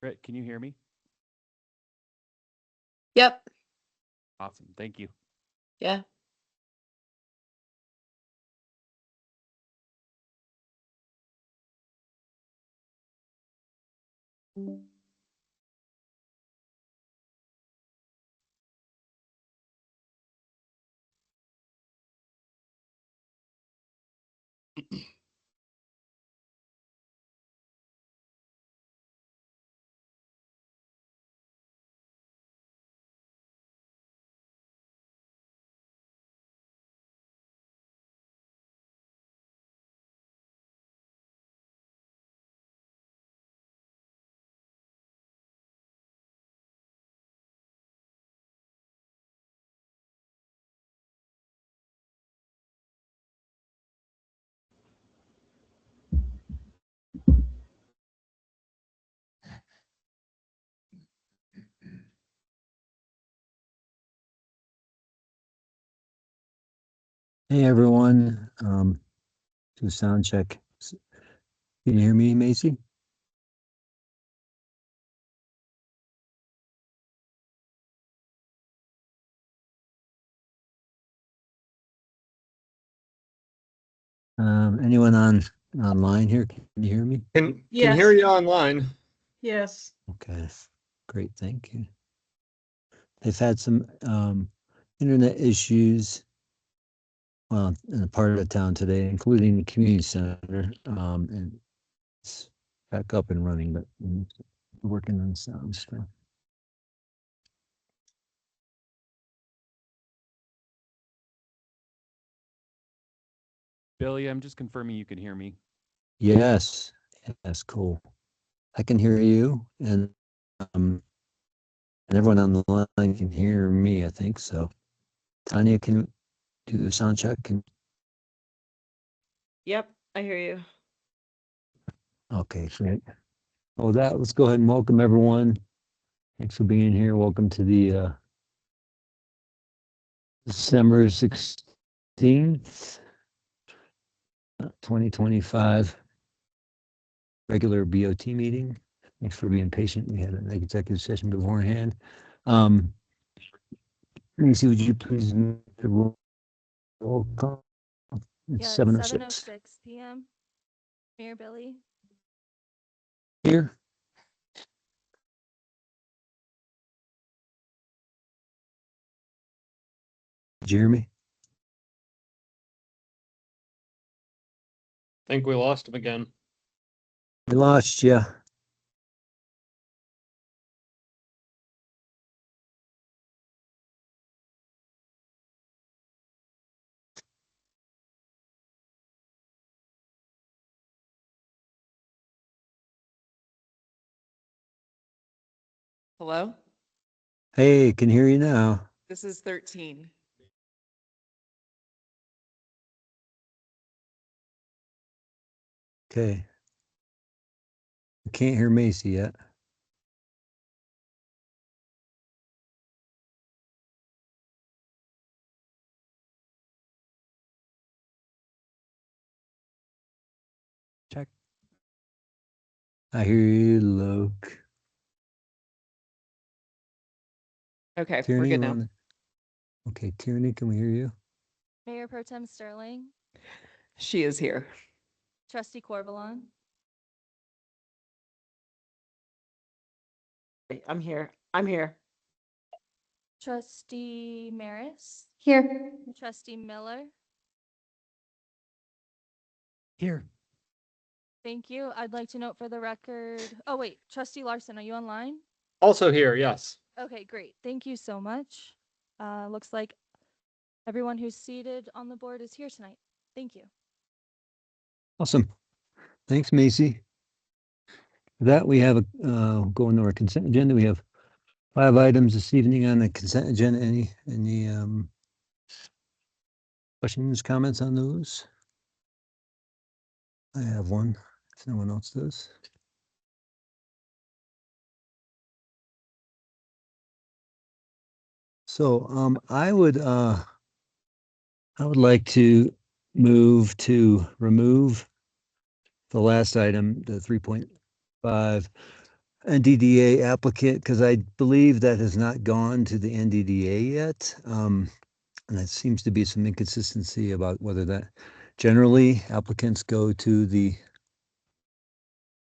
Britt, can you hear me? Yep. Awesome. Thank you. Yeah. Hey everyone, do a sound check. Can you hear me, Macy? Anyone online here? Can you hear me? Can Yes. hear you online. Yes. Okay, great, thank you. They've had some internet issues, well, in a part of the town today, including the community center, and it's back up and running, but we're working on sound stuff. Billy, I'm just confirming you can hear me. Yes, cool. I can hear you, and everyone on the line can hear me, I think so. Tanya, can you do the sound check? Yep. I hear you. Okay, great. Well, with that, let's go ahead and welcome everyone. Thanks for being here. Welcome to the December 16th, 2025 regular BOT meeting. Thanks for being patient. We had an executive session beforehand. Macy, would you please make the roll call? It's 7:06 p.m. Mayor Billy. here. Jeremy? I think we lost him again. We lost you. Hello? Hey, can hear you now. This is 13. Okay. I can't hear Macy yet. Check. I hear you, Luke. Okay, Tierney, we're good now. Okay, Tierney, can we hear you? Mayor Pro Tem Sterling. She is here. Trustee Corvalon. I'm here. I'm here. Trustee Maris. Here. Trustee Miller. Here. Thank you. I'd like to note for the record. Oh, wait. Trustee Larson, are you online? Also here, yes. Okay, great. Thank you so much. Looks like everyone who's seated on the board is here tonight. Thank you. Awesome. Thanks, Macy. With that, we have going to our consent agenda. We have 5 items this evening on the consent agenda. Any questions, comments on those? I have one, if no one else does. So I would like to move to remove the last item, the 3.5 NDDA applicant, because I believe that has not gone to the NDDA yet. And there seems to be some inconsistency about whether that generally applicants go to the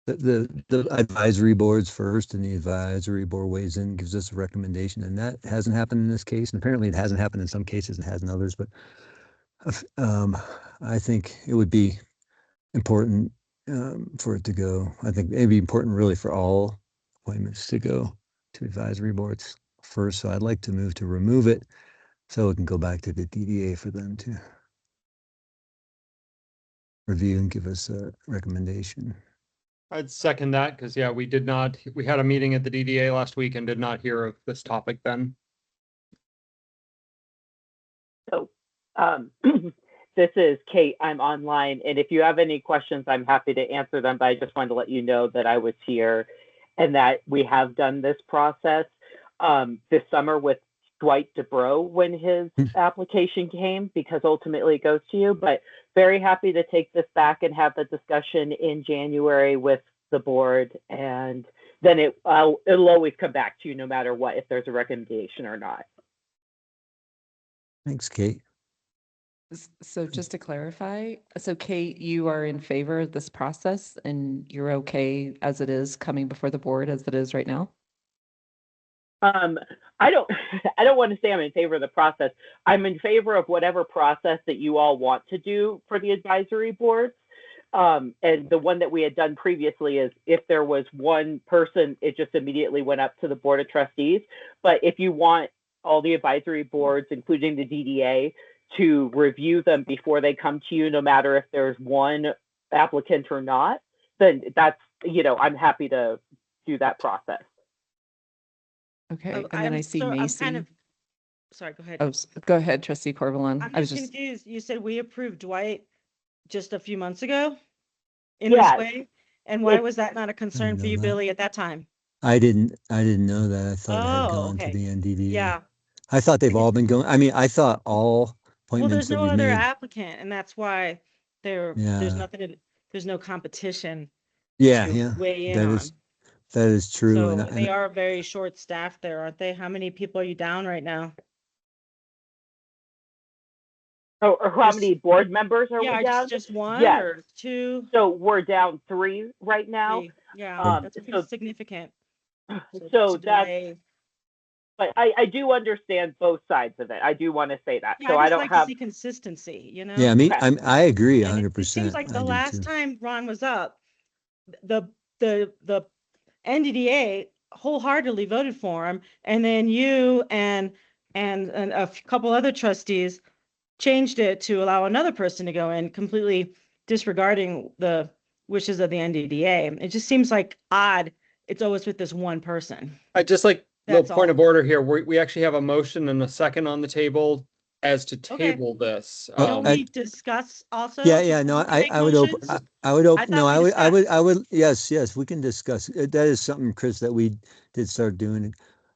advisory boards first, and the advisory board weighs in, gives us a recommendation, and that hasn't happened in this case. And apparently it hasn't happened in some cases and has in others, but I think it would be important for it to go. I think it'd be important really for all appointments to go to advisory boards first. So I'd like to move to remove it so it can go back to the DDA for them to review and give us a recommendation. I'd second that because, yeah, we had a meeting at the DDA last week and did not hear of this topic then. So, this is Kate. I'm online, and if you have any questions, I'm happy to answer them. But I just wanted to let you know that I was here and that we have done this process this summer with Dwight DeBro when his application came, because ultimately it goes to you. But very happy to take this back and have the discussion in January with the board, and then it'll always come back to you no matter what, if there's a recommendation or not. Thanks, Kate. So just to clarify, so Kate, you are in favor of this process and you're okay as it is coming before the board as it is right now? I don't I don't want to say I'm in favor of the process. I'm in favor of whatever process that you all want to do for the advisory boards. And the one that we had done previously is if there was one person, it just immediately went up to the Board of Trustees. But if you want all the advisory boards, including the DDA, to review them before they come to you, no matter if there's one applicant or not, then that's, I'm happy to do that process. Okay, Oh, and then I see I'm Macy. kind of, sorry, go ahead. Oh, go ahead, trustee Corvalon. I'm I was just just, confused. You said we approved Dwight just a few months ago in Yes. this way? And why It- was that not a concern for know you, that. Billy, at that time? I didn't know that. I thought it had Oh, gone to okay. the NDDA. Yeah. I thought they've all been going. I mean, I thought all Well, appointments there's that no we've other made. applicant, and that's why there's Yeah. there's no competition Yeah, to yeah. weigh in That on. is true. So And they are very short staffed there, aren't they? How many people are you down right now? or how Just- many board members are Yeah, we down? just one Yes. or two? So we're down 3 right now. Three? Yeah, that's so- significant. So to that's, delay. but I do understand both sides of it. I do want to say that. Yeah, So I I just don't like have, to see consistency, you know? yeah, Okay. I agree And 100%. it seems like I the do last too. time Ron was up, the NDDA wholeheartedly voted for him, and then you and couple other trustees changed it to allow another person to go in, completely disregarding the wishes of the NDDA. It just seems like odd. It's always with this one person. I just like little That's point all. of order here. We actually have a motion and a second on the table as to Okay. table this. Oh, Don't we discuss also? Yeah. No, before we make I would open. motions? I would open. thought No, we I would. Yes. We can discuss. That is something, Chris, that we did start doing,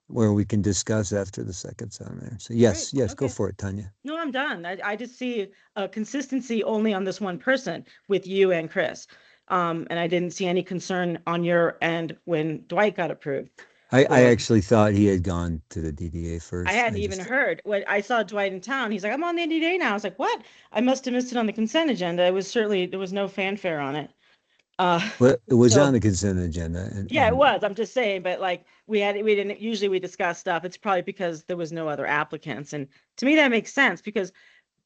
where we can discuss after the second's on there. So yes, Great, go okay. for it, Tanya. No, I'm done. I just see a consistency only on this one person with you and Chris. And I didn't see any concern on your end when Dwight got approved. I Or- actually thought he had gone to the DDA first. I hadn't even just- heard. When I saw Dwight in town, he's like, I'm on the NDA now. I was like, what? I must have missed it on the consent agenda. It was certainly, there was no fanfare on it. Well, it was So- on the consent agenda. Yeah, it and- was. I'm just saying, but like we didn't usually we discuss stuff. It's probably because there was no other applicants. And to me, that makes sense because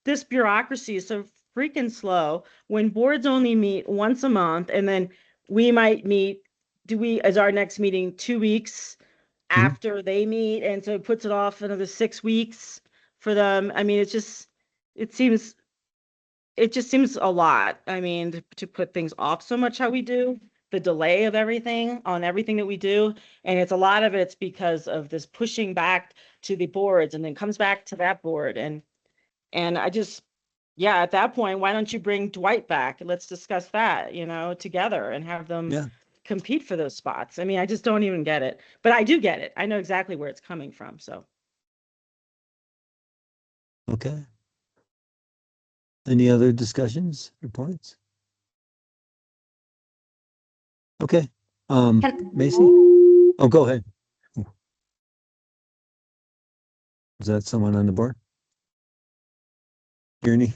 this bureaucracy is so freaking slow when boards only meet once a month and then we might meet, is our next meeting 2 weeks after they meet? And so it puts it off another 6 weeks for them. I mean, it just seems a lot. I mean, to put things off so much how we do, the delay of everything on everything that we do. And it's a lot of it's because of this pushing back to the boards and then comes back to that board. And I just, yeah, at that point, why don't you bring Dwight back? Let's discuss that, together and have them Yeah. compete for those spots. I mean, I just don't even get it, but I do get it. I know exactly where it's coming from. So. Okay. Any other discussions or points? Okay. Can- Macy? Oh, go ahead. Is that someone on the board? Tierney?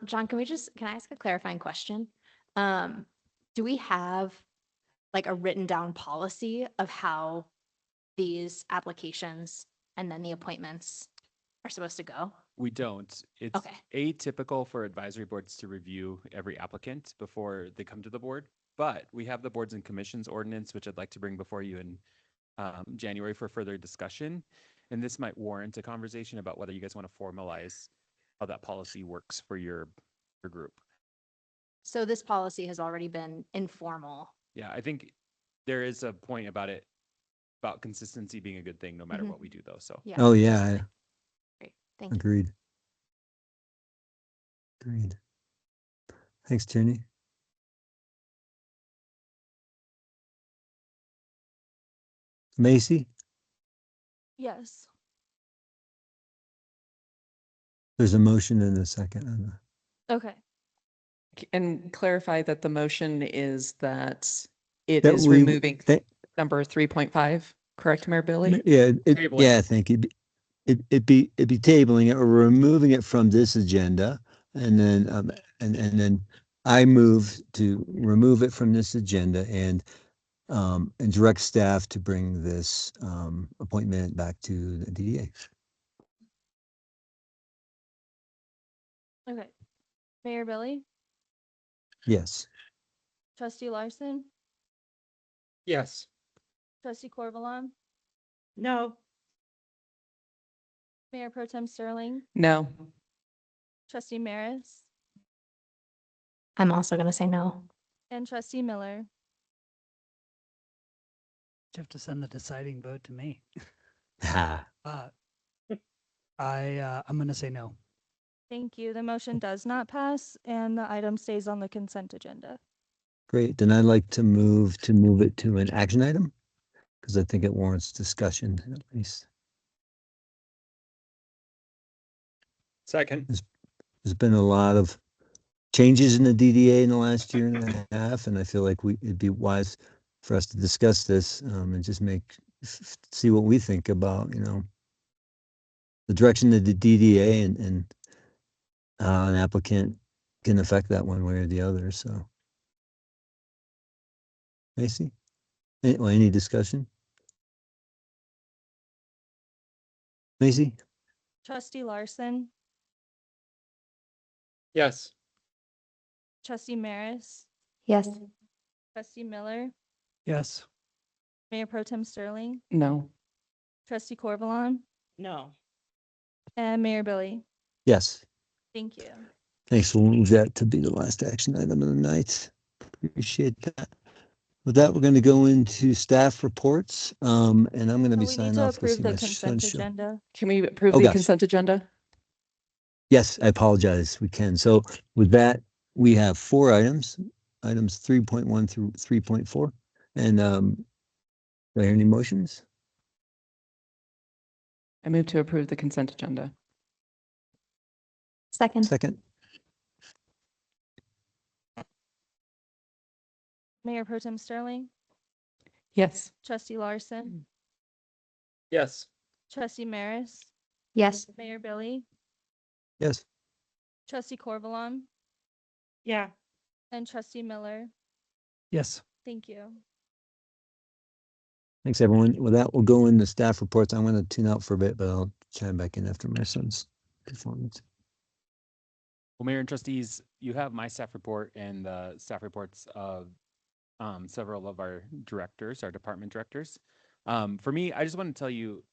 John, can I ask a clarifying question? Do we have like a written down policy of how these applications and then the appointments are supposed to go? We don't. It's Okay. atypical for advisory boards to review every applicant before they come to the board. But we have the boards and commissions ordinance, which I'd like to bring before you in January for further discussion. And this might warrant a conversation about whether you guys want to formalize how that policy works for your group. So this policy has already been informal. Yeah, I think there is a point about it, about consistency being a good thing no matter Mhm. what we do though. So Yeah. Oh, yeah, Great. Thank you. agreed. Agreed. Thanks, Tierney. Macy, Yes. there's a motion and a second on the. Okay. And clarify that the motion is that it That is we- removing that- number 3.5, correct, Mayor Billy? Yeah, Tabling. yeah, thank you. It'd be tabling it or removing it from this agenda. And then, and then I move to remove it from this agenda and direct staff to bring this, appointment back to the DDA. Okay. Mayor Billy, Yes. Trustee Larson, Yes. Trustee Corvalon, No, Mayor Pro Tem Sterling, No. Trustee Maris, I'm also going to say no. and Trustee Miller. You have to send the deciding vote to me. Ha. I'm going to say no. Thank you. The motion does not pass and the item stays on the consent agenda. Great. Then I'd like to move it to an action item because I think it warrants discussion at least. Second. There's been a lot of changes in the DDA in the last year and a half, and I feel like it'd be wise for us to discuss this and just see what we think about, the direction of the DDA and how an applicant can affect that one way or the other. So, Macy, any discussion? Macy? Trustee Larson, Yes. Trustee Maris, Yes. Trustee Miller, Yes. Mayor Pro Tem Sterling, No. Trustee Corvalon, no. and Mayor Billy. Yes. Thank you. Thanks. We'll move that to be the last action item of the night. Appreciate that. With that, we're going to go into staff reports, and I'm going to Oh, be we need signing to off. Go see approve the my consent son show. agenda. Can we approve Oh, the gosh. consent agenda? Yes, I apologize. We can. So with that, we have 4 items, items 3.1 through 3.4. And do I hear any motions? I move to approve the consent agenda. Second. Second? Mayor Pro Tem Sterling, Yes. Trustee Larson, Yes. Trustee Maris, Yes. Mayor Billy, Yes. Trustee Corvalon, Yeah, and Trustee Miller. Yes. Thank you. Thanks, everyone. With that, we'll go into staff reports. I'm going to tune out for a bit, but I'll chime back in after my son's performance. Well, Mayor and trustees, you have my staff report and the staff reports of several of our directors, our department directors. For me, I just want to tell you,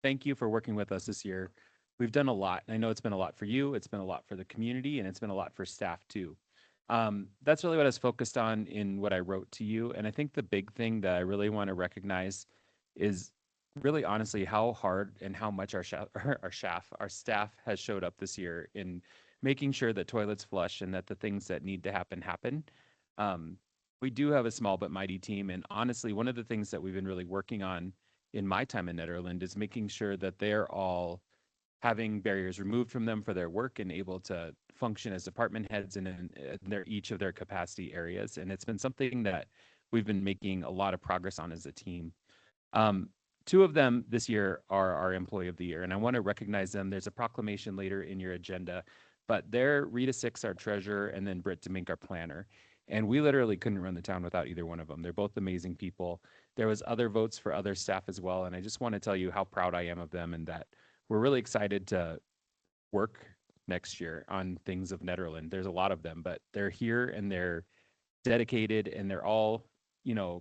thank you for working with us this year. We've done a lot. I know it's been a lot for you. It's been a lot for the community, and it's been a lot for staff too. That's really what I was focused on in what I wrote to you. And I think the big thing that I really want to recognize is really honestly how hard and how much our staff has showed up this year in making sure that toilets flush and that the things that need to happen happen. We do have a small but mighty team, and honestly, one of the things that we've been really working on in my time in Netherland is making sure that they're all having barriers removed from them for their work and able to function as department heads in each of their capacity areas. And it's been something that we've been making a lot of progress on as a team. Um, two of them this year are our Employee of the Year, and I want to recognize them. There's a proclamation later in your agenda, but they're Rita Six, our treasurer, and then Britt Demink, our planner. And we literally couldn't run the town without either one of them. They're both amazing people. There was other votes for other staff as well, and I just want to tell you how proud I am of them and that we're really excited to work next year on things of Nederland. There's a lot of them, but they're here and they're dedicated and they're all,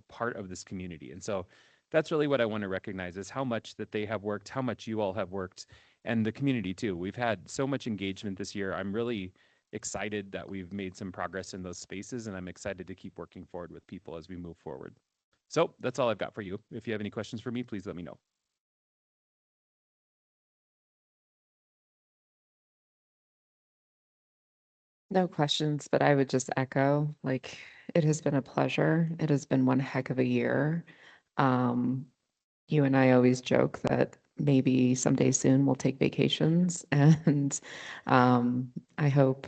part of this community. And so that's really what I want to recognize is how much that they have worked, how much you all have worked, and the community too. We've had so much engagement this year. I'm really excited that we've made some progress in those spaces, and I'm excited to keep working forward with people as we move forward. So that's all I've got for you. If you have any questions for me, please let me know. No questions, but I would just echo, like, it has been a pleasure. It has been one heck of a year. Um, you and I always joke that maybe someday soon we'll take vacations and I hope,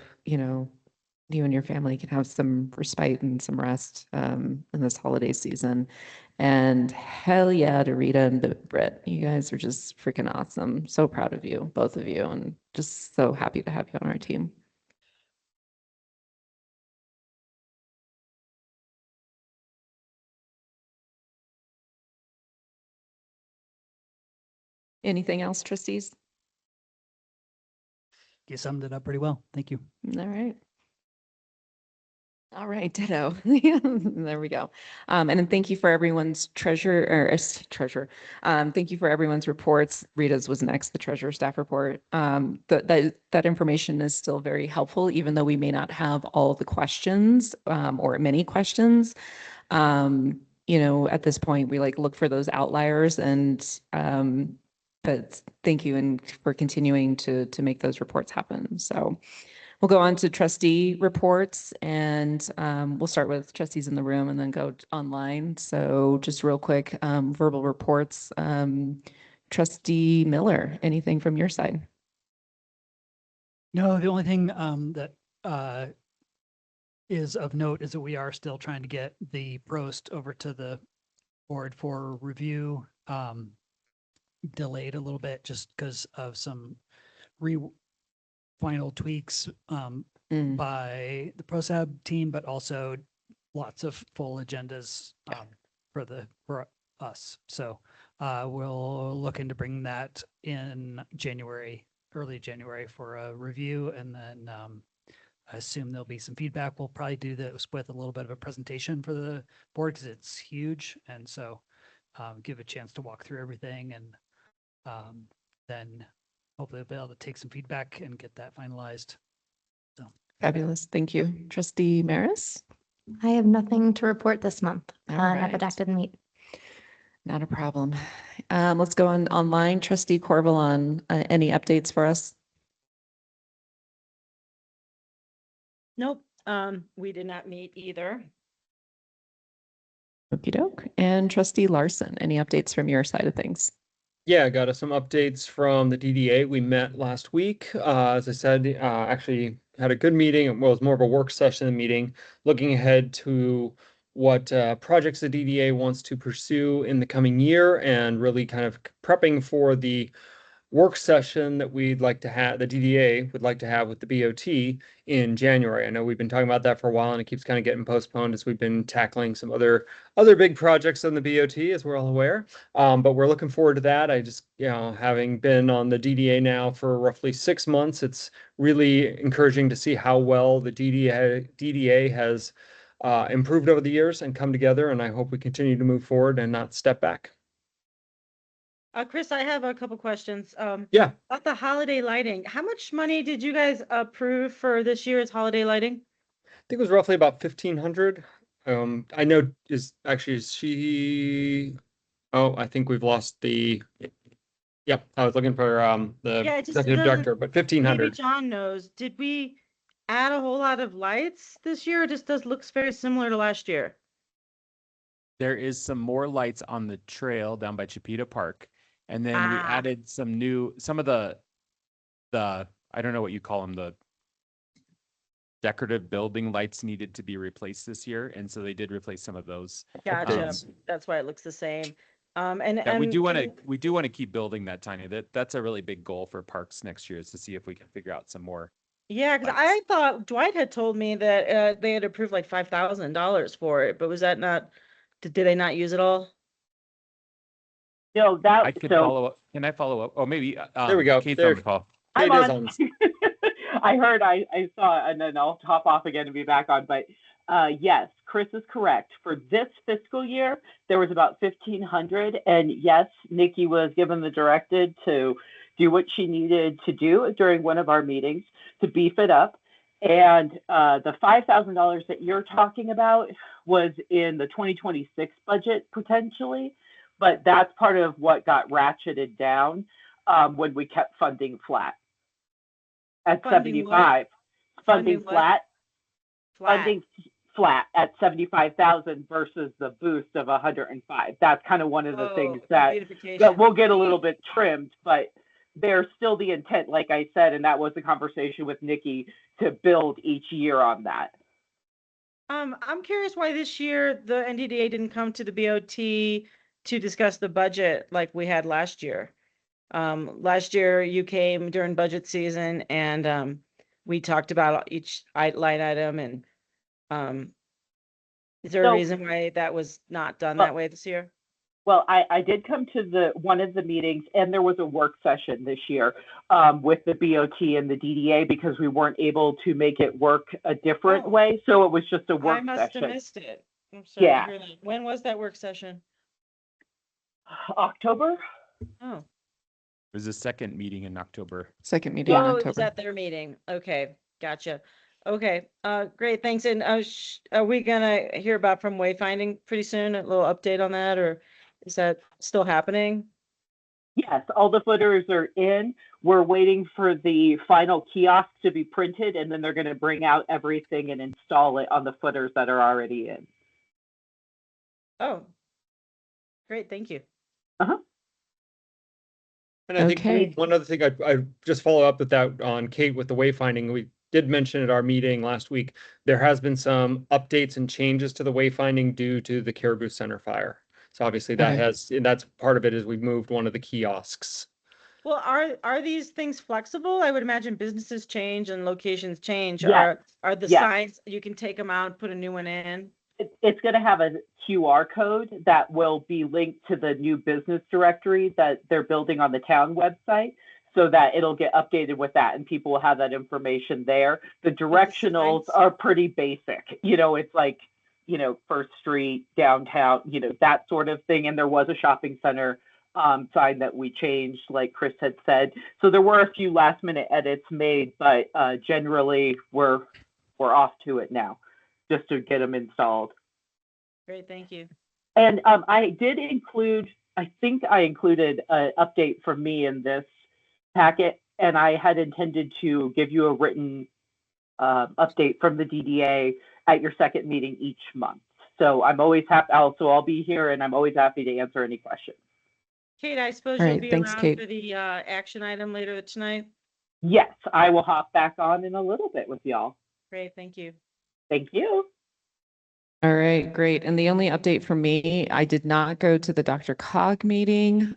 you and your family can have some respite and some rest in this holiday season. And hell yeah to Rita and Britt. You guys are just freaking awesome. So proud of you, both of you, and just so happy to have you on our team. Anything else, trustees? You summed it up pretty well. Thank you. All right. All right, ditto. There we go. And then thank you for everyone's treasure. Thank you for everyone's reports. Rita's was next, the treasurer staff report. That information is still very helpful, even though we may not have all the questions or many questions. At this point, we look for those outliers and but thank you and for continuing to make those reports happen. So we'll go on to trustee reports and we'll start with trustees in the room and then go online. So just real quick, verbal reports. Trustee Miller, anything from your side? No, the only thing that is of note is that we are still trying to get the PROST over to the board for review. Delayed a little bit just because of some final tweaks by the ProSab team, but also lots of full agendas for us. So we'll look into bringing that in January, early January for a review, and then I assume there'll be some feedback. We'll probably do this with a little bit of a presentation for the board because it's huge, and so give a chance to walk through everything, and then hopefully we'll be able to take some feedback and get that finalized. So Fabulous. Thank you. Trustee Maris? I have nothing to report this month. All NAPADAC right. didn't meet. Not a problem. Let's go online. Trustee Corvalon, any updates for us? Nope, we did not meet either. Okey doke. And Trustee Larson, any updates from your side of things? Yeah, I got some updates from the DDA. We met last week. As I said, actually had a good meeting. Well, it was more of a work session meeting, looking ahead to what projects the DDA wants to pursue in the coming year and really kind of prepping for the work session that we'd like to have, the DDA would like to have with the BOT in January. I know we've been talking about that for a while and it keeps kind of getting postponed as we've been tackling some other big projects on the BOT, as we're all aware. But we're looking forward to that. I just, having been on the DDA now for roughly 6 months, it's really encouraging to see how well the DDA has improved over the years and come together. And I hope we continue to move forward and not step back. Chris, I have a couple questions. Yeah. About the holiday lighting, how much money did you guys approve for this year's holiday lighting? I think it was roughly about 1,500. I know is she. Oh, I think we've lost the. Yep, I was looking for the Yeah, it just executive doesn't- director, but Maybe 1,500. John knows. Did we add a whole lot of lights this year? It just looks very similar to last year. There is some more lights on the trail down by Chipeta Park. And then we added some of the, I don't know what you call them, decorative building lights needed to be replaced this year, and so they did replace some of those. Gotcha. Um, That's why it looks the same. And Yeah, we and do want to can- we do want to keep building that tiny. That's a really big goal for parks next year, is to see if we can figure out some more. yeah, because I lights. thought Dwight had told me that they had approved like $5,000 for it, but was that not? Did they not use it all? No, I could so follow up. Can I follow up? Oh, maybe There we go. Kate's There. on the call. I'm Kate is on. I saw it, and then I'll hop off again and be back on. But yes, Chris is correct. For this fiscal year, there was about 1,500, and yes, Nikki was given the directive to do what she needed to do during one of our meetings to beef it up. And the $5,000 that you're talking about was in the 2026 budget potentially, but that's part of what got ratcheted down when we kept funding flat at Funding what? 75. Funding what? Flat, Flat. funding flat at 75,000 versus the boost of 105. That's kind of one of the things that beautification. will get a little bit trimmed, but there's still the intent, like I said, and that was the conversation with Nikki, to build each year on that. I'm curious why this year the NDDA didn't come to the BOT to discuss the budget like we had last year. Last year you came during budget season and we talked about each line item and is there a So- reason why that was not done that way this year? Well, I did come to one of the meetings, and there was a work session this year with the BOT and the DDA because we weren't able to make it work a different Oh. way. So it was just a work I must session. have missed it. I'm sorry Yeah. to hear that. When was that work session? October? Oh. There's a second meeting in October. Second meeting in Oh, it was October. at their meeting. Okay, gotcha. Okay, great, thanks. And are we gonna hear about from wayfinding pretty soon? A little update on that, or is that still happening? Yes, all the footers are in. We're waiting for the final kiosk to be printed, and then they're going to bring out everything and install it on the footers that are already in. Oh, great, thank you. And I think Okay. one other thing I just follow up with that on Kate with the wayfinding. We did mention at our meeting last week, there has been some updates and changes to the wayfinding due to the Caribou Center fire. So obviously that Okay. and that's part of it is we've moved one of the kiosks. Well, are these things flexible? I would imagine businesses change and locations change. Yes. Are the Yes. signs, you can take them out, put a new one in? It's going to have a QR code that will be linked to the new business directory that they're building on the town website, so that it'll get updated with that and people will have that information there. The directionals signs- are pretty basic. It's like, First Street, downtown, that sort of thing. And there was a shopping center sign that we changed, like Chris had said. So there were a few last minute edits made, but generally we're off to it now, just to get them installed. Great, thank you. And I did include, I think I included an update from me in this packet, and I had intended to give you a written update from the DDA at your second meeting each month. So I'm always happy. I'll be here, and I'm always happy to answer any questions. Kate, I suppose All you'll right, be thanks, around Kate. for the action item later tonight? Yes, I will hop back on in a little bit with y'all. Great, thank you. Thank you. All right, great. And the only update from me, I did not go to the DRCOG meeting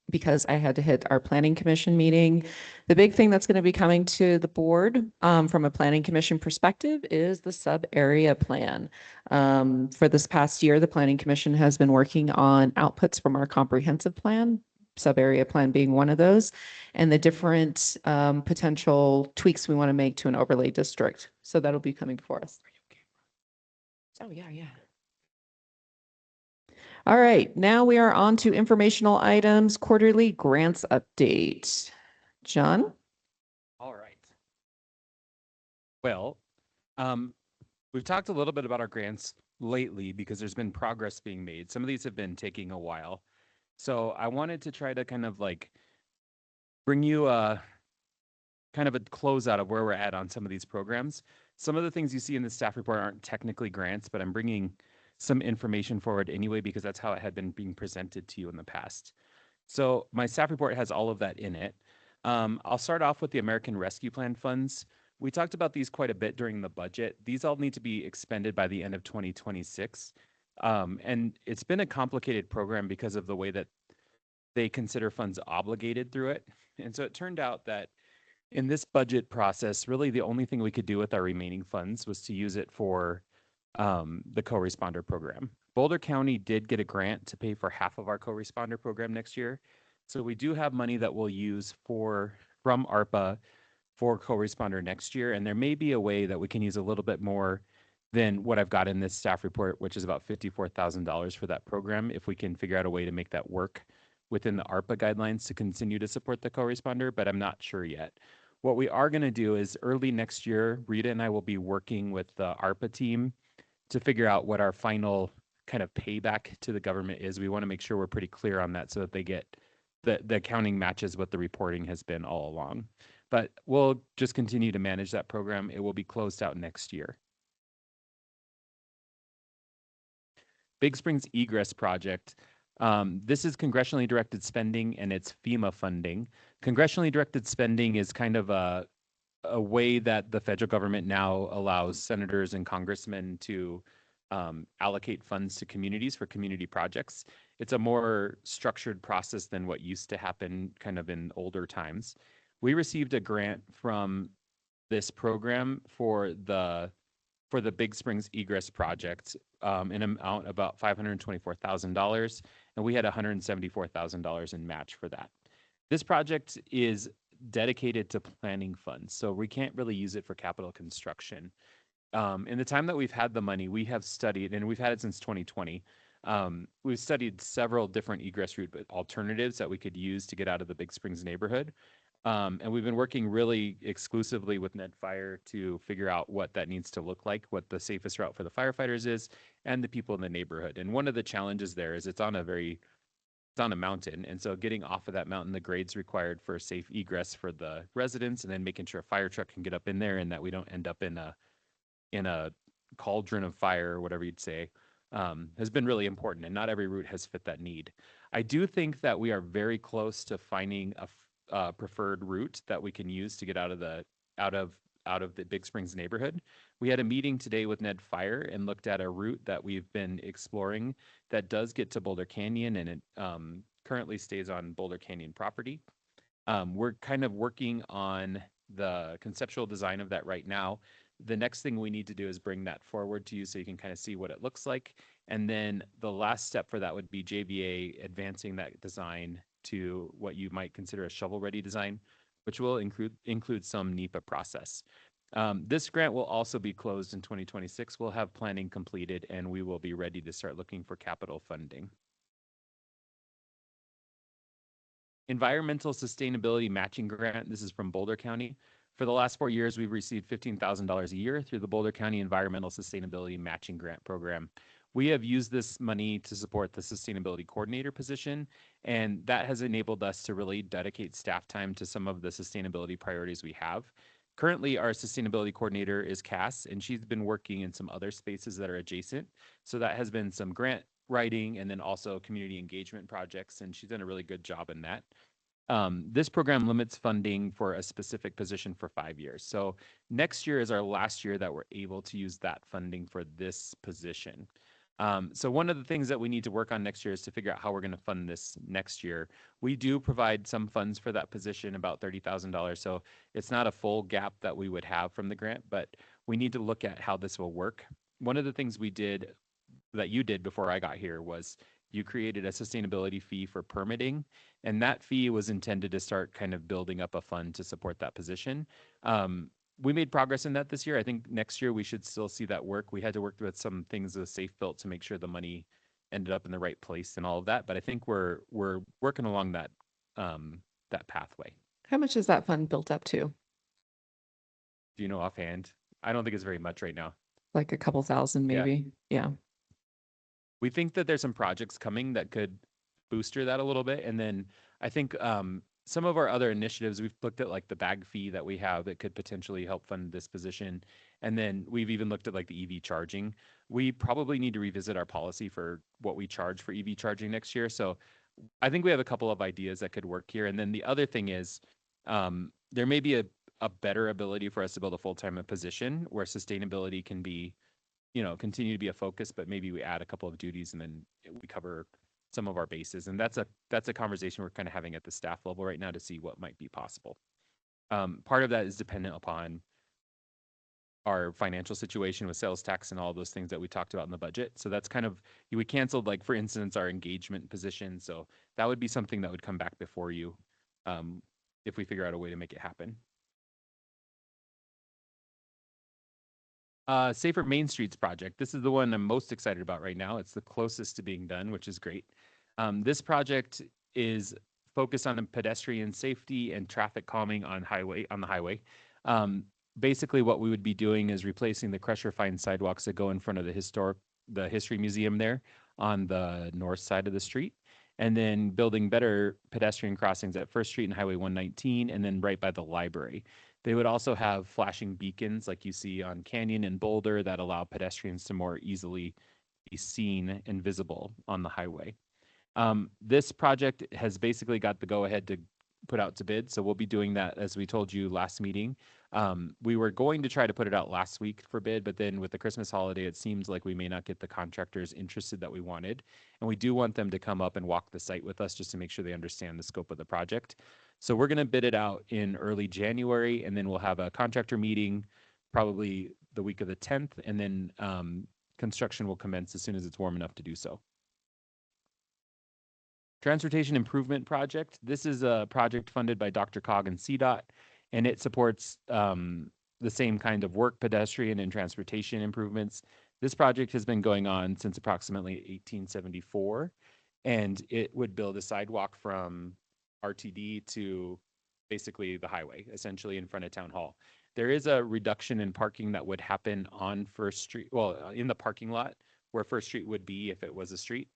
because I had to hit our planning commission meeting. The big thing that's going to be coming to the board from a planning commission perspective is the sub-area plan. For this past year, the planning commission has been working on outputs from our comprehensive plan, sub-area plan being one of those, and the different potential tweaks we want to make to an overlay district. So that'll be coming before us. Oh, yeah. All right, now we are on to informational items, quarterly grants update. John? All right. Well, we've talked a little bit about our grants lately because there's been progress being made. Some of these have been taking a while. So I wanted to try to kind of like bring you a kind of a closeout of where we're at on some of these programs. Some of the things you see in the staff report aren't technically grants, but I'm bringing some information forward anyway because that's how it had been being presented to you in the past. So my staff report has all of that in it. I'll start off with the American Rescue Plan funds. We talked about these quite a bit during the budget. These all need to be expended by the end of 2026. And it's been a complicated program because of the way that they consider funds obligated through it. And so it turned out that in this budget process, really the only thing we could do with our remaining funds was to use it for the co-responder program. Boulder County did get a grant to pay for half of our co-responder program next year. So we do have money that we'll use from ARPA for co-responder next year. And there may be a way that we can use a little bit more than what I've got in this staff report, which is about $54,000 for that program, if we can figure out a way to make that work within the ARPA guidelines to continue to support the co-responder, but I'm not sure yet. What we are going to do is early next year, Rita and I will be working with the ARPA team to figure out what our final kind of payback to the government is. We want to make sure we're pretty clear on that so that they get the accounting matches what the reporting has been all along. But we'll just continue to manage that program. It will be closed out next year. Big Springs Egress Project. This is congressionally directed spending and it's FEMA funding. Congressionally directed spending is kind of a way that the federal government now allows senators and congressmen to allocate funds to communities for community projects. It's a more structured process than what used to happen kind of in older times. We received a grant from this program for the Big Springs Egress project, an amount about $524,000, and we had $174,000 in match for that. This project is dedicated to planning funds, so we can't really use it for capital construction. In the time that we've had the money, we have studied, and we've had it since 2020. We've studied several different egress route alternatives that we could use to get out of the Big Springs neighborhood. And we've been working really exclusively with Ned Fire to figure out what that needs to look like, what the safest route for the firefighters is, and the people in the neighborhood. And one of the challenges there is it's on a mountain. And so getting off of that mountain, the grades required for safe egress for the residents, and then making sure a fire truck can get up in there and that we don't end up in a cauldron of fire or whatever you'd say, has been really important. And not every route has fit that need. I do think that we are very close to finding a preferred route that we can use to get out of the Big Springs neighborhood. We had a meeting today with Ned Fire and looked at a route that we've been exploring that does get to Boulder Canyon, and it currently stays on Boulder Canyon property. We're kind of working on the conceptual design of that right now. The next thing we need to do is bring that forward to you so you can kind of see what it looks like. And then the last step for that would be JVA advancing that design to what you might consider a shovel-ready design, which will include some NEPA process. This grant will also be closed in 2026. We'll have planning completed, and we will be ready to start looking for capital funding. Environmental Sustainability Matching Grant. This is from Boulder County. For the last 4 years, we've received $15,000 a year through the Boulder County Environmental Sustainability Matching Grant Program. We have used this money to support the sustainability coordinator position, and that has enabled us to really dedicate staff time to some of the sustainability priorities we have. Currently, our sustainability coordinator is Cass, and she's been working in some other spaces that are adjacent. So that has been some grant writing and then also community engagement projects, and she's done a really good job in that. This program limits funding for a specific position for 5 years. So next year is our last year that we're able to use that funding for this position. So one of the things that we need to work on next year is to figure out how we're going to fund this next year. We do provide some funds for that position, about $30,000. So it's not a full gap that we would have from the grant, but we need to look at how this will work. One of the things we did that you did before I got here was you created a sustainability fee for permitting, and that fee was intended to start kind of building up a fund to support that position. We made progress in that this year. I think next year we should still see that work. We had to work with some things with Safe Built to make sure the money ended up in the right place and all of that. But I think we're working along that that pathway. How much is that fund built up to? Do you know offhand? I don't think it's very much right now. Like a couple thousand, maybe. Yeah. We think that there's some projects coming that could booster that a little bit. And then I think some of our other initiatives, we've looked at like the bag fee that we have that could potentially help fund this position. And then we've even looked at like the EV charging. We probably need to revisit our policy for what we charge for EV charging next year. So I think we have a couple of ideas that could work here. And then the other thing is there may be a better ability for us to build a full-time position where sustainability can be, continue to be a focus, but maybe we add a couple of duties and then we cover some of our bases. And that's a conversation we're kind of having at the staff level right now to see what might be possible. Part of that is dependent upon our financial situation with sales tax and all those things that we talked about in the budget. So that's kind of, we canceled, like, for instance, our engagement position. So that would be something that would come back before you if we figure out a way to make it happen. Safer Main Streets project. This is the one I'm most excited about right now. It's the closest to being done, which is great. This project is focused on pedestrian safety and traffic calming on the highway. Basically, what we would be doing is replacing the crusher-fine sidewalks that go in front of the History Museum there on the north side of the street, and then building better pedestrian crossings at First Street and Highway 119, and then right by the library. They would also have flashing beacons like you see on Canyon and Boulder that allow pedestrians to more easily be seen and visible on the highway. This project has basically got the go-ahead to put out to bid, so we'll be doing that as we told you last meeting. We were going to try to put it out last week for bid, but then with the Christmas holiday, it seems like we may not get the contractors interested that we wanted. And we do want them to come up and walk the site with us just to make sure they understand the scope of the project. So we're going to bid it out in early January, and then we'll have a contractor meeting probably the week of the 10th, and then construction will commence as soon as it's warm enough to do so. Transportation Improvement Project. This is a project funded by Dr. Cog and CDOT, and it supports the same kind of work, pedestrian and transportation improvements. This project has been going on since approximately 1874, and it would build a sidewalk from RTD to basically the highway, essentially in front of Town Hall. There is a reduction in parking that would happen on First Street, well, in the parking lot where First Street would be if it was a street.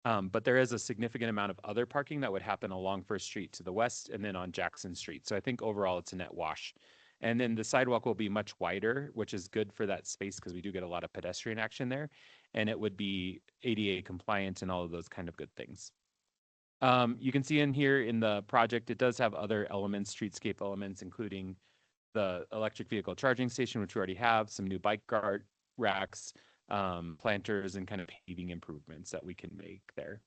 But there is a significant amount of other parking that would happen along First Street to the west and then on Jackson Street. So I think overall it's a net wash. And then the sidewalk will be much wider, which is good for that space because we do get a lot of pedestrian action there. And it would be ADA compliant and all of those kind of good things. You can see in here in the project, it does have other elements, streetscape elements, including the electric vehicle charging station, which we already have, some new bike guard racks, planters, and kind of paving improvements that we can make there.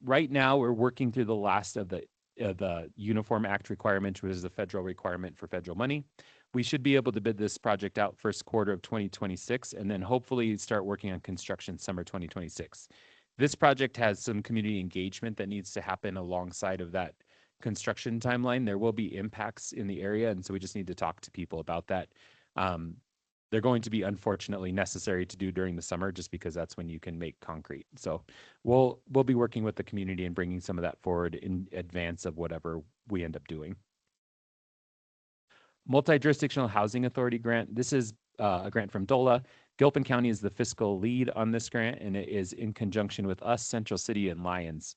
Right now, we're working through the last of the Uniform Act requirement, which is the federal requirement for federal money. We should be able to bid this project out first quarter of 2026, and then hopefully start working on construction summer 2026. This project has some community engagement that needs to happen alongside of that construction timeline. There will be impacts in the area, and so we just need to talk to people about that. They're going to be unfortunately necessary to do during the summer just because that's when you can make concrete. So we'll be working with the community and bringing some of that forward in advance of whatever we end up doing. Multi-jurisdictional Housing Authority grant. This is a grant from DOLA. Gilpin County is the fiscal lead on this grant, and it is in conjunction with us, Central City, and Lyons.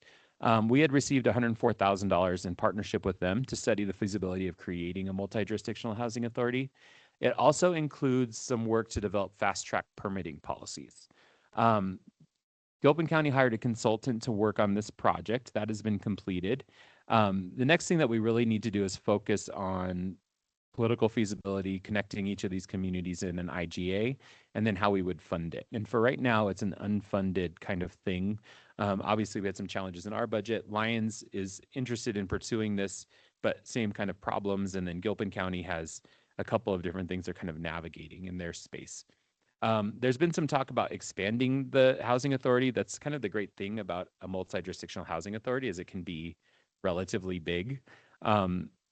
We had received $104,000 in partnership with them to study the feasibility of creating a multi-jurisdictional housing authority. It also includes some work to develop fast-track permitting policies. Gilpin County hired a consultant to work on this project. That has been completed. The next thing that we really need to do is focus on political feasibility, connecting each of these communities in an IGA, and then how we would fund it. And for right now, it's an unfunded kind of thing. Obviously, we had some challenges in our budget. Lyons is interested in pursuing this, but same kind of problems. And then Gilpin County has a couple of different things they're kind of navigating in their space. There's been some talk about expanding the housing authority. That's kind of the great thing about a multi-jurisdictional housing authority is it can be relatively big.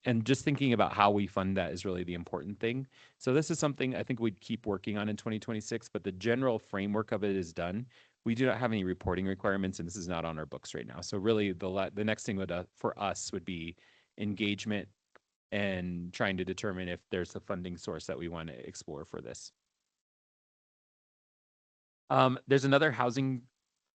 And just thinking about how we fund that is really the important thing. So this is something I think we'd keep working on in 2026, but the general framework of it is done. We do not have any reporting requirements, and this is not on our books right now. So really the next thing would for us would be engagement and trying to determine if there's a funding source that we want to explore for this. There's another housing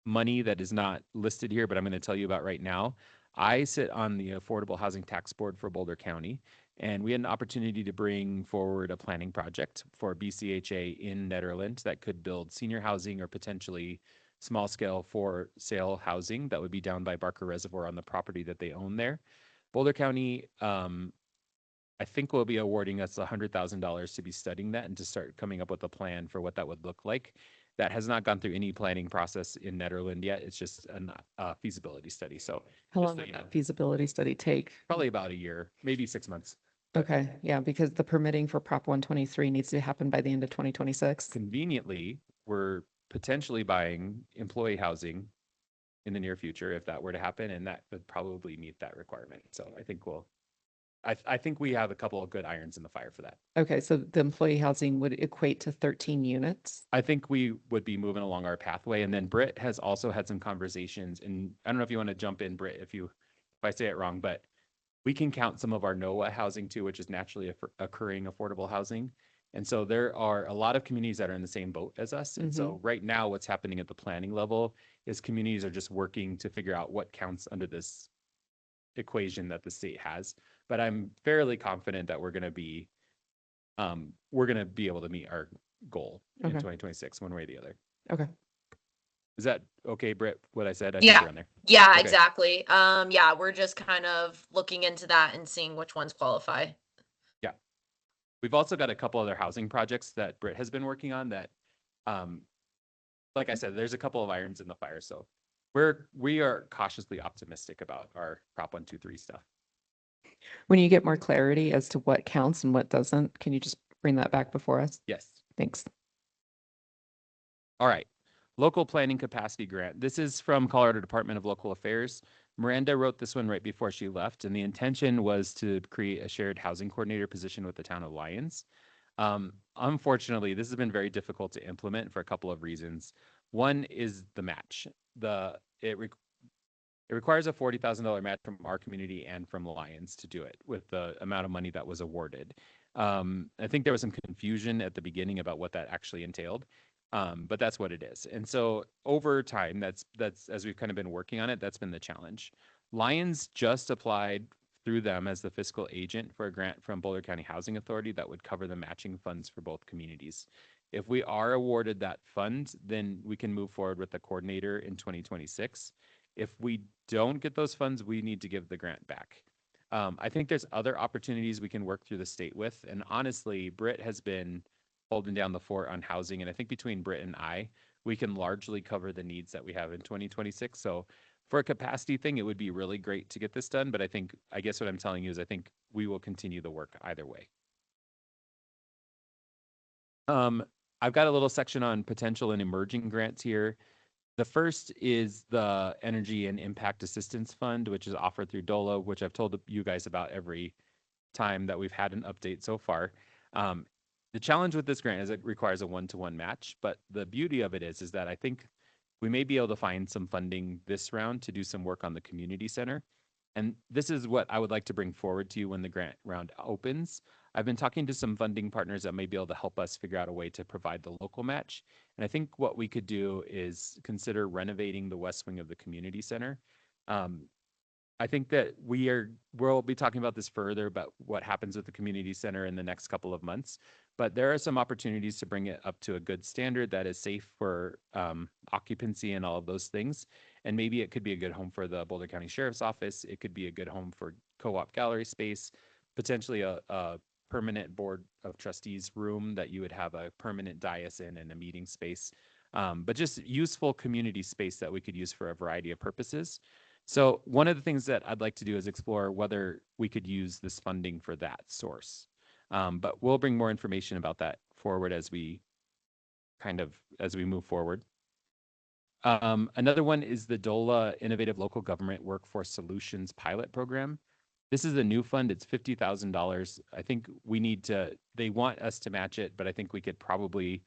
money that is not listed here, but I'm going to tell you about right now. I sit on the Affordable Housing Tax Board for Boulder County, and we had an opportunity to bring forward a planning project for BCHA in Nederland that could build senior housing or potentially small scale for sale housing that would be down by Barker Reservoir on the property that they own there. Boulder County I think will be awarding us $100,000 to be studying that and to start coming up with a plan for what that would look like. That has not gone through any planning process in Netherlands yet. It's just a feasibility study. So How just long so would you know, that feasibility study take? probably about a year, maybe 6 months. But Okay, yeah, because the permitting for Prop 123 needs to happen by the end of 2026. conveniently, we're potentially buying employee housing in the near future if that were to happen, and that would probably meet that requirement. So I think I think we have a couple of good irons in the fire for that. Okay, so the employee housing would equate to 13 units? I think we would be moving along our pathway. And then Britt has also had some conversations, and I don't know if you want to jump in, Britt, if I say it wrong, but we can count some of our NOAA housing too, which is naturally occurring affordable housing. And so there are a lot of communities that are in the same boat as us. And so right now, what's happening at the planning level is communities are just working to figure out what counts under this equation that the state has. But I'm fairly confident that we're going to be able to meet our goal in Okay. 2026, one way or the other. Okay. Is that okay, Britt? What I said? I Yeah. think you're on there. Yeah, Okay. exactly. Yeah, we're just kind of looking into that and seeing which ones qualify. Yeah. We've also got a couple other housing projects that Britt has been working on that, like I said, there's a couple of irons in the fire. So we are cautiously optimistic about our Prop 123 stuff. When you get more clarity as to what counts and what doesn't, can you just bring that back before us? Yes. Thanks. All right. Local Planning Capacity Grant. This is from Colorado Department of Local Affairs. Miranda wrote this one right before she left, and the intention was to create a shared housing coordinator position with the town of Lyons. Unfortunately, this has been very difficult to implement for a couple of reasons. One is the match. It requires a $40,000 match from our community and from Lyons to do it with the amount of money that was awarded. I think there was some confusion at the beginning about what that actually entailed. But that's what it is. And so over time, that's as we've kind of been working on it, that's been the challenge. Lyons just applied through them as the fiscal agent for a grant from Boulder County Housing Authority that would cover the matching funds for both communities. If we are awarded that fund, then we can move forward with the coordinator in 2026. If we don't get those funds, we need to give the grant back. I think there's other opportunities we can work through the state with. And honestly, Britt has been holding down the fort on housing. And I think between Britt and I, we can largely cover the needs that we have in 2026. So for a capacity thing, it would be really great to get this done. But I guess what I'm telling you is I think we will continue the work either way. I've got a little section on potential and emerging grants here. The first is the Energy and Impact Assistance Fund, which is offered through DOLA, which I've told you guys about every time that we've had an update so far. The challenge with this grant is it requires a one-to-one match, but the beauty of it is that I think we may be able to find some funding this round to do some work on the community center. And this is what I would like to bring forward to you when the grant round opens. I've been talking to some funding partners that may be able to help us figure out a way to provide the local match. And I think what we could do is consider renovating the west wing of the community center. I think that we'll be talking about this further about what happens with the community center in the next couple of months. But there are some opportunities to bring it up to a good standard that is safe for occupancy and all of those things. And maybe it could be a good home for the Boulder County Sheriff's Office. It could be a good home for co-op gallery space, potentially a permanent board of trustees room that you would have a permanent dais in and a meeting space. But just useful community space that we could use for a variety of purposes. So one of the things that I'd like to do is explore whether we could use this funding for that source. But we'll bring more information about that forward as we move forward. Another one is the DOLA Innovative Local Government Workforce Solutions Pilot Program. This is a new fund. It's $50,000. I think they want us to match it, but I think we could probably,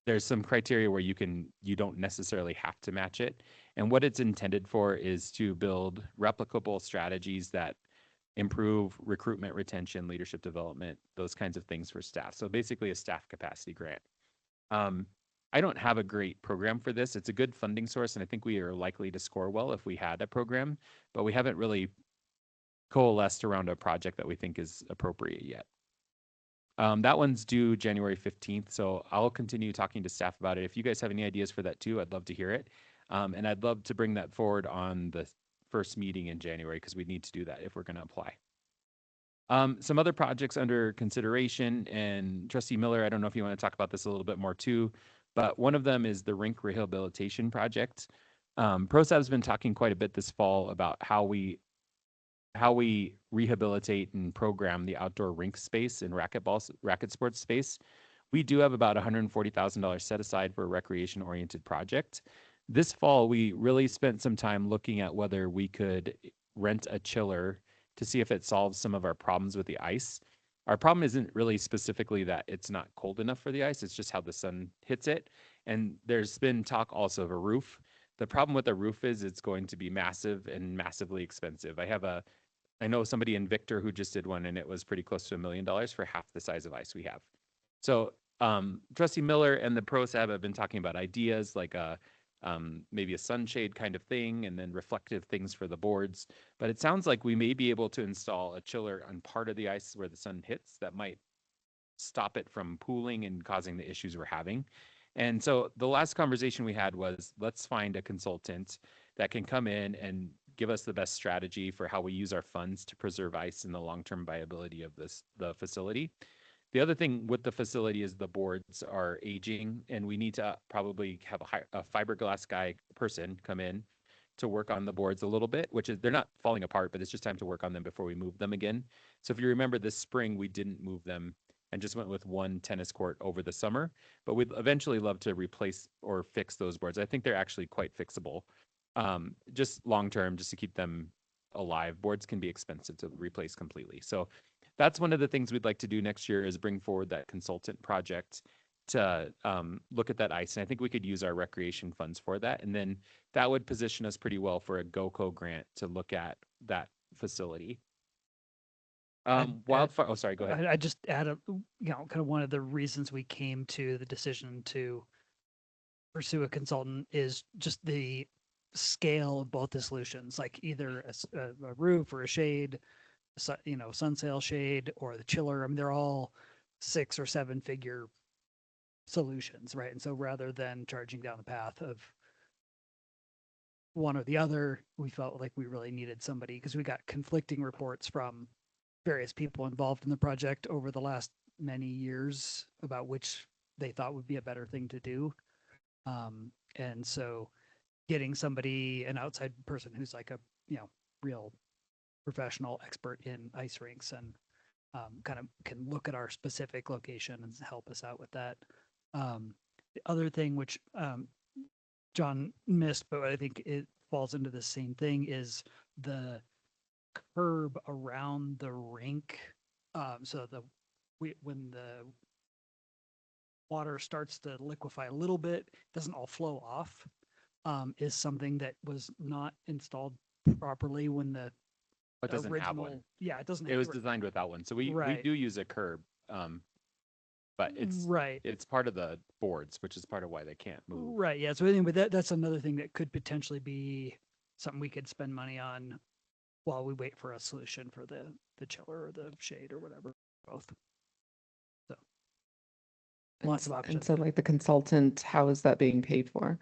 there's some criteria where you don't necessarily have to match it. And what it's intended for is to build replicable strategies that improve recruitment, retention, leadership development, those kinds of things for staff. So basically a staff capacity grant. I don't have a great program for this. It's a good funding source, and I think we are likely to score well if we had a program, but we haven't really coalesced around a project that we think is appropriate yet. That one's due January 15th, so I'll continue talking to staff about it. If you guys have any ideas for that too, I'd love to hear it. And I'd love to bring that forward on the first meeting in January because we need to do that if we're going to apply. Some other projects under consideration, and Trustee Miller, I don't know if you want to talk about this a little bit more too, but one of them is the rink rehabilitation project. ProSab's been talking quite a bit this fall about how we rehabilitate and program the outdoor rink space and racket sports space. We do have about $140,000 set aside for a recreation oriented project. This fall, we really spent some time looking at whether we could rent a chiller to see if it solves some of our problems with the ice. Our problem isn't really specifically that it's not cold enough for the ice, it's just how the sun hits it. And there's been talk also of a roof. The problem with the roof is it's going to be massive and massively expensive. I know somebody in Victor who just did one, and it was pretty close to $1 million for half the size of ice we have. So Trustee Miller and the ProSab have been talking about ideas like maybe a sunshade kind of thing, and then reflective things for the boards. But it sounds like we may be able to install a chiller on part of the ice where the sun hits that might stop it from pooling and causing the issues we're having. And so the last conversation we had was, let's find a consultant that can come in and give us the best strategy for how we use our funds to preserve ice and the long-term viability of the facility. The other thing with the facility is the boards are aging, and we need to probably have a fiberglass person come in to work on the boards a little bit, which is, they're not falling apart, but it's just time to work on them before we move them again. So if you remember this spring, we didn't move them and just went with one tennis court over the summer, but we'd eventually love to replace or fix those boards. I think they're actually quite fixable. Just long term, just to keep them alive. Boards can be expensive to replace completely. So that's one of the things we'd like to do next year, is bring forward that consultant project to look at that ice. And I think we could use our recreation funds for that. And then that would position us pretty well for a GoCo grant to look at that facility. Wildfire. Oh, sorry. Go ahead. I just add kind of one of the reasons we came to the decision to pursue a consultant is just the scale of both the solutions, like either a roof or a shade, sun sail shade or the chiller. I mean, they're all 6 or 7 figure solutions, right? And so rather than charging down the path of one or the other, we felt like we really needed somebody, because we got conflicting reports from various people involved in the project over the last many years about which they thought would be a better thing to do. And so getting somebody, an outside person who's like a, real professional expert in ice rinks and kind of can look at our specific location and help us out with that. The other thing which John missed, but I think it falls into the same thing, is the curb around the rink. So when the water starts to liquefy a little bit, it doesn't all flow off, is something that was not installed properly when the It doesn't have one. original. Yeah, it doesn't. It was designed without one. So we Right. do use a curb, but it's right. it's part of the boards, which is part of why they can't move. Right. Yeah. So anyway, that's another thing that could potentially be something we could spend money on while we wait for a solution for the chiller or the shade or whatever. Both. So lots of And options. so like the consultant, how is that being paid for?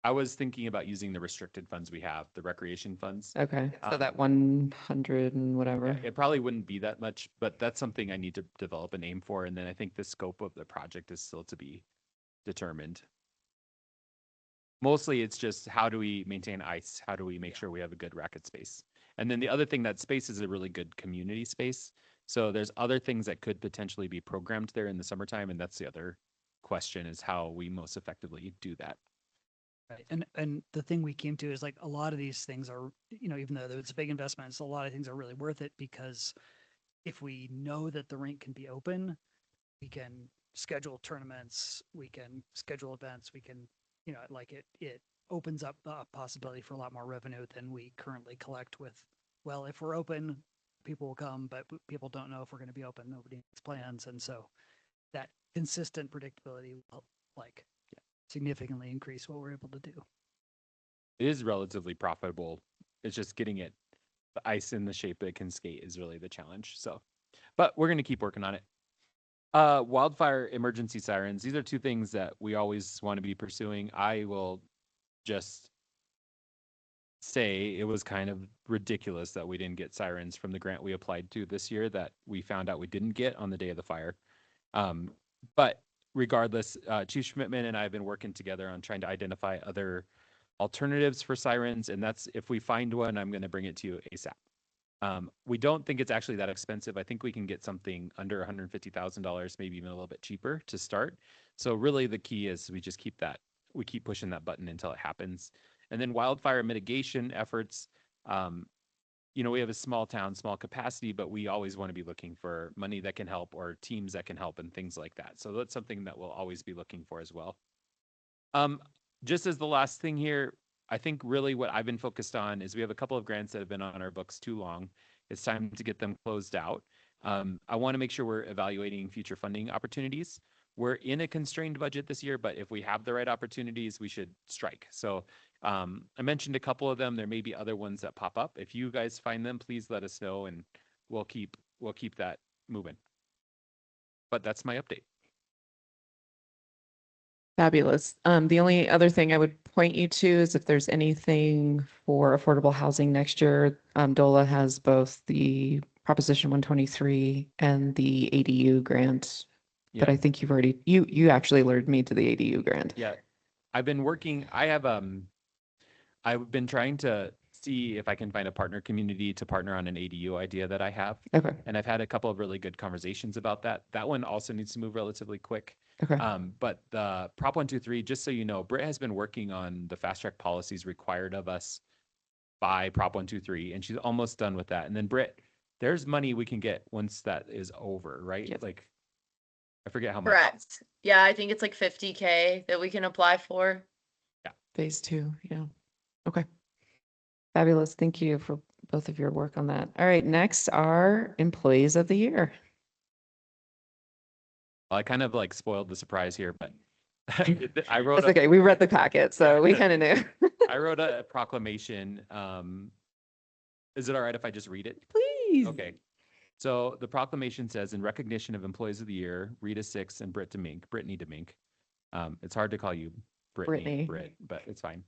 I was thinking about using the restricted funds we have, the recreation funds. Okay, so Um, that 100 and whatever. Yeah, it probably wouldn't be that much, but that's something I need to develop a name for. And then I think the scope of the project is still to be determined. Mostly it's just, how do we maintain ice? How do we make sure we have a good racket space? And then the other thing, that space is a really good community space. So there's other things that could potentially be programmed there in the summertime. And that's the other question, is how we most effectively do that. Right. And the thing we came to is like a lot of these things are, even though it's a big investment, a lot of things are really worth it, because if we know that the rink can be open, we can schedule tournaments, we can schedule events, we can, it opens up the possibility for a lot more revenue than we currently collect with, well, if we're open, people will come, but people don't know if we're going to be open. Nobody makes plans. And so that consistent predictability will significantly increase what we're able to do. It is relatively profitable. It's just getting the ice in the shape that it can skate is really the challenge. So, but we're going to keep working on it. Wildfire emergency sirens. These are two things that we always want to be pursuing. I will just say it was kind of ridiculous that we didn't get sirens from the grant we applied to this year that we found out we didn't get on the day of the fire. But regardless, Chief Schmidtman and I have been working together on trying to identify other alternatives for sirens. And that's, if we find one, I'm going to bring it to you ASAP. We don't think it's actually that expensive. I think we can get something under $150,000, maybe even a little bit cheaper to start. So really the key is we just we keep pushing that button until it happens. And then wildfire mitigation efforts, we have a small town, small capacity, but we always want to be looking for money that can help or teams that can help and things like that. So that's something that we'll always be looking for as well. Just as the last thing here, I think really what I've been focused on is we have a couple of grants that have been on our books too long. It's time to get them closed out. I want to make sure we're evaluating future funding opportunities. We're in a constrained budget this year, but if we have the right opportunities, we should strike. So I mentioned a couple of them. There may be other ones that pop up. If you guys find them, please let us know, and we'll keep that moving. But that's my update. Fabulous. The only other thing I would point you to is if there's anything for affordable housing next year, DOLA has both the Proposition 123 and the ADU grant. But I think you've already, you actually lured me to the ADU grant. Yeah. I've been working, I've been trying to see if I can find a partner community to partner on an ADU idea that I have. Okay. And I've had a couple of really good conversations about that. That one also needs to move relatively quick. Okay. But the Prop 123, just so you know, Britt has been working on the fast track policies required of us by Prop 123, and she's almost done with that. And then Britt, there's money we can get once that is over, right? Yep. Like, I forget how much. Correct. Yeah, I think it's like 50K that we can apply for. Phase 2. Yeah. Okay. Fabulous. Thank you for both of your work on that. All right. Next are employees of the year. Well, I kind of like spoiled the surprise here, but I wrote That's okay. We read the packet, so we kind of knew. I wrote a proclamation. Is it all right if I just read it? Please. Okay. So the proclamation says, in recognition of Employees of the Year, Rita Six and Brittany Demink. It's hard to call you Brittany. Britt, but it's fine.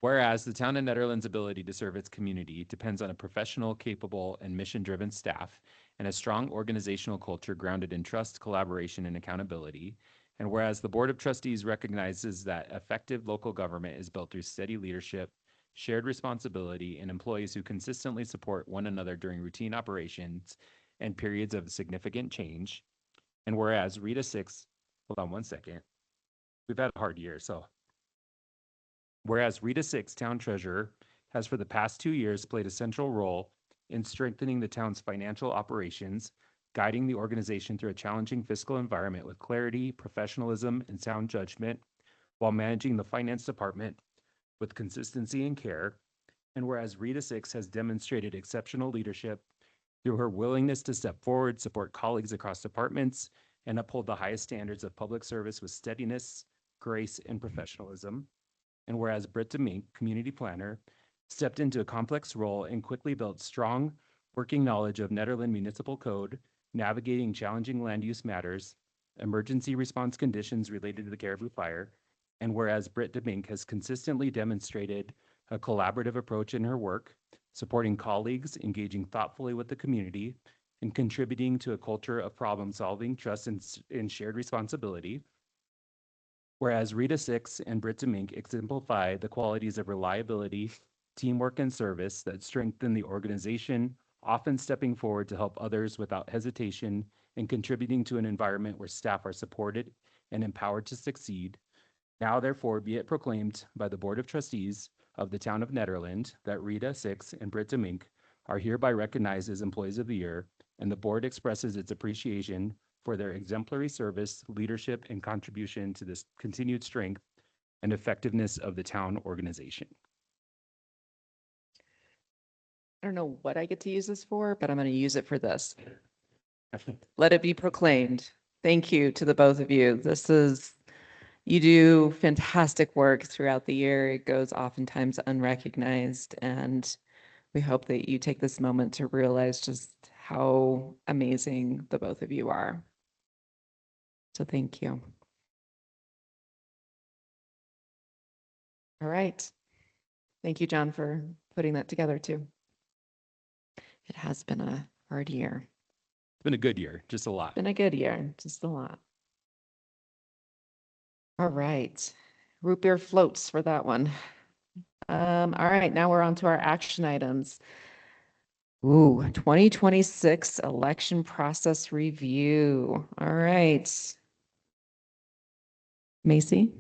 Whereas the town of Netherlands' ability to serve its community depends on a professional, capable, and mission-driven staff and a strong organizational culture grounded in trust, collaboration, and accountability. And whereas the Board of Trustees recognizes that effective local government is built through steady leadership, shared responsibility, and employees who consistently support one another during routine operations and periods of significant change. And whereas Rita Six, hold on one second. We've had a hard year, so. Whereas Rita Six, town treasurer, has for the past 2 years played a central role in strengthening the town's financial operations, guiding the organization through a challenging fiscal environment with clarity, professionalism, and sound judgment, while managing the finance department with consistency and care. And whereas Rita Six has demonstrated exceptional leadership through her willingness to step forward, support colleagues across departments, and uphold the highest standards of public service with steadiness, grace, and professionalism. And whereas Britt Demink, community planner, stepped into a complex role and quickly built strong working knowledge of Netherlands municipal code, navigating challenging land use matters, emergency response conditions related to the Caribou Fire. And whereas Britt Demink has consistently demonstrated a collaborative approach in her work, supporting colleagues, engaging thoughtfully with the community, and contributing to a culture of problem solving, trust, and shared responsibility. Whereas Rita Six and Britt Demink exemplify the qualities of reliability, teamwork, and service that strengthen the organization, often stepping forward to help others without hesitation and contributing to an environment where staff are supported and empowered to succeed. Now, therefore, be it proclaimed by the Board of Trustees of the Town of Nederland that Rita Six and Britt Demink are hereby recognized as Employees of the Year, and the Board expresses its appreciation for their exemplary service, leadership, and contribution to this continued strength and effectiveness of the town organization. I don't know what I get to use this for, but I'm going to use it for this. Let it be proclaimed. Thank you to the both of you. You do fantastic work throughout the year. It goes oftentimes unrecognized, and we hope that you take this moment to realize just how amazing the both of you are. So thank you. All right. Thank you, John, for putting that together too. It has been a hard year. It's been a good year, just a lot. Been a good year, just a lot. All right. Root beer floats for that one. All right, now we're on to our action items. Ooh, 2026 election process review. All right. Macy?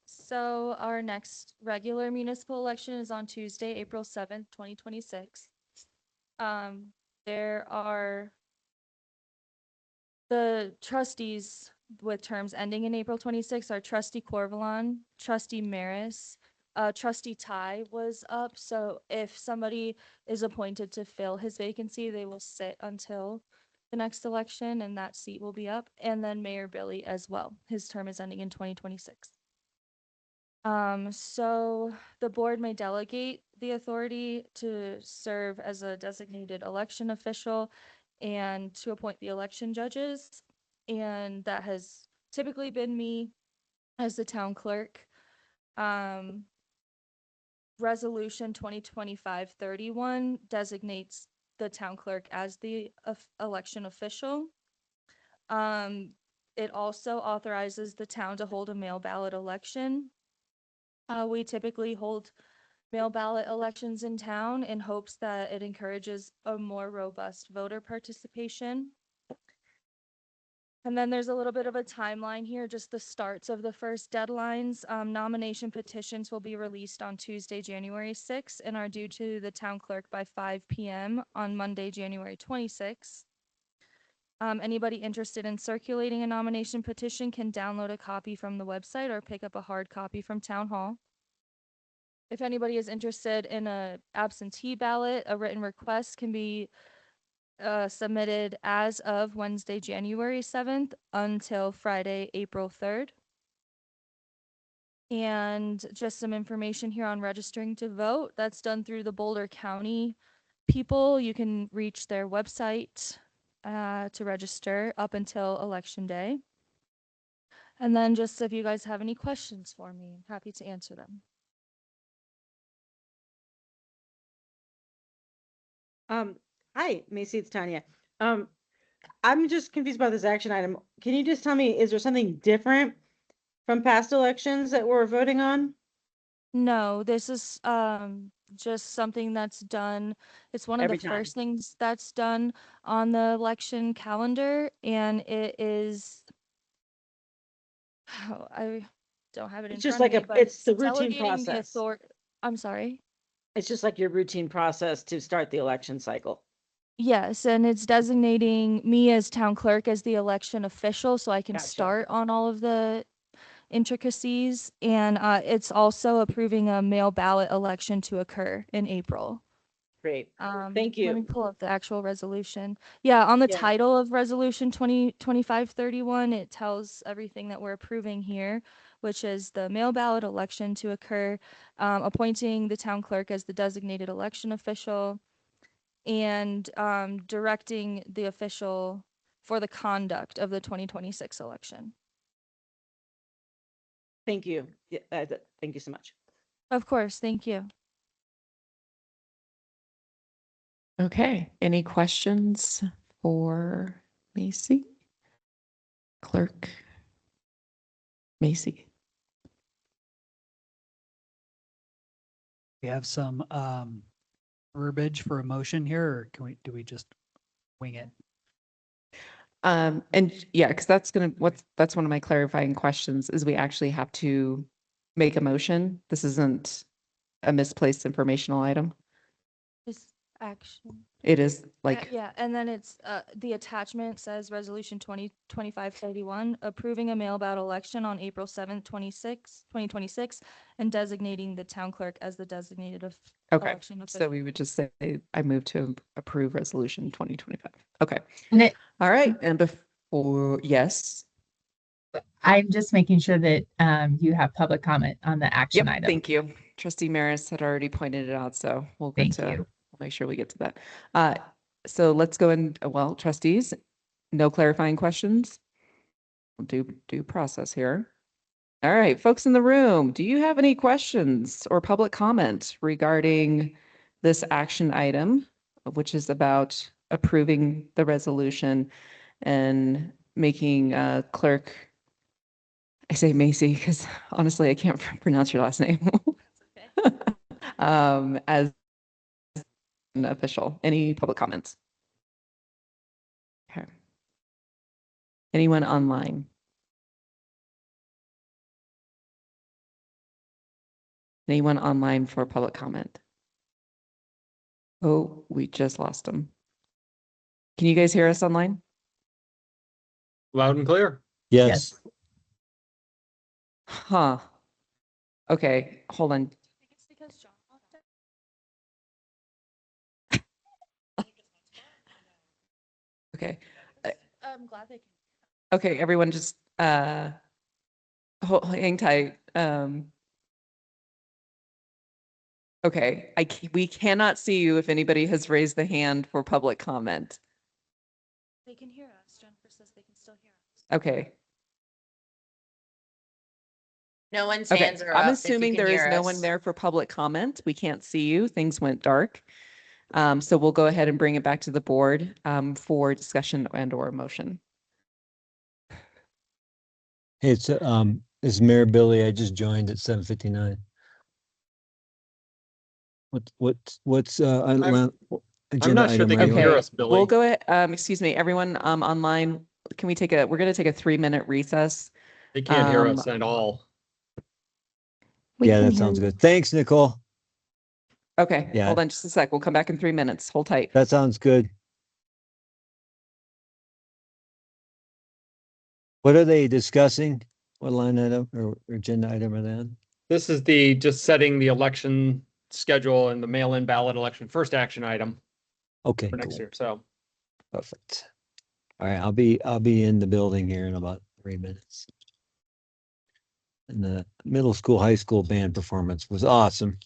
So our next regular municipal election is on Tuesday, April 7th, 2026. There are the trustees with terms ending in April 26 are Trustee Corvalon, Trustee Maris, Trustee Ty was up. So if somebody is appointed to fill his vacancy, they will sit until the next election and that seat will be up. And then Mayor Billy as well. His term is ending in 2026. So the board may delegate the authority to serve as a designated election official and to appoint the election judges. And that has typically been me as the town clerk. Resolution 2025-31 designates the town clerk as the election official. It also authorizes the town to hold a mail ballot election. We typically hold mail ballot elections in town in hopes that it encourages a more robust voter participation. And then there's a little bit of a timeline here, just the starts of the first deadlines. Nomination petitions will be released on Tuesday, January 6th, and are due to the town clerk by 5 p.m. on Monday, January 26th. Anybody interested in circulating a nomination petition can download a copy from the website or pick up a hard copy from Town Hall. If anybody is interested in a absentee ballot, a written request can be submitted as of Wednesday, January 7th until Friday, April 3rd. And just some information here on registering to vote. That's done through the Boulder County people. You can reach their website to register up until Election Day. And then just if you guys have any questions for me, I'm happy to answer them. Hi, Macy, it's Tanya. I'm just confused about this action item. Can you just tell me, is there something different from past elections that we're voting on? No, this is just something that's done. It's one of Every the time. first things that's done on the election calendar, and it is I don't have it in It's just front of like me, a, but it's it's the routine delegating the process. authority. I'm sorry. It's just like your routine process to start the election cycle. Yes, and it's designating me as town clerk as the election official, so I can Gotcha. start on all of the intricacies. And it's also approving a mail ballot election to occur in April. Great. Thank Let you. me pull up the actual resolution. Yeah, on the Yeah. title of resolution 2025-31, it tells everything that we're approving here, which is the mail ballot election to occur, appointing the town clerk as the designated election official, and directing the official for the conduct of the 2026 election. Thank you. Yeah, thank you so much. Of course, thank you. Okay, any questions for Macy? Clerk Macy? We have some verbiage for a motion here, or do we just wing it? And yeah, because that's one of my clarifying questions is we actually have to make a motion. This isn't a misplaced informational item. Just action. It is like, Yeah, and then it's the attachment says resolution 2025-31 approving a mail ballot election on April 7th, 2026 and designating the town clerk as the designated okay, election official. so we would just say, I move to approve resolution 2025. Okay, And it, all right, and before, yes. I'm just making sure that you have public comment on the action Yep, item. thank you. Trustee Maris had already pointed it out, so we'll get Thank to, you. we'll make sure we get to that. So let's go in, well, trustees, no clarifying questions? We'll do process here. All right, folks in the room, do you have any questions or public comment regarding this action item, which is about approving the resolution and making clerk, I say Macy because honestly, I can't pronounce your last name, as an official? Any public comments? Okay. Anyone online? Anyone online for public comment? Oh, we just lost them. Can you guys hear us online? Loud and clear. Yes. Huh. Okay, hold on. It's because John left it. Okay. I'm glad they can. Okay, everyone just hang tight. Okay, we cannot see you if anybody has raised the hand for public comment. They can hear us. Jennifer says they can still hear us. Okay. No one's Okay, hands are I'm up if you assuming can there is hear no us. one there for public comment. We can't see you. Things went dark. So we'll go ahead and bring it back to the board for discussion and or motion. Hey, it's Mayor Billy. I just joined at 7:59. What's I'm agenda not sure item they are can you hear on? us, Billy. We'll go ahead, excuse me, everyone online, can we we're gonna take a 3-minute recess. They can't hear us at all. Yeah, that sounds good. Thanks, Nicole. Okay, Yeah. hold on just a sec. We'll come back in 3 minutes. Hold tight. That sounds good. What are they discussing? What line item or agenda item are they on? This is just setting the election schedule and the mail-in ballot election, first action item Okay, for next cool. year. So Perfect. All right, I'll be in the building here in about 3 minutes. And the middle school, high school band performance was awesome.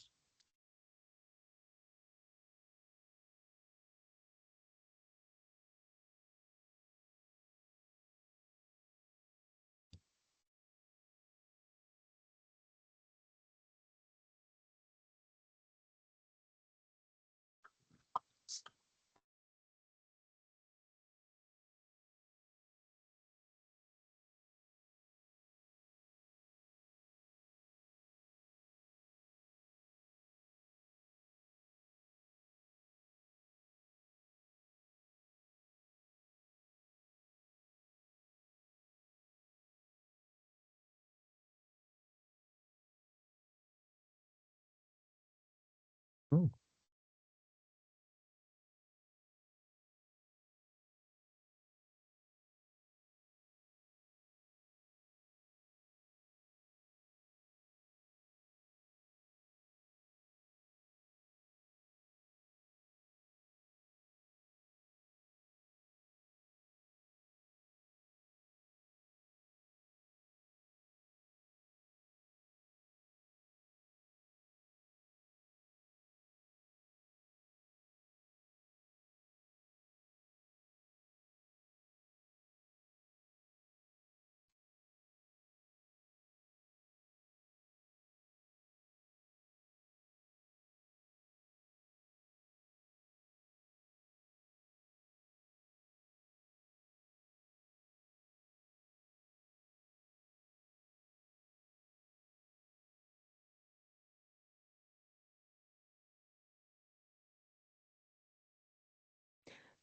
Oh.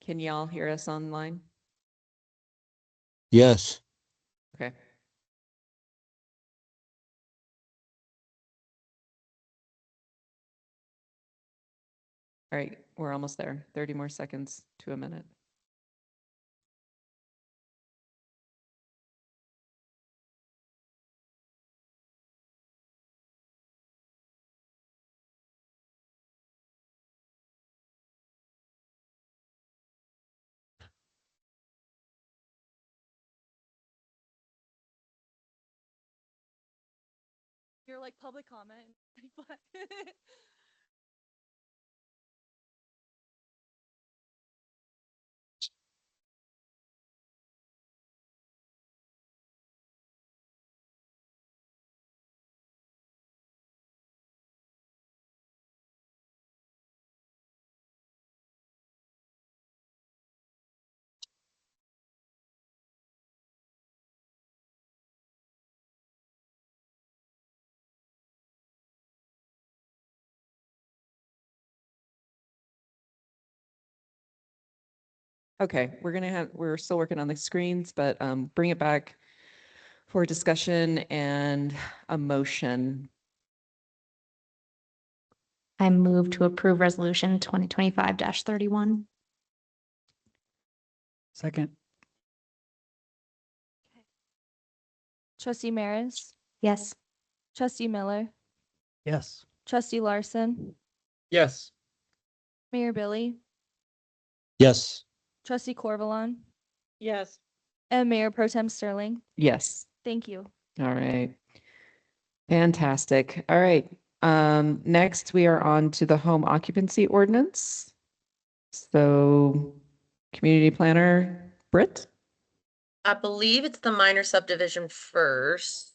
Can y'all hear us online? Yes. Okay. All right, we're almost there. 30 more seconds to a minute. You're like public comment. Okay, we're still working on the screens, but bring it back for discussion and a motion. I move to approve resolution 2025-31. Second, Trustee Maris, Yes. Trustee Miller, yes. Trustee Larson, Yes. Mayor Billy, Yes. Trustee Corvalon, Yes. and Mayor Pro Tem Sterling. Yes. Thank you. All right. Fantastic. All right. Next we are on to the home occupancy ordinance. So, community planner, Britt? I believe it's the minor subdivision first.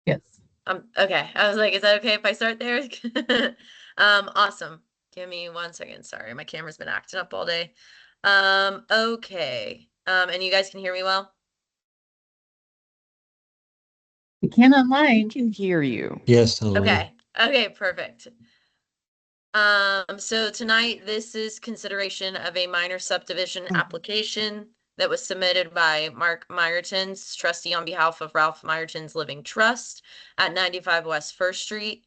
Yes. Okay. I was like, is that okay if I start there? Awesome. Give me 1 second. Sorry, my camera's been acting up all day. Okay. And you guys can hear me well? We can online. I can hear you. Yes, Elaine. Okay. Okay, perfect. So tonight, this is consideration of a minor subdivision application that was submitted by Mark Meyerton's trustee on behalf of Ralph Meyerton's Living Trust at 95 West First Street.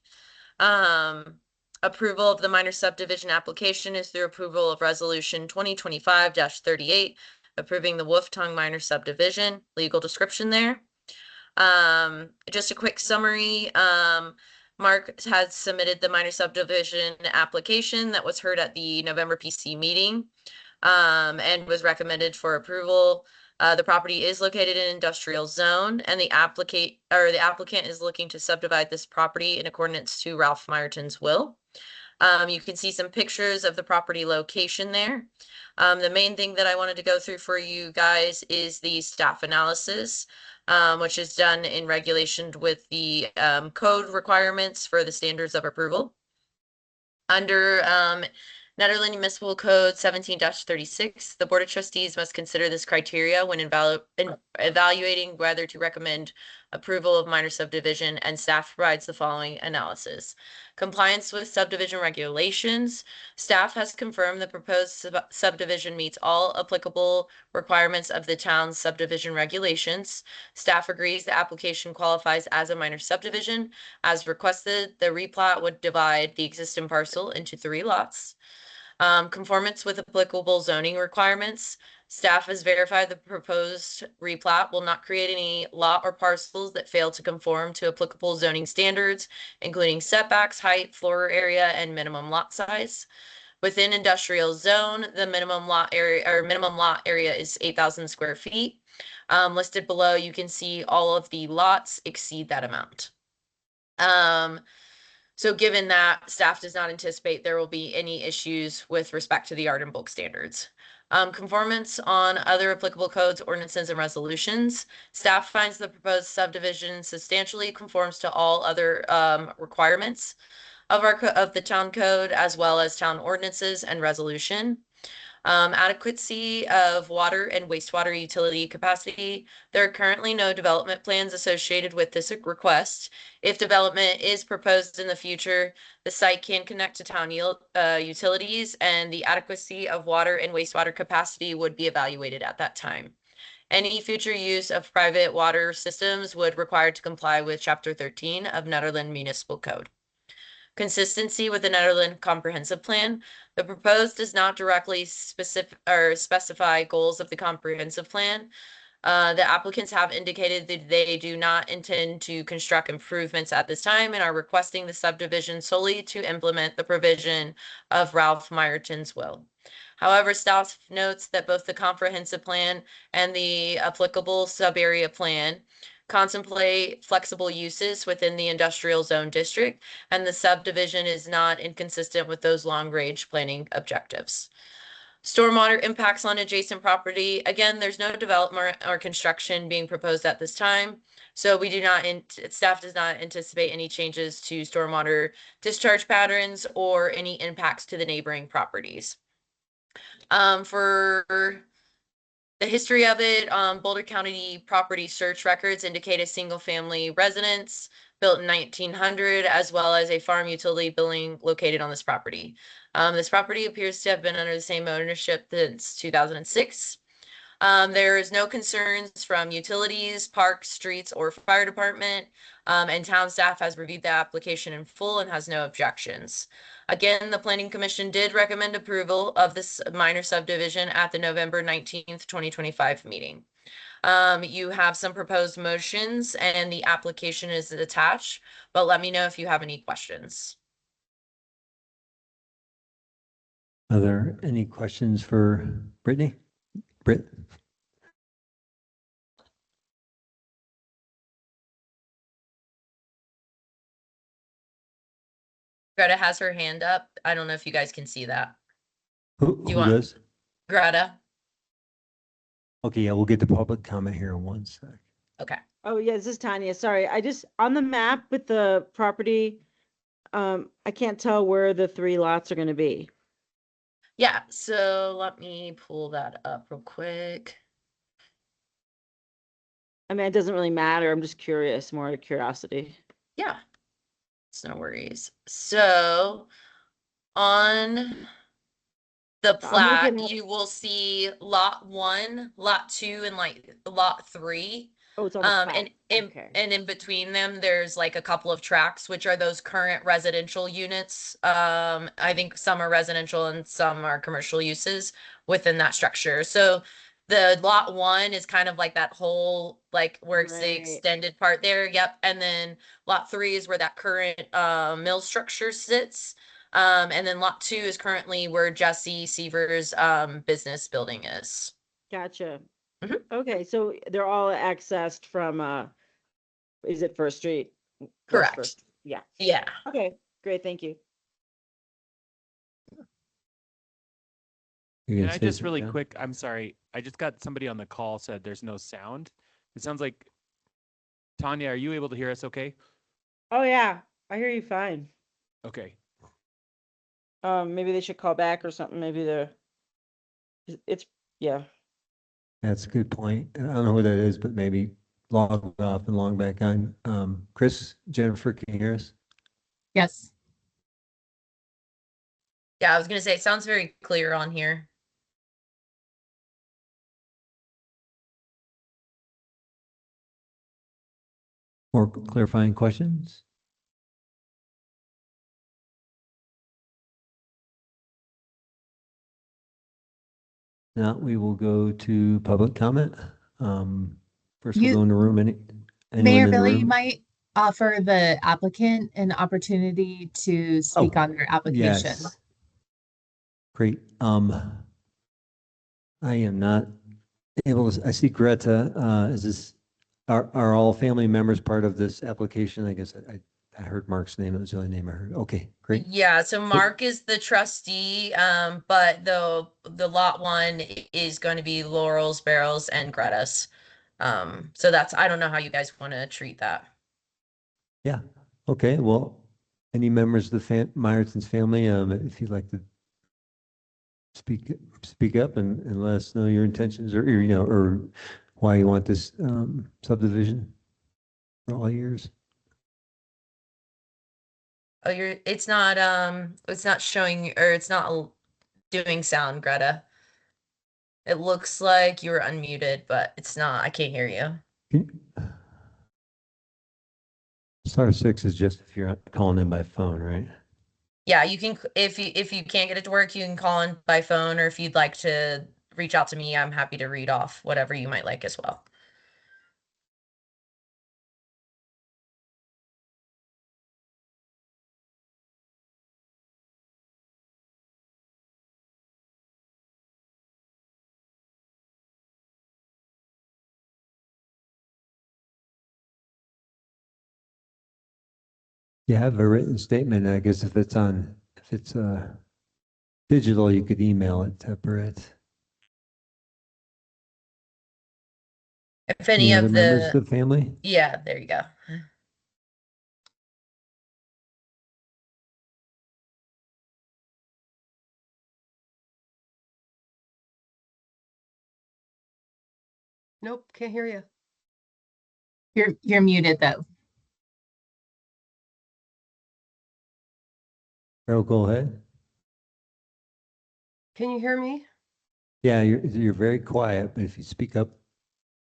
Approval of the minor subdivision application is through approval of resolution 2025-38, approving the Wolf Tongue minor subdivision, legal description there. Just a quick summary. Mark has submitted the minor subdivision application that was heard at the November PC meeting, and was recommended for approval. The property is located in industrial zone, and the applicant is looking to subdivide this property in accordance to Ralph Meyerton's will. You can see some pictures of the property location there. The main thing that I wanted to go through for you guys is the staff analysis, which is done in regulation with the code requirements for the standards of approval. Under Netherlands Municipal Code 17-36, the Board of Trustees must consider this criteria when evaluating whether to recommend approval of minor subdivision, and staff provides the following analysis. Compliance with subdivision regulations. Staff has confirmed the proposed subdivision meets all applicable requirements of the town's subdivision regulations. Staff agrees the application qualifies as a minor subdivision. As requested, the replat would divide the existing parcel into 3 lots. Conformance with applicable zoning requirements. Staff has verified the proposed replat will not create any lot or parcels that fail to conform to applicable zoning standards, including setbacks, height, floor area, and minimum lot size. Within industrial zone, the minimum lot area is 8,000 square feet. Listed below, you can see all of the lots exceed that amount. So given that, staff does not anticipate there will be any issues with respect to the yard and bulk standards. Conformance on other applicable codes, ordinances, and resolutions. Staff finds the proposed subdivision substantially conforms to all other requirements of the town code, as well as town ordinances and resolution. Adequacy of water and wastewater utility capacity. There are currently no development plans associated with this request. If development is proposed in the future, the site can connect to town utilities, and the adequacy of water and wastewater capacity would be evaluated at that time. Any future use of private water systems would require to comply with Chapter 13 of Netherlands Municipal Code. Consistency with the Netherlands Comprehensive Plan. The proposed does not directly specify goals of the comprehensive plan. The applicants have indicated that they do not intend to construct improvements at this time and are requesting the subdivision solely to implement the provision of Ralph Meyerton's will. However, staff notes that both the comprehensive plan and the applicable sub-area plan contemplate flexible uses within the industrial zone district, and the subdivision is not inconsistent with those long-range planning objectives. Stormwater impacts on adjacent property. Again, there's no development or construction being proposed at this time. So staff does not anticipate any changes to stormwater discharge patterns or any impacts to the neighboring properties. For the history of it, Boulder County property search records indicate a single family residence. built in 1900, as well as a farm utility building located on this property. This property appears to have been under the same ownership since 2006. There is no concerns from utilities, parks, streets, or fire department, and town staff has reviewed the application in full and has no objections. Again, the Planning Commission did recommend approval of this minor subdivision at the November 19th, 2025 meeting. You have some proposed motions and the application is attached, but let me know if you have any questions. Are there any questions for Brittany? Britt? Greta has her hand up. I don't know if you guys can see that. Who want- does? Greta? Okay, yeah, we'll get the public comment here in 1 sec. Okay. Oh, yeah, this is Tanya. Sorry, I just, on the map with the property, I can't tell where the 3 lots are gonna be. Yeah, so let me pull that up real quick. I mean, it doesn't really matter. I'm just curious, more out of curiosity. Yeah, it's no worries. So on the I'm plat, looking at- you will see lot 1, lot 2, and like lot 3. Oh, it's on the plat. And in between them, there's like a couple of tracks, which are those current residential units. I think some are residential and some are commercial uses within that structure. So the lot 1 is kind of like that whole, like where it's the Right. extended part there. Yep. And then lot 3 is where that current mill structure sits. And then lot 2 is currently where Jesse Seaver's business building is. Gotcha. Mhm. Okay, so they're all accessed from, is it First Street? West Correct. First? Yeah. Yeah. Okay, great, thank you. You're Can gonna I say just really something? quick, I'm sorry, I just got somebody on the call said there's no sound. It sounds like, Tanya, are you able to hear us okay? Oh, yeah, I hear you fine. Okay. Maybe they should call back or something, maybe it's, yeah. That's a good point. I don't know who that is, but maybe log off and log back on. Chris, Jennifer, can you hear us? Yes. Yeah, I was gonna say it sounds very clear on here. More clarifying questions? Now we will go to public comment. First we'll You- go in the room. Anyone Mayor in the Billy, you room? might offer the applicant an opportunity to speak on their application. Yes. Great. I am not able to, I see Greta, is this, are all family members part of this application? I guess I heard Mark's name. It was the only name I heard. Okay, great. Yeah, so Mark is the trustee, but the lot 1 is going to be Laurel's, Barrels, and Greta's. So that's, I don't know how you guys want to treat that. Yeah. Okay. Well, any members of the Myerson's family, if you'd like to speak up and let us know your intentions or or why you want this subdivision for all years. Oh, it's not showing, or it's not doing sound, Greta. It looks like you were unmuted, but it's not. I can't hear you. Star 6 is just if you're calling in by phone, right? Yeah, you can, if you can't get it to work, you can call in by phone, or if you'd like to reach out to me, I'm happy to read off whatever you might like as well. You have a written statement. I guess if it's digital, you could email it to Brett. If any other of members the, of the family? yeah, there you go. Nope, can't hear you. You're muted though. Carol, go ahead. Can you hear me? Yeah, you're very quiet, but if you speak up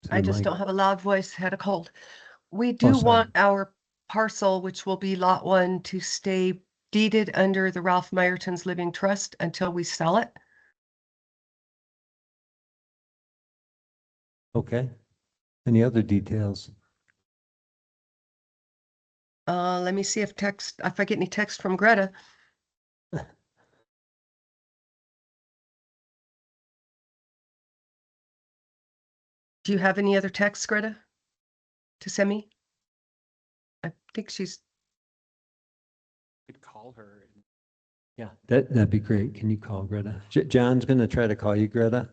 to I the just mic. don't have a loud voice, had a cold. We Oh, do sorry. want our parcel, which will be lot 1, to stay deeded under the Ralph Meyerton's Living Trust until we sell it. Okay. Any other details? Let me see if I get any text from Greta. Do you have any other texts, Greta, to send me? I think she's, Could call her. Yeah, that'd be great. Can you call Greta? John's gonna try to call you, Greta.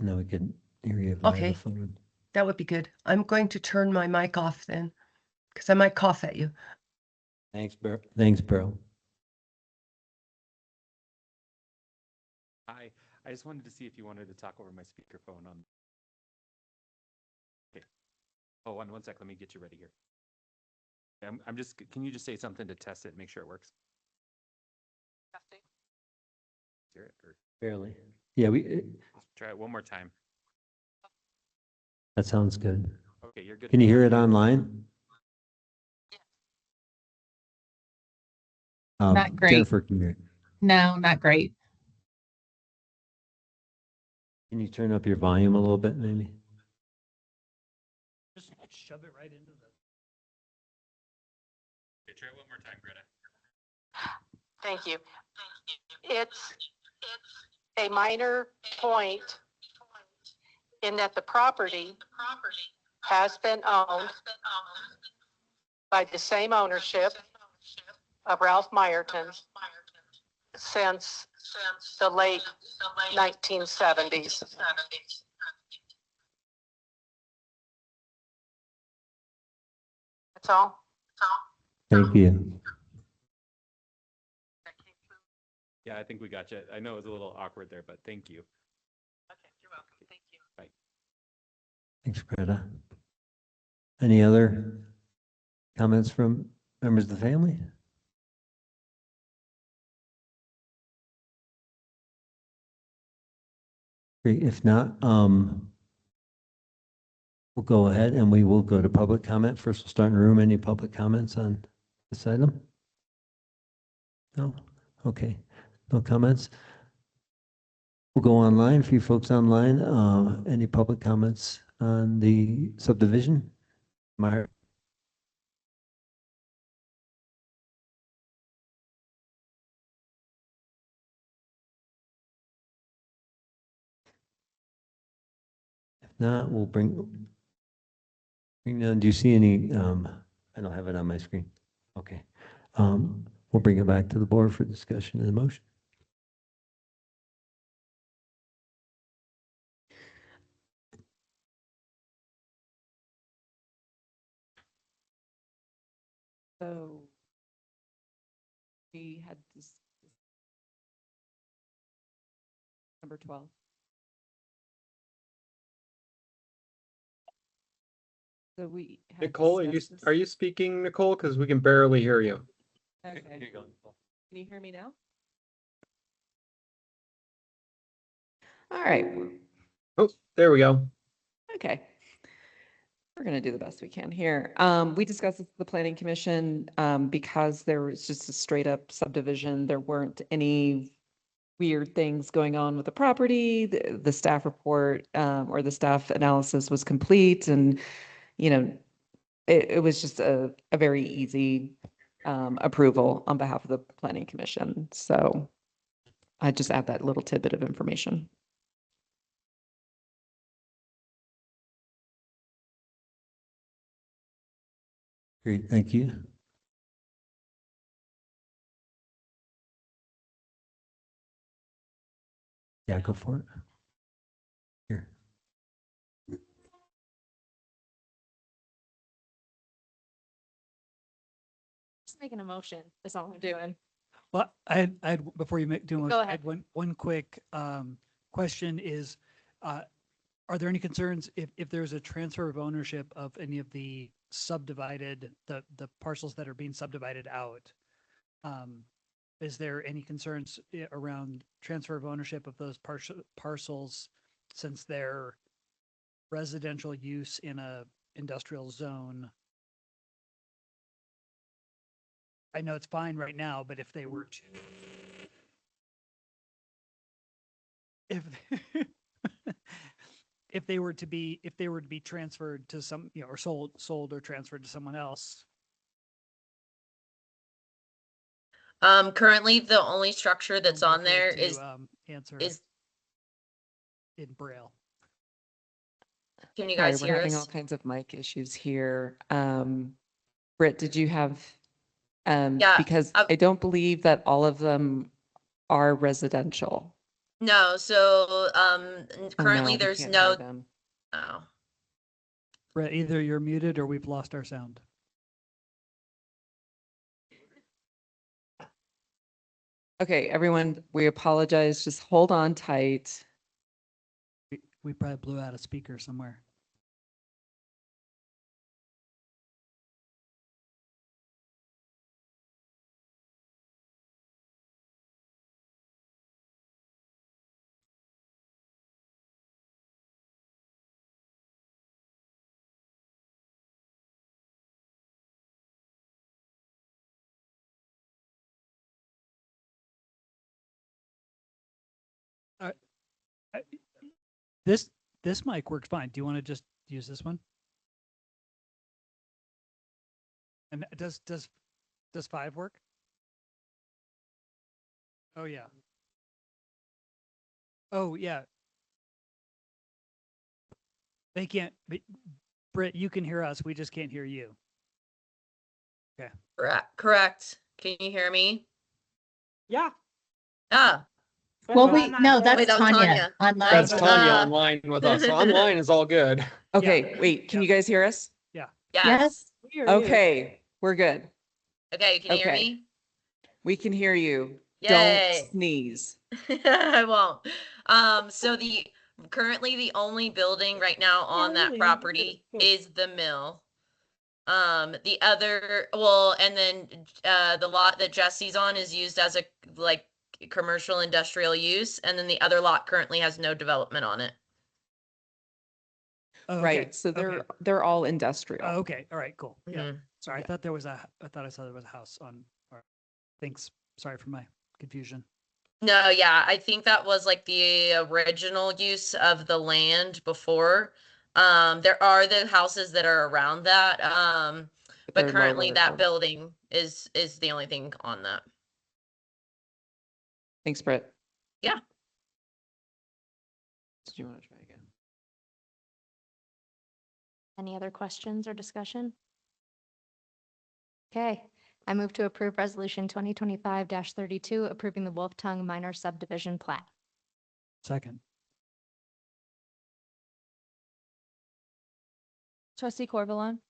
And then we can hear you via Okay. the phone. that would be good. I'm going to turn my mic off then, because I might cough at you. Thanks, Beryl. Thanks, Beryl. Hi, I just wanted to see if you wanted to talk over my speakerphone on. Okay. Oh, one sec. Let me get you ready here. I'm just. Can you just say something to test it, make sure it works? Testing. Hear it or Barely. Yeah, let's try it one more time. that sounds good. Okay, you're good. Can you hear it online? Not great. Jennifer can hear it. No, not great. Can you turn up your volume a little bit, maybe? Just shove it right into the. Okay, try it one more time, Greta. Thank you. It's a minor point in that the property has been owned by the same ownership of Ralph Meyerton since the late 1970s. That's all. Thank you. Yeah, I think we got you. I know it was a little awkward there, but thank you. Okay, you're welcome. Thank you. Bye. Thanks, Greta. Any other comments from members of the family? Great. If not, we'll go ahead and we will go to public comment. First, we'll start in the room. Any public comments on this item? No? Okay. No comments. We'll go online. For you folks online, any public comments on the subdivision? Meyer? If not, we'll bring down. Do you see any? I don't have it on my screen. Okay. We'll bring it back to the board for discussion and motion. So we had this number 12. So we had Nicole, discussed this. are you speaking, Nicole? Because we can barely hear you. Okay. Can you hear me now? All right. Oh, there we go. Okay. We're going to do the best we can here. We discussed this with the Planning Commission because there was just a straight up subdivision. There weren't any weird things going on with the property. The staff report or the staff analysis was complete, and it was just a very easy approval on behalf of the Planning Commission. So I just add that little tidbit of information. Great, thank you. Yeah, go for it. Here. Just making a motion. That's all I'm doing. Well, before you do Go motion, I ahead. had one quick question is, are there any concerns if there's a transfer of ownership of any of the subdivided, the parcels that are being subdivided out? Is there any concerns around transfer of ownership of those parcels since they're residential use in a industrial zone? I know it's fine right now, but if they were to, if if they were to be transferred to some, or sold or transferred to someone else. Currently the only structure that's feel on free there to, answer is, in Braille. can you Sorry, guys we're hear having all us? kinds of mic issues here. Britt, did you have, Yeah, because I don't believe that all of them are residential. No, so, Oh, currently no, we there's can't no, hear them. oh, Brett, either you're muted or we've lost our sound. Okay, everyone, we apologize. Just hold on tight. We probably blew out a speaker somewhere. This mic works fine. Do you want to just use this one? And does 5 work? Oh yeah. Oh yeah. They can't. Britt, you can hear us. We just can't hear you. Okay. correct. Can you hear me? Yeah. Ah, Well, But I'm not no, there. that's wait, that was Tanya Tanya. online. That's Nice. Tanya Ah. online with us. Online is all good. Okay, wait, can you guys hear us? Yeah. Yes. Yes. We hear you. Okay, we're good. Okay, can you hear Okay. me? We can hear you. Don't Yay. sneeze. I won't. So currently the only building right now on Yeah, that really, property good. is the mill. The other, well, and then the lot that Jesse's on is used as a like commercial industrial use, and then the other lot currently has no development on it. Oh, okay. Right, so Okay. they're all industrial. Oh, okay. All right. Cool. Yeah. Mhm. Sorry, Yeah. I thought I saw there was a house on. All right. Thanks. Sorry for my confusion. No, yeah, I think that was like the original use of the land before. There are the houses that are around that. But they're currently lower. that building is the only thing on that. Thanks, Britt. Yeah. Did you want to try again? Any other questions or discussion? Okay, I move to approve resolution 2025-32, approving the Wolf Tongue Minor Subdivision plat. Second. Trustee Corvalon,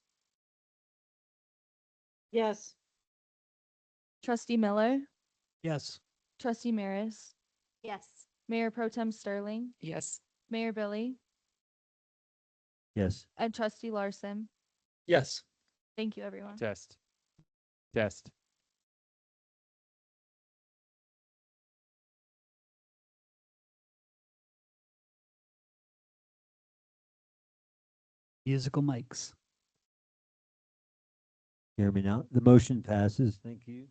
Yes. Trustee Miller, Yes. Trustee Maris, Yes. Mayor Pro Tem Sterling, Yes. Mayor Billy, Yes. and Trustee Larson. Yes. Thank you, everyone. Test. Test. Musical mics. Hear me now? The motion passes. Thank you.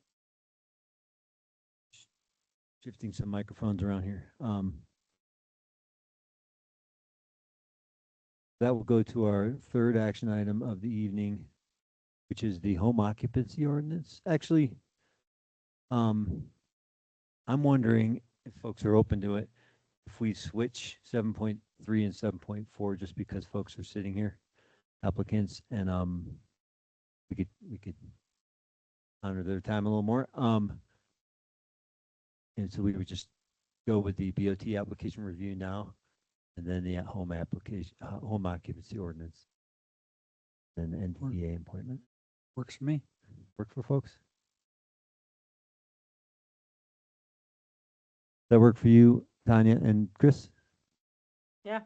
Shifting some microphones around here. That will go to our third action item of the evening, which is the home occupancy ordinance. Actually, I'm wondering if folks are open to it, if we switch 7.3 and 7.4, just because folks are sitting here, applicants, and we could honor their time a little more. And so we would just go with the BOT application review now, and then the home application, home occupancy ordinance, then NDA appointment. Works for me. Work for folks? That work for you, Tanya and Chris? Yeah.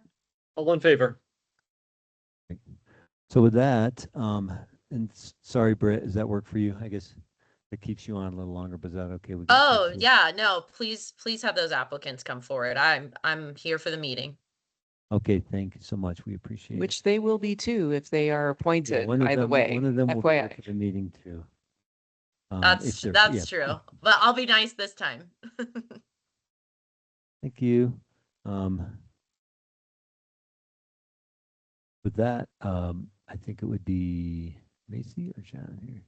All in favor? So with that, and sorry, Britt, does that work for you? I guess that keeps you on a little longer, but is that okay? Oh, yeah, no, please have those applicants come forward. I'm here for the meeting. Okay, thank you so much. We appreciate it. Which they will be too if they are Yeah, appointed, one of by the them, way. one of them will be there FYI. for the meeting too. If That's they're- that's yeah. true. But I'll be nice this time. Thank you. With that, I think it would be Macy or Shannon here.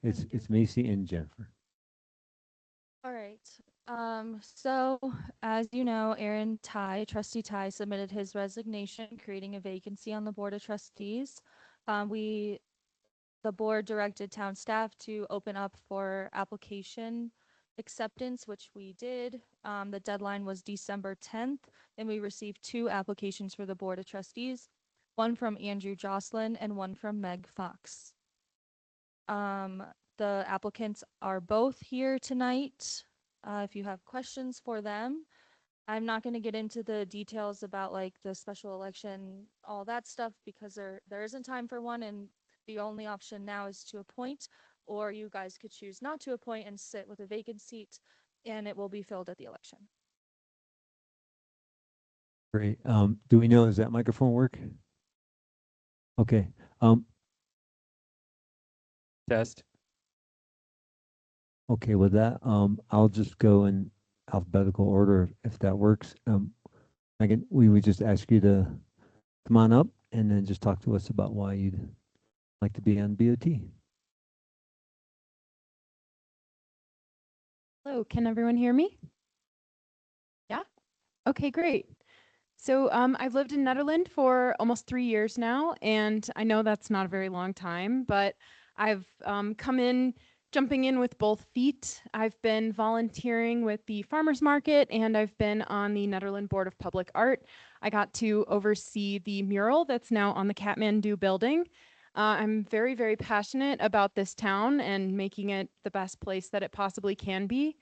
It's Macy and Jennifer. All right. So as you know, Trustee Ty submitted his resignation, creating a vacancy on the Board of Trustees. The board directed town staff to open up for application acceptance, which we did. The deadline was December 10th, and we received 2 applications for the Board of Trustees, one from Andrew Jocelyn and one from Meg Fox. The applicants are both here tonight. If you have questions for them, I'm not going to get into the details about like the special election, all that stuff, because there isn't time for one, and the only option now is to appoint, or you guys could choose not to appoint and sit with a vacant seat, and it will be filled at the election. Great. Do we know, does that microphone work? Okay. Test. Okay, with that, I'll just go in alphabetical order if that works. Megan, we would just ask you to come on up and then just talk to us about why you'd like to be on BOT. Hello, can everyone hear me? Yeah? Okay, great. So I've lived in Netherlands for almost 3 years now, and I know that's not a very long time, but I've jumping in with both feet. I've been volunteering with the farmers market, and I've been on the Netherlands Board of Public Art. I got to oversee the mural that's now on the Kathmandu building. I'm very, very passionate about this town and making it the best place that it possibly can be.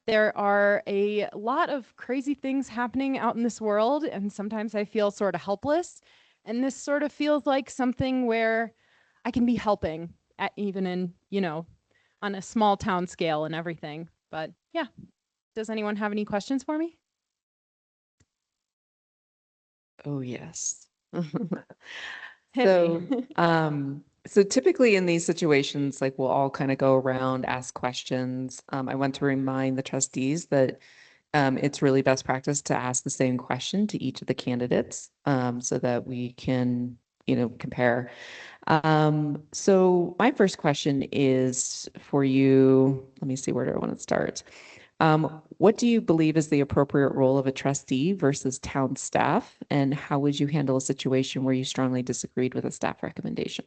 There are a lot of crazy things happening out in this world, and sometimes I feel sort of helpless. And this sort of feels like something where I can be helping, even in, on a small town scale and everything. But yeah, does anyone have any questions for me? Oh, yes. Hit So, me. so typically in these situations, like we'll all kind of go around, ask questions. I want to remind the trustees that it's really best practice to ask the same question to each of the candidates, so that we can, compare. So my first question is for you. Let me see, where do I want to start? What do you believe is the appropriate role of a trustee versus town staff? And how would you handle a situation where you strongly disagreed with a staff recommendation?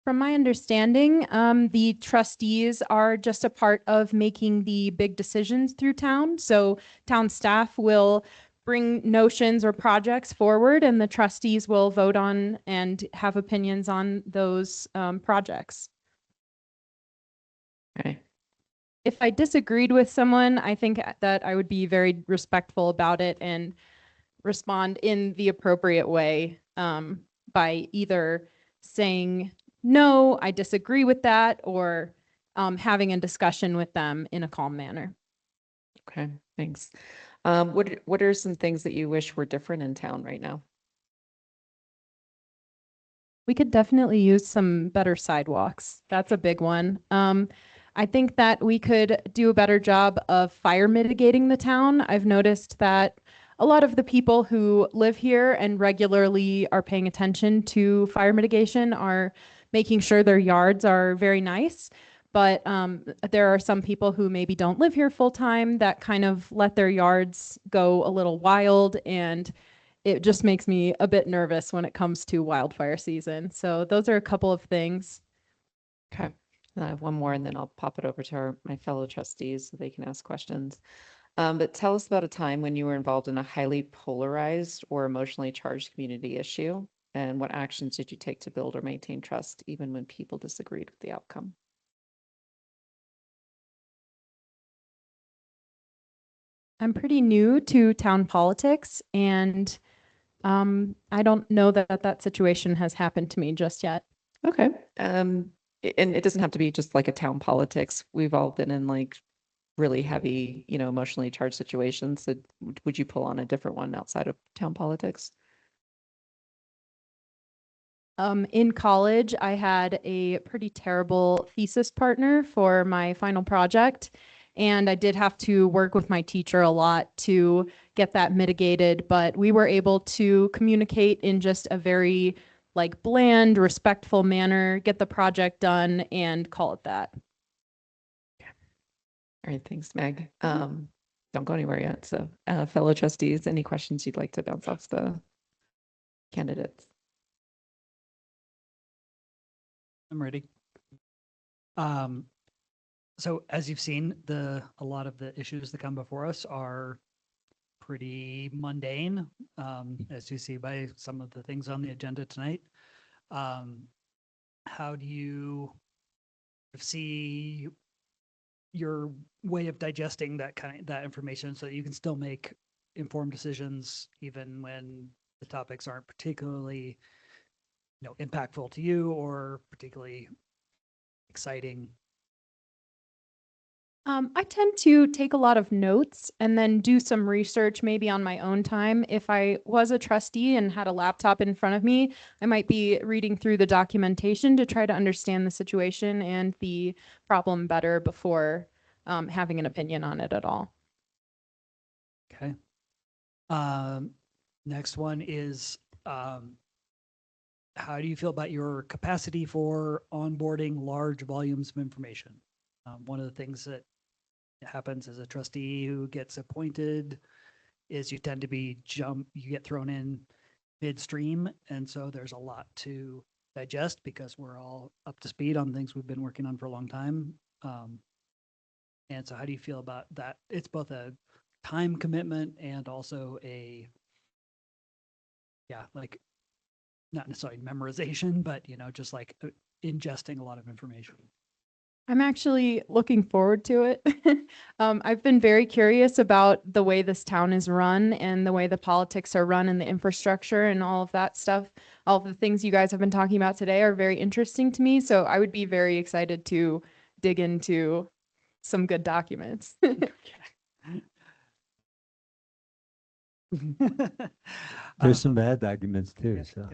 From my understanding, the trustees are just a part of making the big decisions through town. So town staff will bring notions or projects forward, and the trustees will vote on and have opinions on those projects. Okay. If I disagreed with someone, I think that I would be very respectful about it and respond in the appropriate way, by either saying, no, I disagree with that, or having a discussion with them in a calm manner. Okay, thanks. What are some things that you wish were different in town right now? We could definitely use some better sidewalks. That's a big one. I think that we could do a better job of fire mitigating the town. I've noticed that a lot of the people who live here and regularly are paying attention to fire mitigation are making sure their yards are very nice. But there are some people who maybe don't live here full time that kind of let their yards go a little wild, and it just makes me a bit nervous when it comes to wildfire season. So those are a couple of things. Okay, I have one more and then I'll pop it over to my fellow trustees so they can ask questions. But tell us about a time when you were involved in a highly polarized or emotionally charged community issue, and what actions did you take to build or maintain trust even when people disagreed with the outcome? I'm pretty new to town politics, and I don't know that that situation has happened to me just yet. Okay. And it doesn't have to be just like a town politics. We've all been in like really heavy, emotionally charged situations. So would you pull on a different one outside of town politics? In college, I had a pretty terrible thesis partner for my final project, and I did have to work with my teacher a lot to get that mitigated, but we were able to communicate in just a very like bland, respectful manner, get the project done, and call it that. All right, thanks, Meg. Don't go anywhere yet. So, fellow trustees, any questions you'd like to bounce off the candidates? I'm ready. So as you've seen, a lot of the issues that come before us are pretty mundane, as you see by some of the things on the agenda tonight. How do you see your way of digesting that information so that you can still make informed decisions even when the topics aren't particularly impactful to you or particularly exciting? I tend to take a lot of notes and then do some research maybe on my own time. If I was a trustee and had a laptop in front of me, I might be reading through the documentation to try to understand the situation and the problem better before having an opinion on it at all. Okay. Next one is, how do you feel about your capacity for onboarding large volumes of information? One of the things that happens as a trustee who gets appointed is you tend to you get thrown in midstream. And so there's a lot to digest because we're all up to speed on things we've been working on for a long time. And so how do you feel about that? It's both a time commitment and also like not necessarily memorization, but just like ingesting a lot of information. I'm actually looking forward to it. I've been very curious about the way this town is run and the way the politics are run and the infrastructure and all of that stuff. All of the things you guys have been talking about today are very interesting to me. So I would be very excited to dig into some good documents. There's some bad documents too. So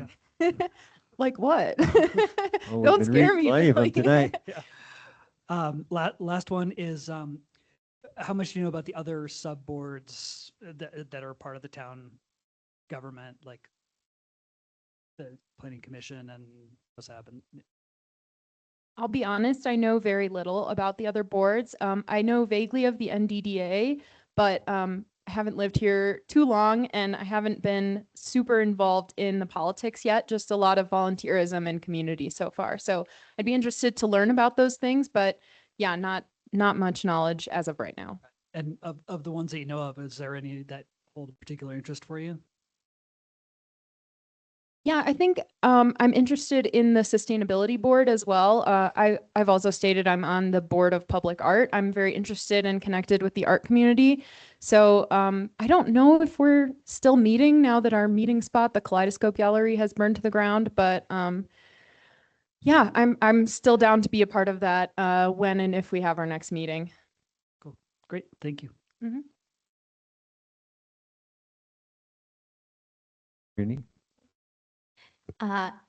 Like what? we've Don't been scare reading me. plenty of them Like- today. Last one is, how much do you know about the other subboards that are part of the town government, like the planning commission and PSAB? And I'll be honest, I know very little about the other boards. I know vaguely of the NDDA, but I haven't lived here too long and I haven't been super involved in the politics yet, just a lot of volunteerism and community so far. So I'd be interested to learn about those things, but yeah, not much knowledge as of right now. And of the ones that you know of, is there any that hold a particular interest for you? Yeah, I think I'm interested in the sustainability board as well. I've also stated I'm on the board of public art. I'm very interested and connected with the art community. So I don't know if we're still meeting now that our meeting spot, the Kaleidoscope Gallery, has burned to the ground. But yeah, I'm still down to be a part of that when and if we have our next meeting. Cool, great, thank you. Mhm. Brittany?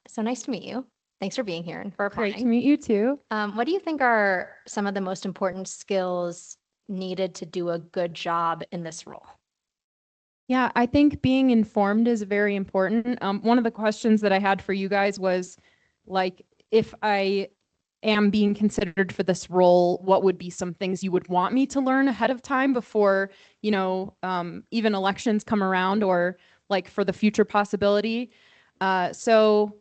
So nice to meet you. Thanks for being here and for applying. Great to meet you too. What do you think are some of the most important skills needed to do a good job in this role? Yeah, I think being informed is very important. One of the questions that I had for you guys was like, if I am being considered for this role, what would be some things you would want me to learn ahead of time before, even elections come around or like for the future possibility? So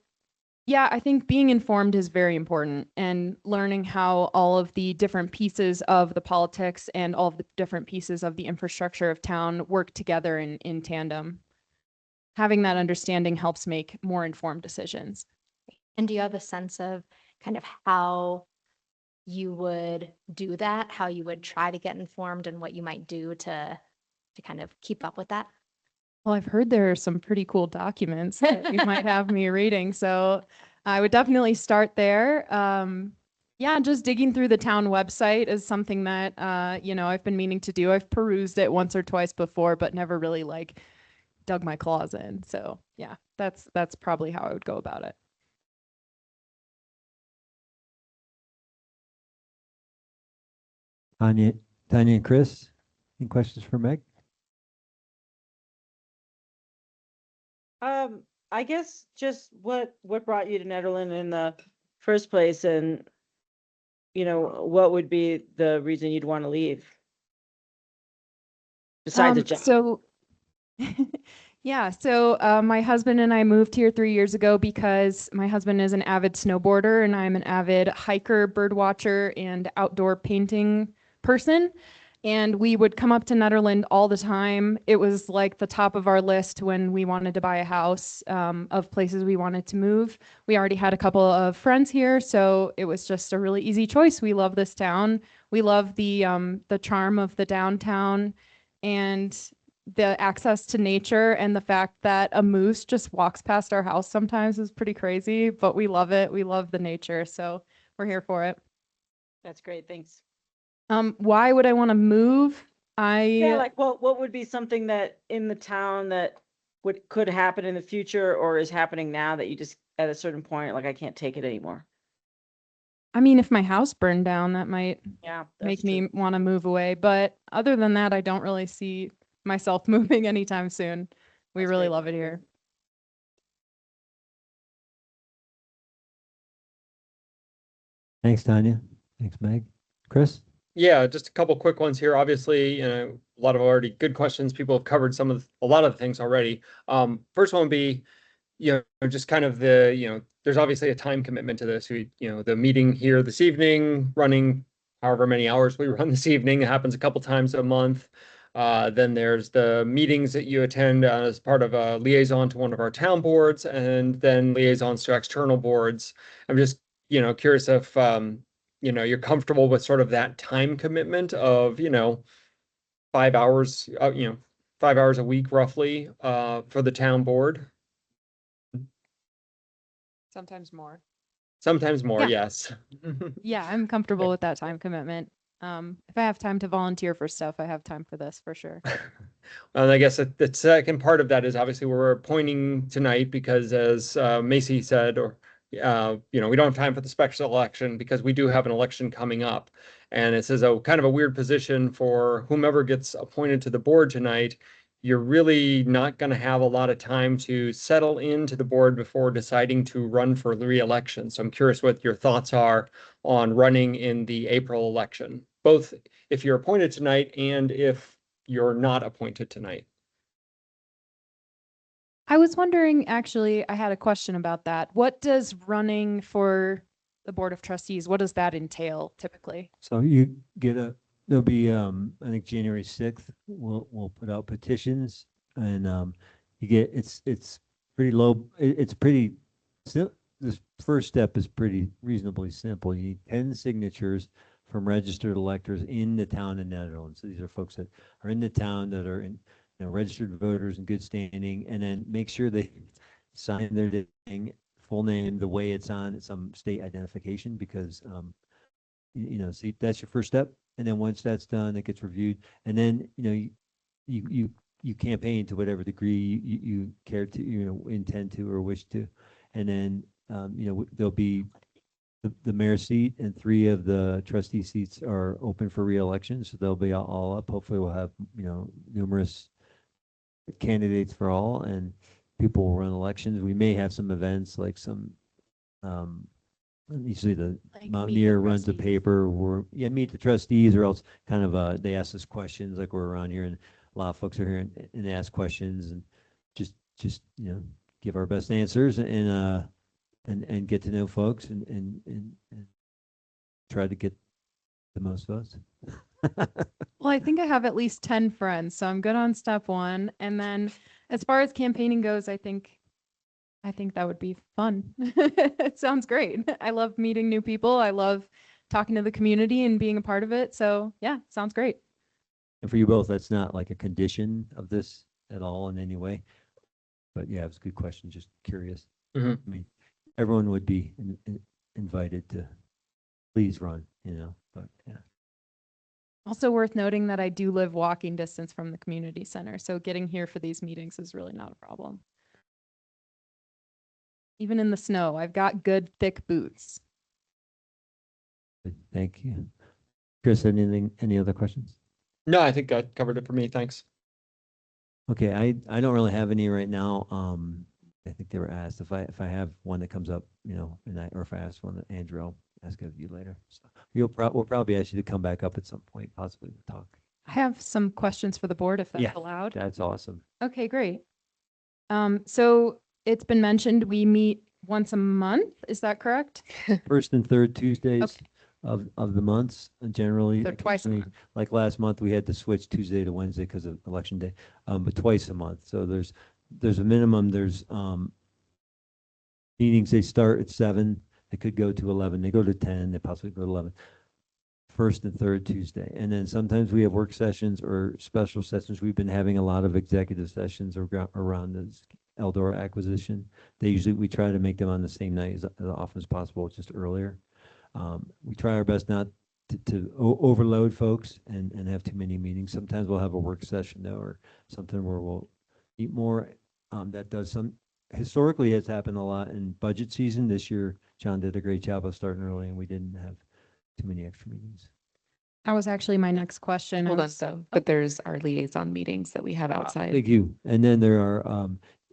yeah, I think being informed is very important and learning how all of the different pieces of the politics and all of the different pieces of the infrastructure of town work together in tandem. Having that understanding helps make more informed decisions. And do you have a sense of kind of how you would do that, how you would try to get informed and what you might do to kind of keep up with that? Well, I've heard there are some pretty cool documents that you might have me reading, so I would definitely start there. Yeah, just digging through the town website is something that I've been meaning to do. I've perused it once or twice before, but never really like dug my claws in. So yeah, that's probably how I would go about it. Tanya and Chris, any questions for Meg? I guess just what brought you to Netherland in the first place, and what would be the reason you'd want to leave? Besides the job. So yeah, so my husband and I moved here 3 years ago because my husband is an avid snowboarder and I'm an avid hiker, bird watcher, and outdoor painting person. And we would come up to Netherland all the time. It was like the top of our list when we wanted to buy a house, of places we wanted to move. We already had a couple of friends here, so it was just a really easy choice. We love this town. We love the charm of the downtown and the access to nature, and the fact that a moose just walks past our house sometimes is pretty crazy, but we love it. We love the nature, so we're here for it. That's great. Thanks. Why would I want to move? Yeah, like what would be something that in the town that could happen in the future or is happening now that you just at a certain point like I can't take it anymore? I mean, if my house burned down, that might make true. me want to move away. But other than that, I don't really see myself moving anytime soon. We That's really great. love it here. Thanks, Tanya. Thanks, Meg. Chris? Yeah, just a couple quick ones here. Obviously, a lot of already good questions. People have covered a lot of the things already. First one would be, just kind of there's obviously a time commitment to this. The meeting here this evening, running however many hours we run this evening, it happens a couple times a month. Then there's the meetings that you attend as part of a liaison to one of our town boards, and then liaisons to external boards. I'm just, curious if, you're comfortable with sort of that time commitment of, 5 hours, 5 hours a week roughly, for the town board. Sometimes more. Sometimes more, Yeah. yes. Yeah, I'm comfortable with that time commitment. If I have time to volunteer for stuff, I have time for this for sure. And I guess the second part of that is obviously we're appointing tonight because, as Macy said, we don't have time for the special election because we do have an election coming up. And it says a kind of a weird position for whomever gets appointed to the board tonight. You're really not going to have a lot of time to settle into the board before deciding to run for re-election. So I'm curious what your thoughts are on running in the April election, both if you're appointed tonight and if you're not appointed tonight. I was wondering, actually, I had a question about that. What does running for the Board of Trustees, what does that entail typically? So you there'll be, I think January 6th, we'll put out petitions and it's pretty low. It's pretty, this first step is pretty reasonably simple. You need 10 signatures from registered electors in the town of Netherlands. So these are folks that are in the town that are registered voters in good standing, and then make sure they sign their full name the way it's on some state identification, because see, that's your first step. And then once that's done, it gets reviewed, and then you campaign to whatever degree you care to, intend to or wish to, and then there'll be the mayor seat and 3 of the trustee seats are open for re-election, so they'll be all up. Hopefully, we'll have numerous candidates for all, and people will run elections. We may have some events like some. Usually the Like Mountaineer runs a paper, or meet the trustees, or else kind of they ask us questions, like we're around here, and a lot of folks are here and they ask questions, and just give our best answers and get to know folks and try to get the most votes. Well, I think I have at least 10 friends, so I'm good on step 1. And then as far as campaigning goes, I think that would be fun. It sounds great. I love meeting new people. I love talking to the community and being a part of it. So yeah, sounds great. And for you both, that's not like a condition of this at all in any way. But yeah, it was a good question. Just curious. Mhm. I mean, everyone would be invited to please run, but yeah. Also worth noting that I do live walking distance from the community center, so getting here for these meetings is really not a problem. Even in the snow, I've got good thick boots. Thank you. Chris, any other questions? No, I think that covered it for me. Thanks. Okay, I don't really have any right now. I think they were asked if I have one that comes up, or if I ask one that Andrew, I'll ask of you later. So we'll probably ask you to come back up at some point, possibly to talk. I have some questions for the board if that's Yeah, allowed. That's awesome. Okay, great. So it's been mentioned we meet once a month. Is that correct? First and third Tuesdays Okay. of the months, generally. So twice a occasionally, month. Like last month, we had to switch Tuesday to Wednesday because of election day, but twice a month. So there's a minimum. There's meetings, they start at 7, they could go to 11, they go to 10, they possibly go to 11. First and third Tuesday. And then sometimes we have work sessions or special sessions. We've been having a lot of executive sessions around this Eldora acquisition. We try to make them on the same night as often as possible, just earlier. We try our best not to overload folks and have too many meetings. Sometimes we'll have a work session though, or something where we'll eat more. That does historically it's happened a lot in budget season. This year, John did a great job of starting early and we didn't have too many extra meetings. That was actually my next question. Hold on, though, but there's our liaison meetings that we have outside. Thank you. And then there are,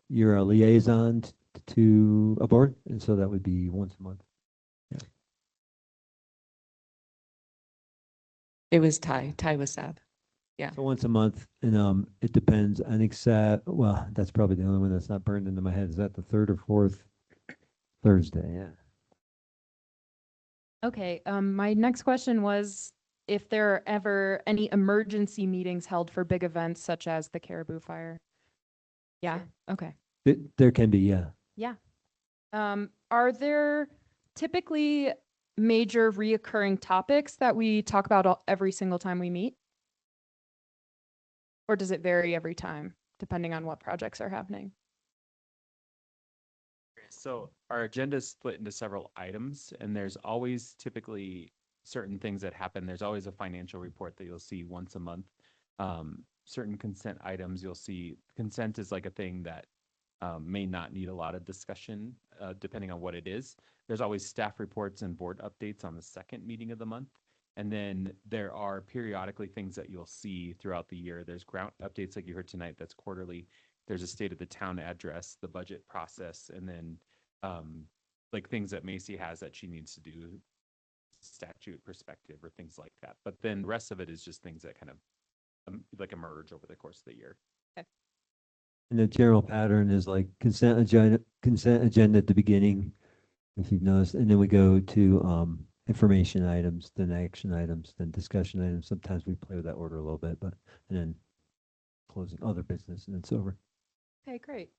you're a liaison to a board, and so that would be once a month. Yeah. It was Ty. Ty was Sab. Yeah. So once a month, and it depends. I think well, that's probably the only one that's not burned into my head. Is that the third or fourth Thursday? Yeah. Okay, my next question was if there are ever any emergency meetings held for big events such as the Caribou Fire. Yeah, okay. There can be, yeah. Yeah. Are there typically major reoccurring topics that we talk about every single time we meet? Or does it vary every time, depending on what projects are happening? So our agenda is split into several items, and there's always typically certain things that happen. There's always a financial report that you'll see once a month. Certain consent items you'll see. Consent is like a thing that may not need a lot of discussion, depending on what it is. There's always staff reports and board updates on the second meeting of the month. And then there are periodically things that you'll see throughout the year. There's ground updates like you heard tonight, that's quarterly. There's a state of the town address, the budget process, and then like things that Macy has that she needs to do, statute perspective or things like that. But then the rest of it is just things that kind of like emerge over the course of the year. Okay. And the general pattern is like consent agenda at the beginning, if you've noticed, and then we go to information items, then action items, then discussion items. Sometimes we play with that order a little bit, and then closing other business, and it's over. Okay, great.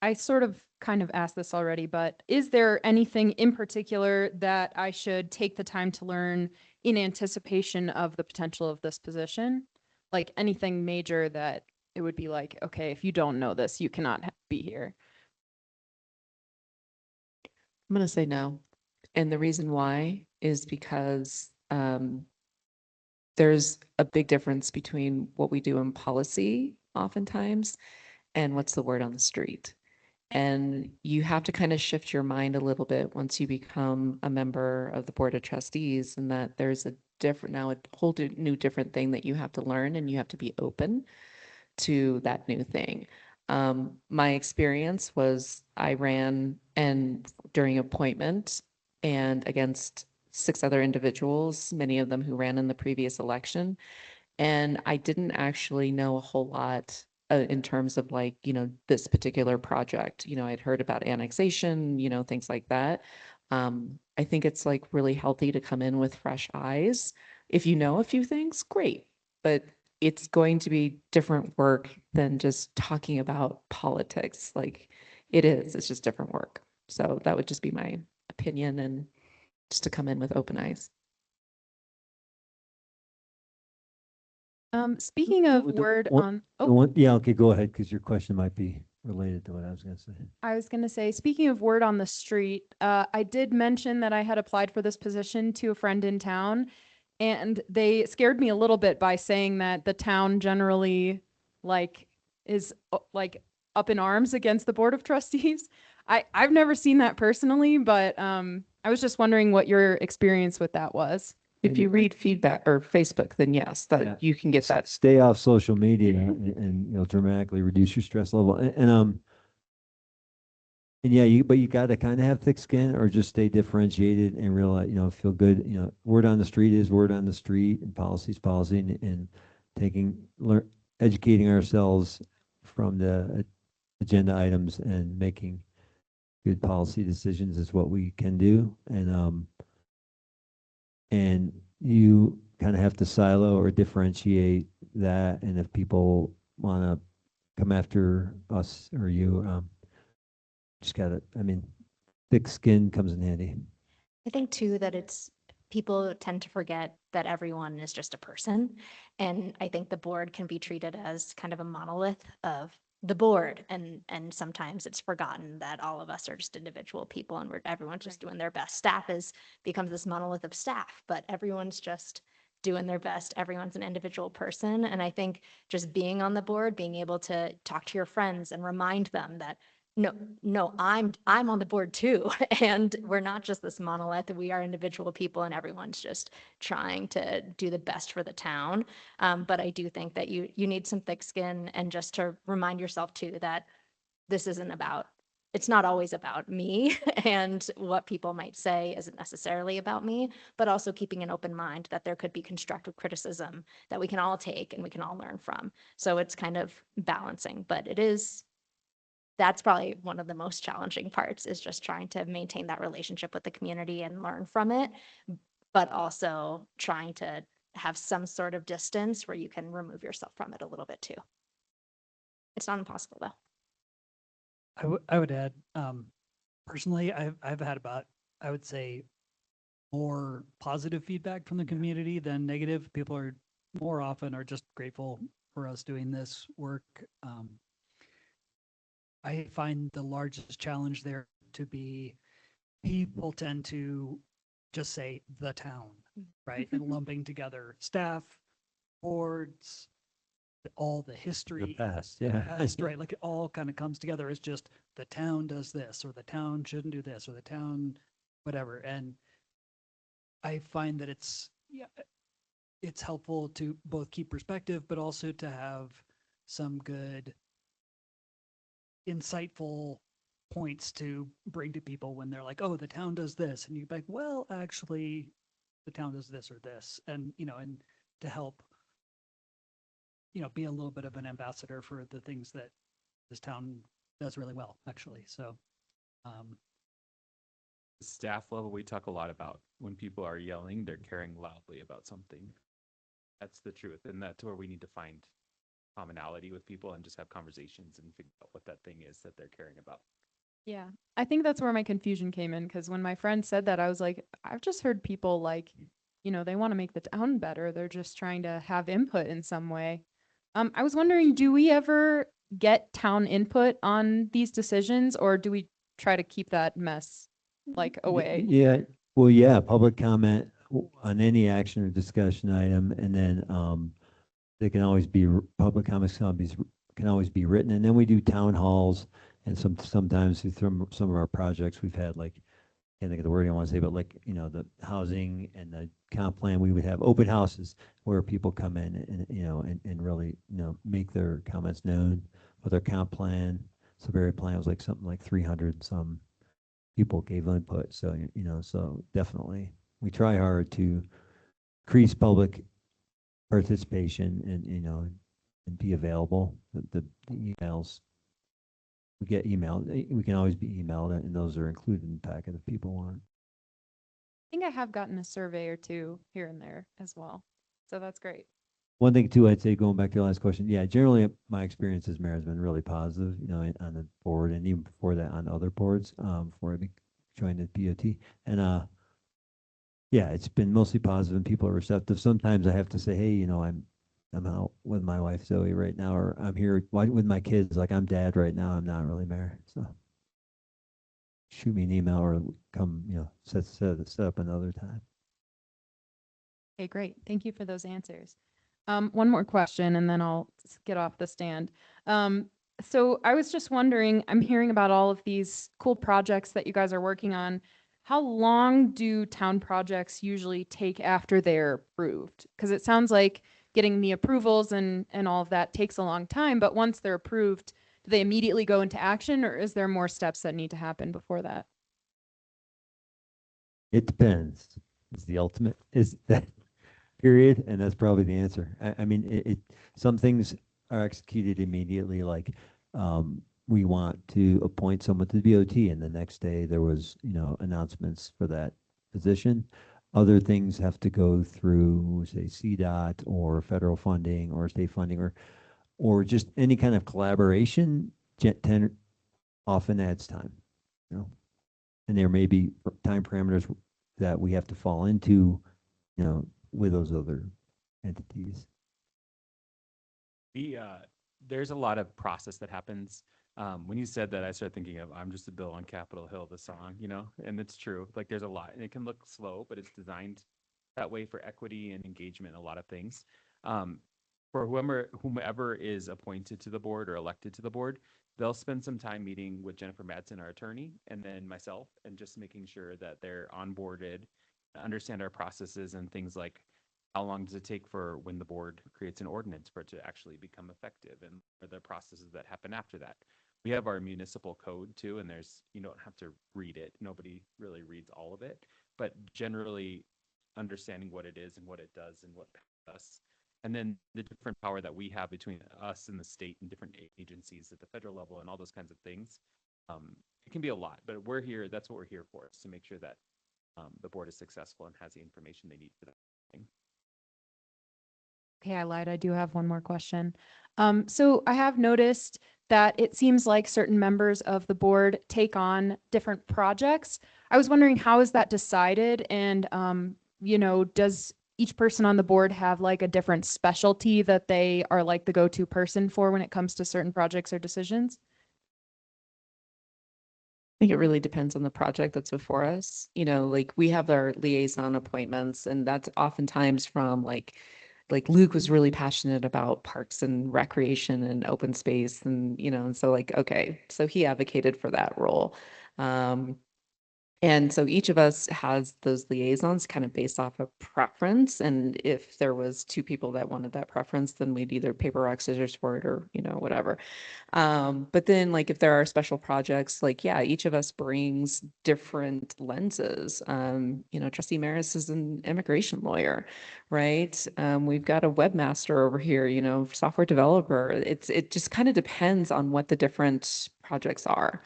I sort of kind of asked this already, but is there anything in particular that I should take the time to learn in anticipation of the potential of this position? Like anything major that it would be like, okay, if you don't know this, you cannot be here. I'm going to say no. And the reason why is because there's a big difference between what we do in policy oftentimes and what's the word on the street. And you have to kind of shift your mind a little bit once you become a member of the Board of Trustees, and that there's a whole new different thing that you have to learn, and you have to be open to that new thing. My experience was I ran and during appointment and against 6 other individuals, many of them who ran in the previous election. And I didn't actually know a whole lot in terms of like, this particular project. I'd heard about annexation, things like that. I think it's like really healthy to come in with fresh eyes. If you know a few things, great. But it's going to be different work than just talking about politics. Like it's just different work. So that would just be my opinion, and just to come in with open eyes. Speaking of Well, the word one- on, the oh, one- yeah, okay, go ahead, because your question might be related to what I was gonna say. I was going to say, speaking of word on the street, I did mention that I had applied for this position to a friend in town, and they scared me a little bit by saying that the town generally like is like up in arms against the board of trustees. I've never seen that personally, but I was just wondering what your experience with that was. If you read feedback or Facebook, then yes, that Yeah. you can get that. Stay off social media and dramatically reduce your stress level. And yeah, but you got to kind of have thick skin or just stay differentiated and realize, feel good. Word on the street is word on the street, and policy is policy, and educating ourselves from the agenda items and making good policy decisions is what we can do. And you kind of have to silo or differentiate that. And if people want to come after us or you, just gotta, thick skin comes in handy. I think too that it's people tend to forget that everyone is just a person. And I think the board can be treated as kind of a monolith of the board. And sometimes it's forgotten that all of us are just individual people and everyone's just doing their best. Staff becomes this monolith of staff, but everyone's just doing their best. Everyone's an individual person. And I think just being on the board, being able to talk to your friends and remind them that no, I'm on the board too. And we're not just this monolith. We are individual people and everyone's just trying to do the best for the town. But I do think that you need some thick skin and just to remind yourself too that this isn't about, it's not always about me and what people might say isn't necessarily about me, but also keeping an open mind that there could be constructive criticism that we can all take and we can all learn from. So it's kind of balancing, but that's probably one of the most challenging parts is just trying to maintain that relationship with the community and learn from it, but also trying to have some sort of distance where you can remove yourself from it a little bit too. It's not impossible though. I would add, personally, I've had about, I would say, more positive feedback from the community than negative. People are more often are just grateful for us doing this work. I find the largest challenge there to be people tend to just say the town, right? And lumping together staff, boards, all the history, The past, yeah. past, right? Like it all kind of comes together as just the town does this, or the town shouldn't do this, or the town, whatever. And I find that it's helpful to both keep perspective, but also to have some good insightful points to bring to people when they're like, oh, the town does this. And you're like, well, actually, the town does this or this. And, and to help, be a little bit of an ambassador for the things that this town does really well, actually. So, staff level, we talk a lot about when people are yelling, they're caring loudly about something. That's the truth. And that's where we need to find commonality with people and just have conversations and figure out what that thing is that they're caring about. Yeah, I think that's where my confusion came in because when my friend said that, I was like, I've just heard people like, they want to make the town better. They're just trying to have input in some way. I was wondering, do we ever get town input on these decisions or do we try to keep that mess like away? Yeah, well, yeah, public comment on any action or discussion item, and then they can always be public comments can always be written, and then we do town halls, and sometimes through some of our projects we've had like, I can't think of the word I want to say, but like the housing and the comp plan, we would have open houses where people come in and really make their comments known with their comp plan. So very plan was like something like 300 some people gave input. So, so definitely we try hard to increase public participation and be available. The emails, we get emailed, we can always be emailed and those are included in the packet if people want. I think I have gotten a survey or two here and there as well. So that's great. One thing too, I'd say going back to your last question, yeah, generally my experience as mayor has been really positive, on the board and even before that on other boards, before I joined the BOT. And yeah, it's been mostly positive and people are receptive. Sometimes I have to say, hey, I'm out with my wife Zoe right now, or I'm here with my kids. Like I'm dad right now. I'm not really married, so shoot me an email or come, set up another time. Okay, great. Thank you for those answers. One more question and then I'll get off the stand. So I was just wondering, I'm hearing about all of these cool projects that you guys are working on. How long do town projects usually take after they're approved? Because it sounds like getting the approvals and all of that takes a long time, but once they're approved, do they immediately go into action or is there more steps that need to happen before that? It depends. It's the ultimate. Is that period? And that's probably the answer. I mean, some things are executed immediately, like we want to appoint someone to the BOT, and the next day there was, announcements for that position. Other things have to go through, say, CDOT or federal funding or state funding or just any kind of collaboration. Often adds time, you know, and there may be time parameters that we have to fall into, with those other entities. We there's a lot of process that happens. When you said that, I started thinking of "I'm Just a Bill on Capitol Hill," the song, and it's true. Like there's a lot, and it can look slow, but it's designed that way for equity and engagement. A lot of things. Um, for whomever is appointed to the board or elected to the board, they'll spend some time meeting with Jennifer Madsen, our attorney, and then myself, and just making sure that they're onboarded, understand our processes and things like how long does it take for when the board creates an ordinance for it to actually become effective, and are the processes that happen after that. We have our municipal code too, and you don't have to read it. Nobody really reads all of it, but generally understanding what it is and what it does and what us, and then the different power that we have between us and the state and different agencies at the federal level and all those kinds of things. It can be a lot, but we're here. That's what we're here for, is to make sure that the board is successful and has the information they need for that thing. Okay, I lied. I do have one more question. So I have noticed that it seems like certain members of the board take on different projects. I was wondering, how is that decided? And, does each person on the board have like a different specialty that they are like the go-to person for when it comes to certain projects or decisions? I think it really depends on the project that's before us. Like we have our liaison appointments, and that's oftentimes from like Luke was really passionate about parks and recreation and open space, and so like, okay, so he advocated for that role. And so each of us has those liaisons kind of based off of preference. And if there was two people that wanted that preference, then we'd either paper, rock, scissors for it, or, whatever. But then like if there are special projects, like, yeah, each of us brings different lenses. Trustee Maris is an immigration lawyer, right? We've got a webmaster over here, software developer. It just kind of depends on what the different projects are,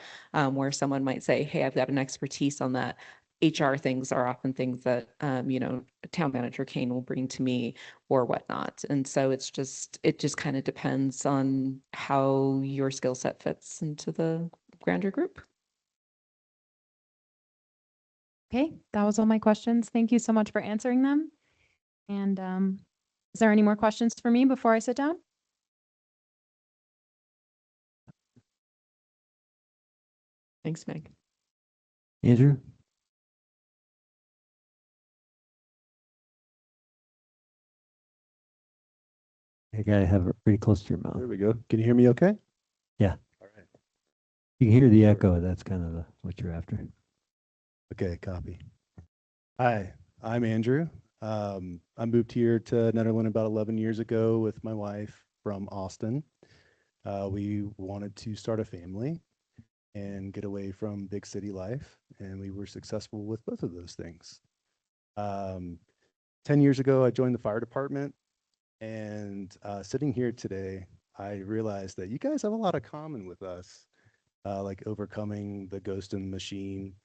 where someone might say, hey, I've got an expertise on that. HR things are often things that, town manager Kane will bring to me or whatnot. And so it just kind of depends on how your skill set fits into the grander group. Okay, that was all my questions. Thank you so much for answering them. And is there any more questions for me before I sit down? Thanks, Meg. Andrew? You gotta have it pretty close to your mouth. There we go. Can you hear me okay? Yeah. All right. You can hear the echo. That's kind of what you're after. Okay, copy. Hi, I'm Andrew. I moved here to Netherlands about 11 years ago with my wife from Austin. We wanted to start a family and get away from big city life, and we were successful with both of those things. 10 years ago, I joined the fire department, and sitting here today, I realized that you guys have a lot of common with us, like overcoming the ghost in the machine,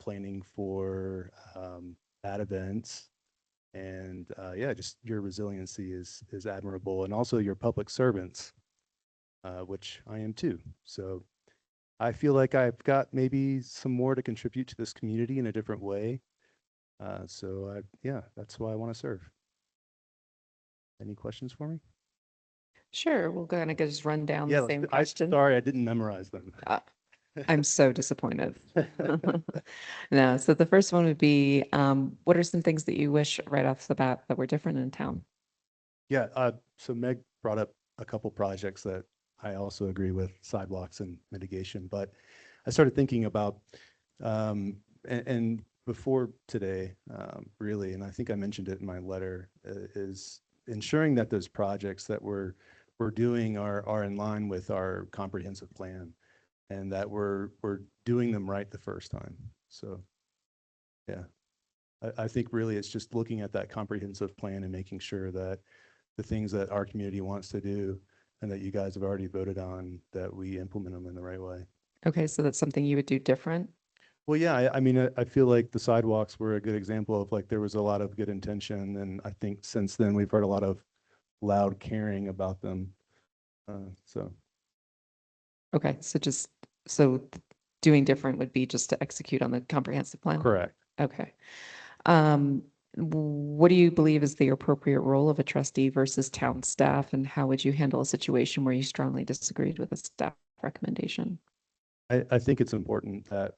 planning for bad events, and yeah, just your resiliency is admirable, and also your public servants, which I am too. So I feel like I've got maybe some more to contribute to this community in a different way. Yeah, that's why I want to serve. Any questions for me? Sure, we'll kind of just run down Yeah, the same I'm question. sorry, I didn't memorize them. I'm so disappointed. No, so the first one would be, what are some things that you wish right off the bat that were different in town? Yeah, so Meg brought up a couple projects that I also agree with, sidewalks and mitigation, but I started thinking about, and before today, really, and I think I mentioned it in my letter, is ensuring that those projects that we're doing are in line with our comprehensive plan, and that we're doing them right the first time. So, yeah, I think really it's just looking at that comprehensive plan and making sure that the things that our community wants to do and that you guys have already voted on, that we implement them in the right way. Okay, so that's something you would do different? Well, yeah, I mean, I feel like the sidewalks were a good example of like there was a lot of good intention, and I think since then we've heard a lot of loud caring about them. So Okay, so doing different would be just to execute on the comprehensive plan? correct. Okay. What do you believe is the appropriate role of a trustee versus town staff, and how would you handle a situation where you strongly disagreed with a staff recommendation? I think it's important that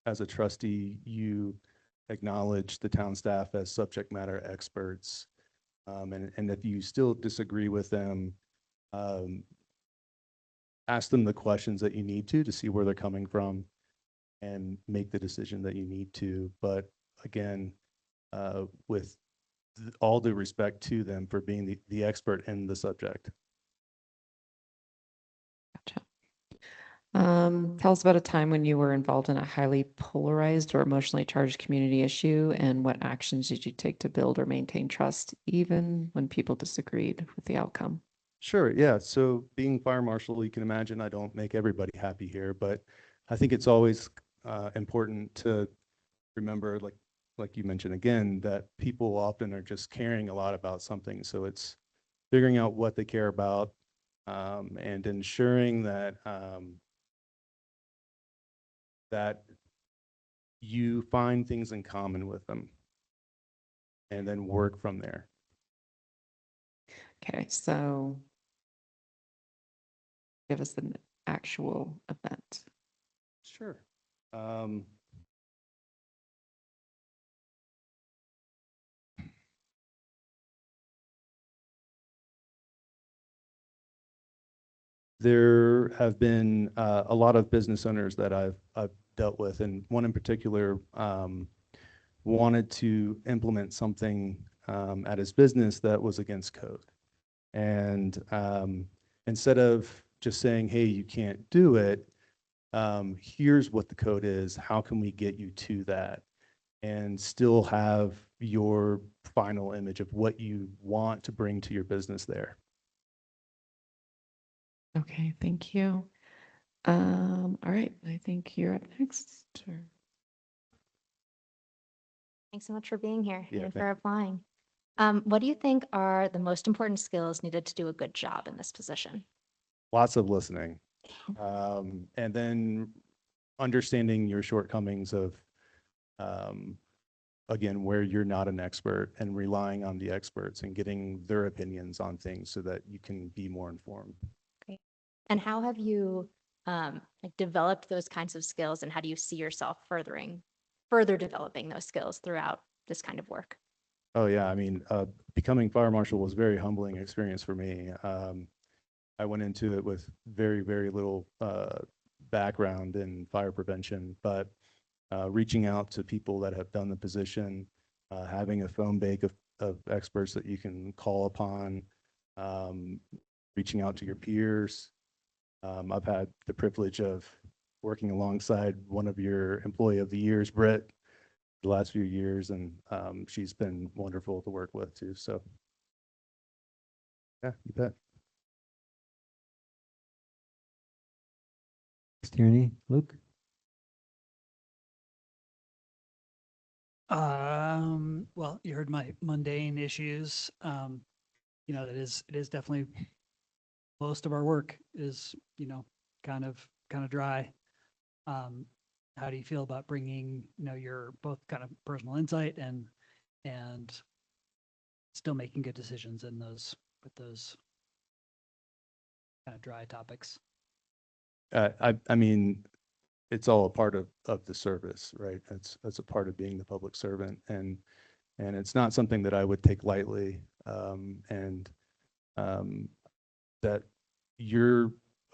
as a trustee, you acknowledge the town staff as subject matter experts. And if you still disagree with them, um, ask them the questions that you need to see where they're coming from and make the decision that you need to. But again, with all due respect to them for being the expert in the subject. Gotcha. Tell us about a time when you were involved in a highly polarized or emotionally charged community issue, and what actions did you take to build or maintain trust, even when people disagreed with the outcome? Sure, yeah. So being fire marshal, you can imagine I don't make everybody happy here, but I think it's always important to remember, like you mentioned again, that people often are just caring a lot about something. So it's figuring out what they care about, and ensuring that that you find things in common with them and then work from there. Okay, so give us an actual event. Sure. There have been a lot of business owners that I've dealt with, and one in particular wanted to implement something at his business that was against code. And instead of just saying, hey, you can't do it, here's what the code is, how can we get you to that? And still have your final image of what you want to bring to your business there. Okay, thank you. All right, I think you're up next. Thanks so much for being here Yeah, and for applying. What do you think are the most important skills needed to do a good job in this position? Lots of listening. And then understanding your shortcomings of, again, where you're not an expert, and relying on the experts and getting their opinions on things so that you can be more informed. Great. And how have you like developed those kinds of skills, and how do you see yourself further developing those skills throughout this kind of work? Oh yeah, I mean, becoming fire marshal was a very humbling experience for me. I went into it with very, very little background in fire prevention, but reaching out to people that have done the position, having a phone bank of experts that you can call upon, reaching out to your peers. I've had the privilege of working alongside one of your employee of the years, Britt, the last few years, and she's been wonderful to work with too. So yeah, you bet. Tierney, Luke? Well, you heard my mundane issues. You know, it is definitely most of our work is, you know, kind of dry. How do you feel about bringing, you know, your both kind of personal insight and still making good decisions in those with those kind of dry topics. I mean, it's all a part of the service, right? That's a part of being the public servant, and it's not something that I would take lightly, and that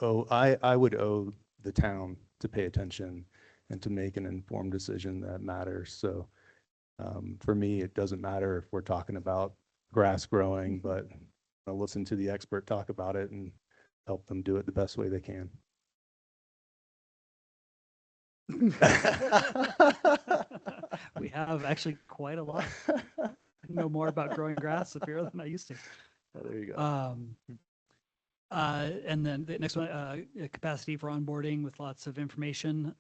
I would owe the town to pay attention and to make an informed decision that matters. So for me, it doesn't matter if we're talking about grass growing, but I'll listen to the expert talk about it and help them do it the best way they can. We have actually quite a lot. I know more about growing grass up here than I used to. Oh, there you go. And then the next one, capacity for onboarding with lots of information.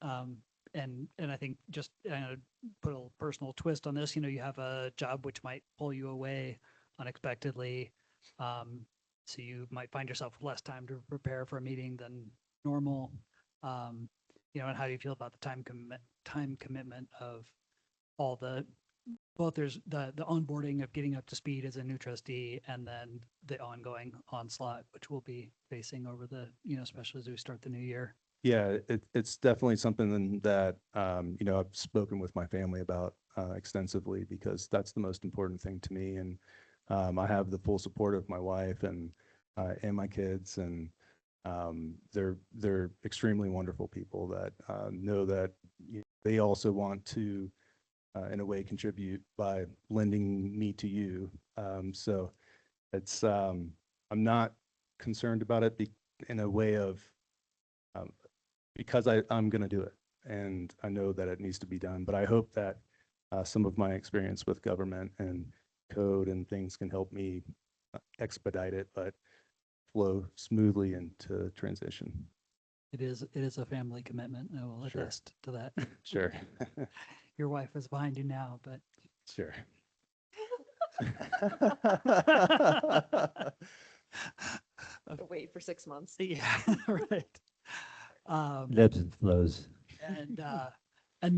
And I think just put a little personal twist on this. You know, you have a job which might pull you away unexpectedly. So you might find yourself with less time to prepare for a meeting than normal. You know, and how do you feel about the time commitment of all the, both there's the onboarding of getting up to speed as a new trustee, and then the ongoing onslaught, which we'll be facing over the, you know, especially as we start the new year. Yeah, it's definitely something that, you know, I've spoken with my family about extensively, because that's the most important thing to me. And I have the full support of my wife and my kids, and they're extremely wonderful people that know that they also want to, in a way, contribute by lending me to you. So it's I'm not concerned about it in a way of because I'm going to do it, and I know that it needs to be done. But I hope that some of my experience with government and code and things can help me expedite it, but flow smoothly into transition. It is a family commitment. I will Sure. attest to that. Sure. Your wife is behind you now, but Sure. Wait for 6 months. Yeah, right. Ebbs and flows. And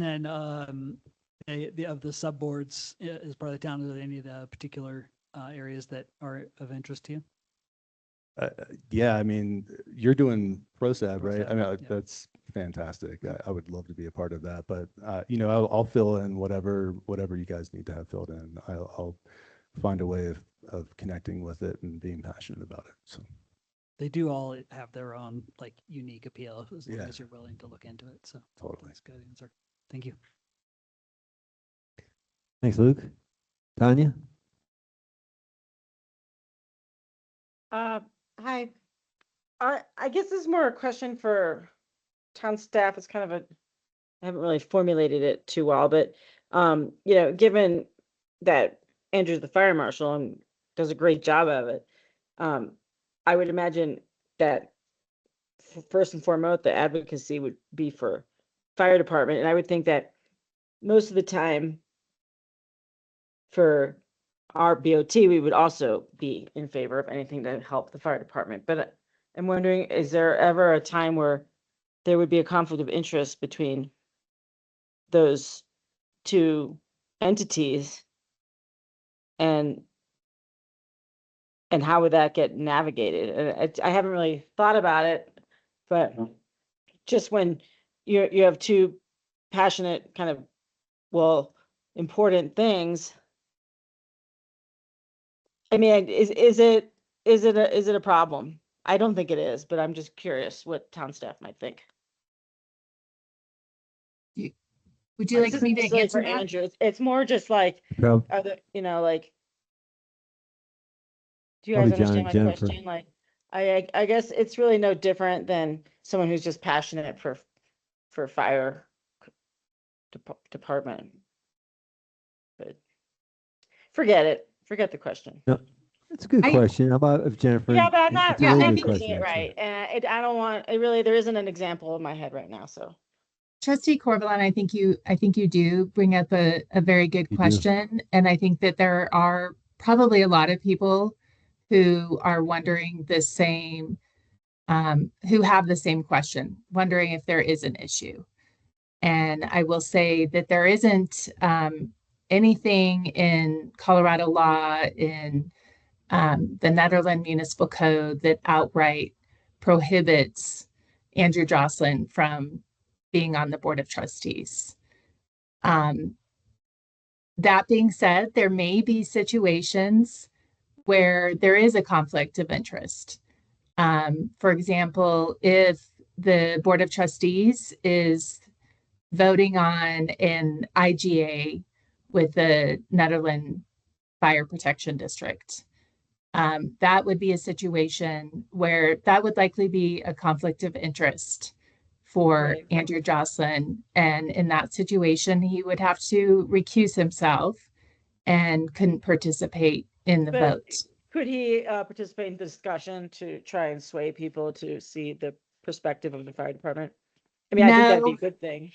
then of the subboards as part of the town, are there any of the particular areas that are of interest to you? Yeah, I mean, you're doing ProSab, right? I mean, yeah. that's fantastic. I would love to be a part of that, but you know, I'll fill in whatever you guys need to have filled in. I'll find a way of connecting with it and being passionate about it. So They do all have their own like unique appeal as long Yeah. as you're willing to look into it. So Totally. that's a good answer. Thank you. Thanks, Luke. Tanya? Hi. I guess this is more a question for town staff. It's kind of I haven't really formulated it too well, but you know, given that Andrew's the fire marshal and does a great job of it, I would imagine that first and foremost, the advocacy would be for fire department. And I would think that most of the time for our BOT, we would also be in favor of anything to help the fire department. But I'm wondering, is there ever a time where there would be a conflict of interest between those two entities? And how would that get navigated? And I haven't really thought about it, but just when you have two passionate kind of, well, important things. I mean, is it a problem? I don't think it is, but I'm just curious what town staff might think. Would you like me to It's like answer for that? Andrew, it's more just like, Prob- are the, you know, like, do you Probably guys John understand and my Jennifer. question? Like, I guess it's really no different than someone who's just passionate for fire department. But forget it. Forget the question. No, it's a good question. How about if Jennifer? Yeah, but I'm not It's a really good thinking question, it actually. right. And I don't want, it really, there isn't an example in my head right now, so. Trustee Corvalon, I think you do bring up a very good You do. question. And I think that there are probably a lot of people who are wondering the same, who have the same question, wondering if there is an issue. And I will say that there isn't anything in Colorado law, in the Netherlands Municipal Code that outright prohibits Andrew Jocelyn from being on the Board of Trustees. That being said, there may be situations where there is a conflict of interest. For example, if the Board of Trustees is voting on an IGA with the Netherlands Fire Protection District, that would be a situation where that would likely be a conflict of interest for Right. Andrew Jocelyn. And in that situation, he would have to recuse himself and couldn't participate in the But vote. could he participate in the discussion to try and sway people to see the perspective of the fire department? I mean, I think that'd be a No, good thing.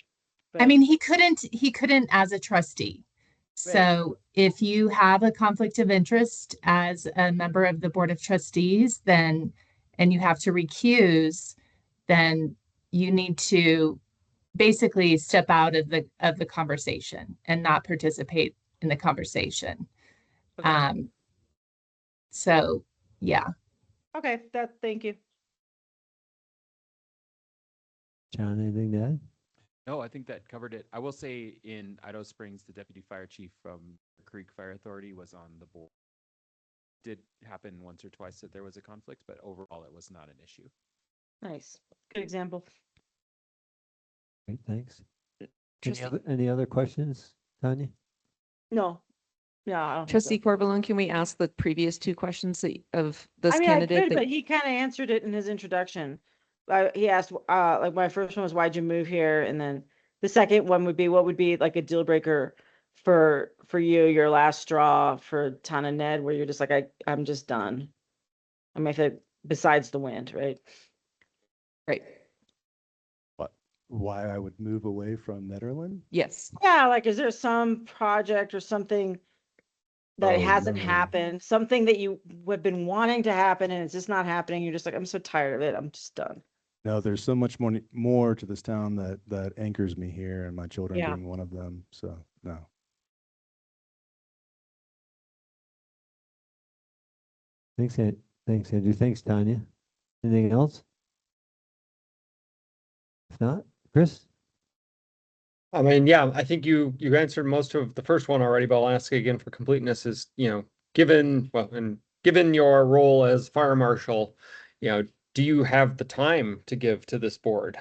I But mean, he couldn't as a trustee. Right. So if you have a conflict of interest as a member of the Board of Trustees, then, and you have to recuse, then you need to basically step out of the conversation and not participate in the conversation. okay. So yeah. Okay, thank you. John, anything to add? No, I think that covered it. I will say in Idaho Springs, the deputy fire chief from Creek Fire Authority was on the board. Did happen once or twice that there was a conflict, but overall it was not an issue. Nice. Good example. Great, thanks. Trustee- Any other questions, Tanya? No. No, I don't think Trustee so. Corbalone, can we ask the previous two questions of this I mean, candidate? I could, that- but he kind of answered it in his introduction. He asked, like my first one was, why'd you move here? And then the second one would be, what would be like a deal breaker for you, your last straw for Town of Ned, where you're just like, I'm just done. I mean, I feel like besides the wind, right? Right. Why I would move away from Netherlands? Yes. Yeah, like, is there some project or something that Oh, hasn't no. happened, something that you have been wanting to happen and it's just not happening? You're just like, I'm so tired of it. I'm just done. No, there's so much more to this town that anchors me here, and my children Yeah. being one of them. So no. Thanks, thanks, Andrew. Thanks, Tanya. Anything else? If not, Chris? I mean, yeah, I think you answered most of the first one already, but I'll ask again for completeness is, given your role as fire marshal, do you have the time to give to this board?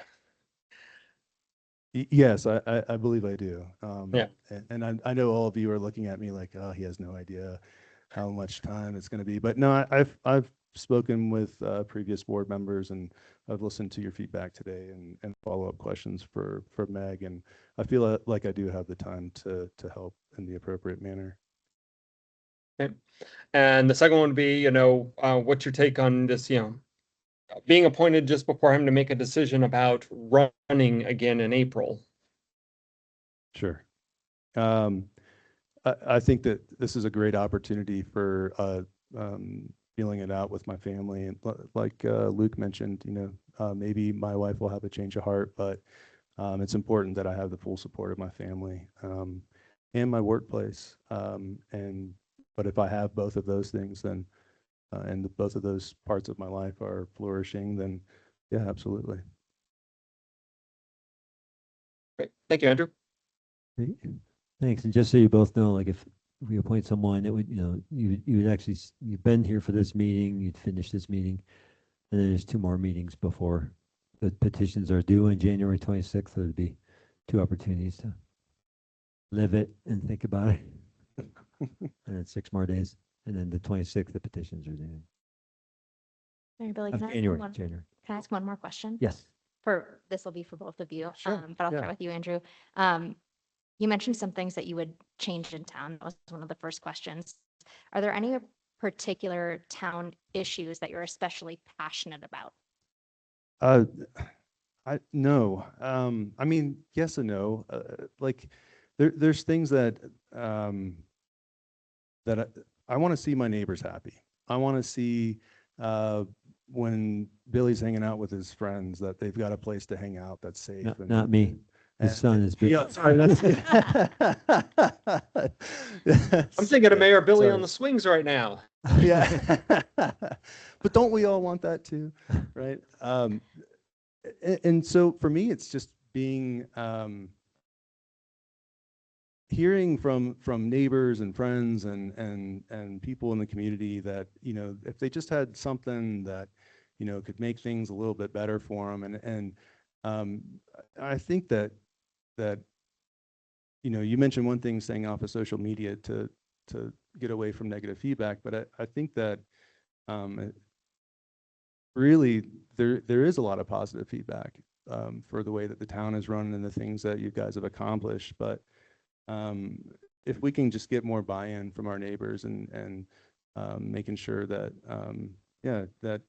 Yes, I believe I do. Yeah. And I know all of you are looking at me like, oh, he has no idea how much time it's going to be. But no, I've spoken with previous board members, and I've listened to your feedback today and follow-up questions for Meg, and I feel like I do have the time to help in the appropriate manner. Okay. And the second one would be, what's your take on this, being appointed just before having to make a decision about running again in April? Sure. I think that this is a great opportunity for feeling it out with my family. And like Luke mentioned, maybe my wife will have a change of heart, but it's important that I have the full support of my family and my workplace. But if I have both of those things, then and both of those parts of my life are flourishing, then yeah, absolutely. Great. Thank you, Andrew. Great. Thanks. And just so you both know, like if we appoint someone, it would, you would actually, you've been here for this meeting, you'd finish this meeting, and then there's 2 more meetings before the petitions are due on January 26th. So there'd be 2 opportunities to live it and think about it. And then 6 more days. And then the 26th, the petitions are due. Mary Billy, Of can I ask January, one, January. can I ask one more question? Yes. This will be for both of you, Sure, but I'll yeah. start with you, Andrew. You mentioned some things that you would change in town. That was one of the first questions. Are there any particular town issues that you're especially passionate about? No. I mean, yes and no. Like there's things that that I want to see my neighbors happy. I want to see when Billy's hanging out with his friends that they've got a place to hang out that's safe. Not me. His son is. Yeah, sorry, that's. I'm thinking of Mayor Billy Sorry. on the swings right now. Yeah. But don't we all want that too, right? And so for me, it's just being hearing from neighbors and friends and people in the community that, you know, if they just had something that, you know, could make things a little bit better for them. And I think that you know, you mentioned one thing, staying off of social media to get away from negative feedback, but I think that really there is a lot of positive feedback for the way that the town is run and the things that you guys have accomplished. But if we can just get more buy-in from our neighbors and making sure that yeah, that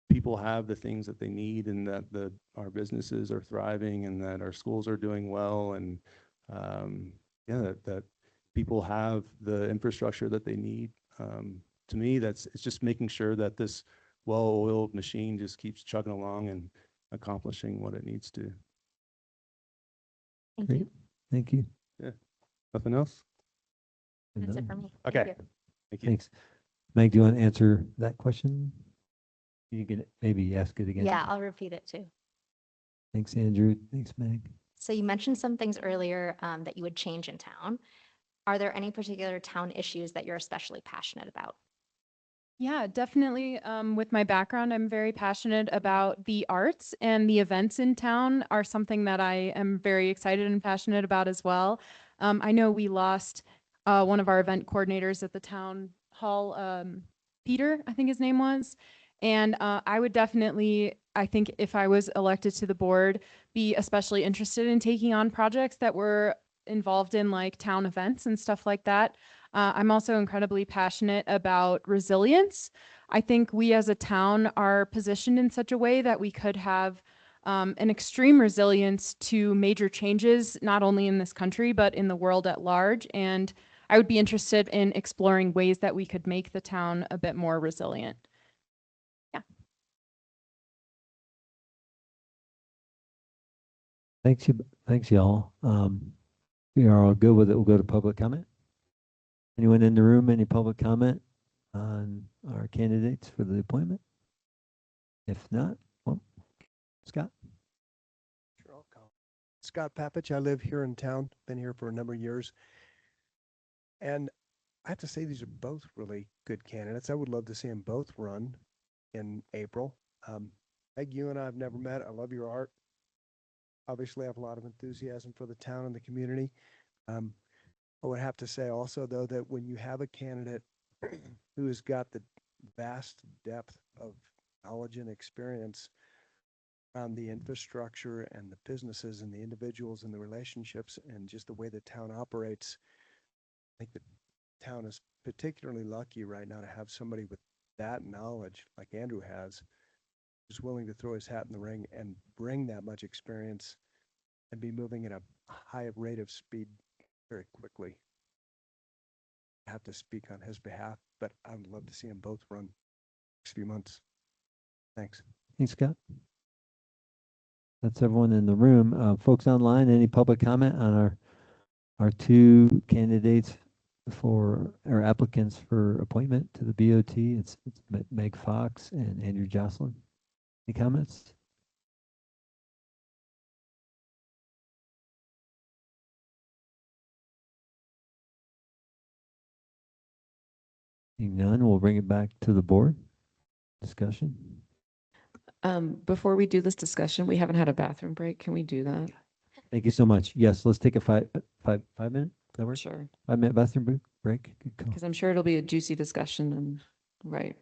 people have the things that they need and that our businesses are thriving and that our schools are doing well and yeah, that people have the infrastructure that they need. To me, it's just making sure that this well-oiled machine just keeps chugging along and accomplishing what it needs to. Thank Great. you. Thank you. Yeah. Nothing else? That's it for me. Thank Okay. you. Thank you. Thanks. Meg, do you want to answer that question? You can maybe ask it again. Yeah, I'll repeat it too. Thanks, Andrew. Thanks, Meg. So you mentioned some things earlier that you would change in town. Are there any particular town issues that you're especially passionate about? Yeah, definitely. With my background, I'm very passionate about the arts, and the events in town are something that I am very excited and passionate about as well. I know we lost one of our event coordinators at the town hall, Peter, I think his name was. And I would definitely, I think if I was elected to the board, be especially interested in taking on projects that were involved in like town events and stuff like that. I'm also incredibly passionate about resilience. I think we as a town are positioned in such a way that we could have an extreme resilience to major changes, not only in this country, but in the world at large. And I would be interested in exploring ways that we could make the town a bit more resilient. Yeah. Thanks, y'all. We are all good with it. We'll go to public comment. Anyone in the room, any public comment on our candidates for the appointment? If not, well, Scott. Sure, I'll come. Scott Papich. I live here in town, been here for a number of years. And I have to say, these are both really good candidates. I would love to see them both run in April. Meg, you and I have never met. I love your art. Obviously, I have a lot of enthusiasm for the town and the community. I would have to say also, though, that when you have a candidate who has got the vast depth of knowledge and experience around the infrastructure and the businesses and the individuals and the relationships and just the way the town operates, I think the town is particularly lucky right now to have somebody with that knowledge like Andrew has, who's willing to throw his hat in the ring and bring that much experience and be moving at a high rate of speed very quickly. I have to speak on his behalf, but I would love to see them both run next few months. Thanks. Thanks, Scott. That's everyone in the room. Folks online, any public comment on our two candidates for our applicants for appointment to the BOT? It's Meg Fox and Andrew Jocelyn. Any comments? Seeing none, we'll bring it back to the board. Discussion. Before we do this discussion, we haven't had a bathroom break. Can we do that? Thank you so much. Yes, let's take a 5 minute. That work? Sure. 5 minute bathroom break. Good call. Because I'm sure it'll be a juicy discussion and right.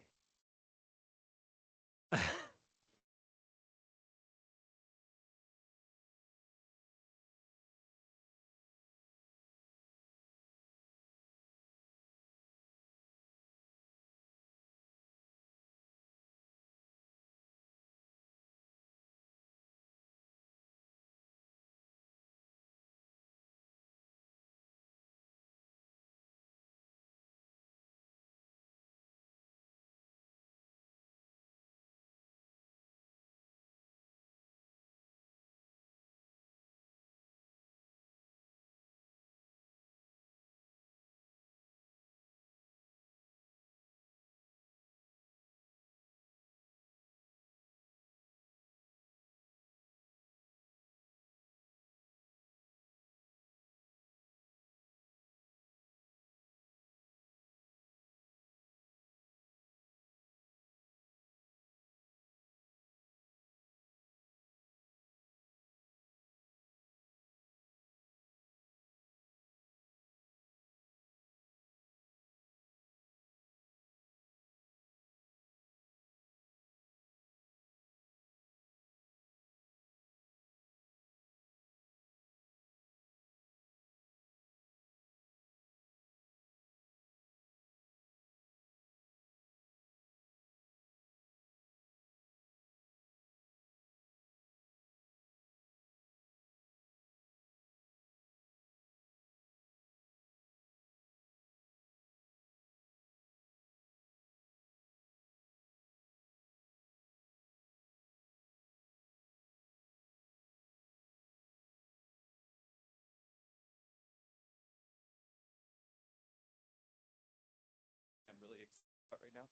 right now.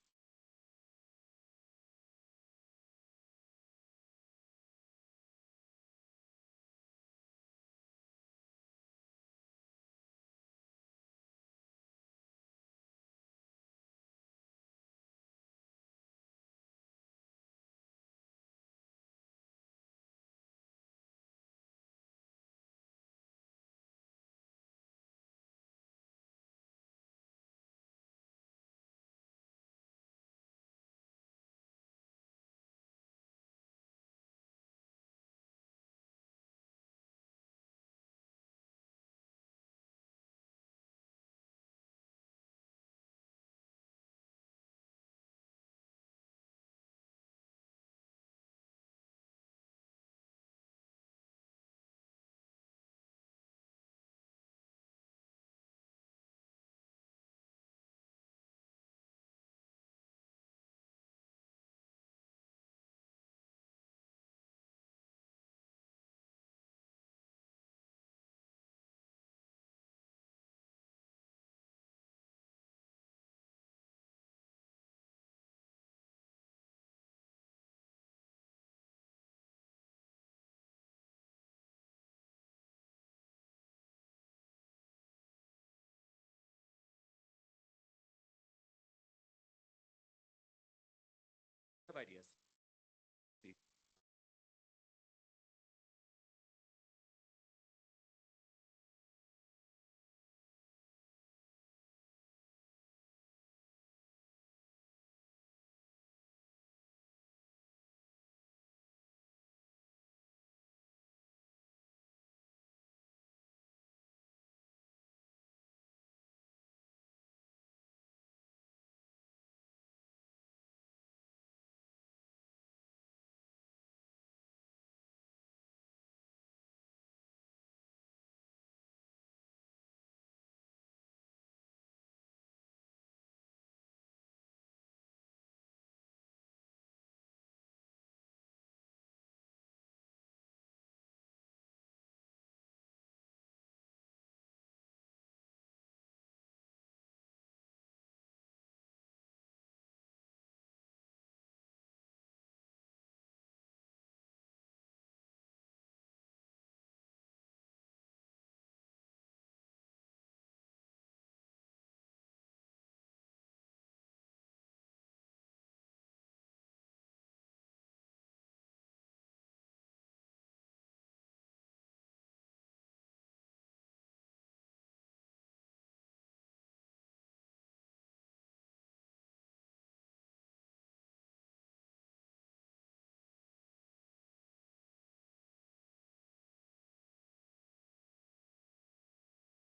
Have ideas. See.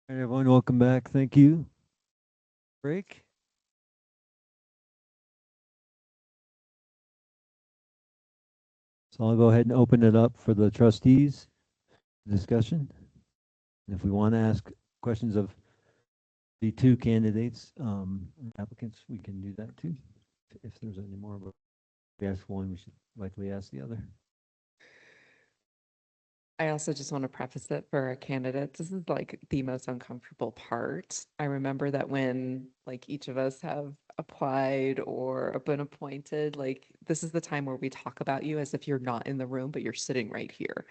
All right, everyone, welcome back. Thank you. Break. So I'll go ahead and open it up for the trustees discussion. And if we want to ask questions of the two candidates, applicants, we can do that too. If there's any more, but if we ask one, we should likely ask the other. I also just want to preface it for our candidates. This is like the most uncomfortable part. I remember that when like each of us have applied or been appointed, like this is the time where we talk about you as if you're not in the room, but you're sitting right here.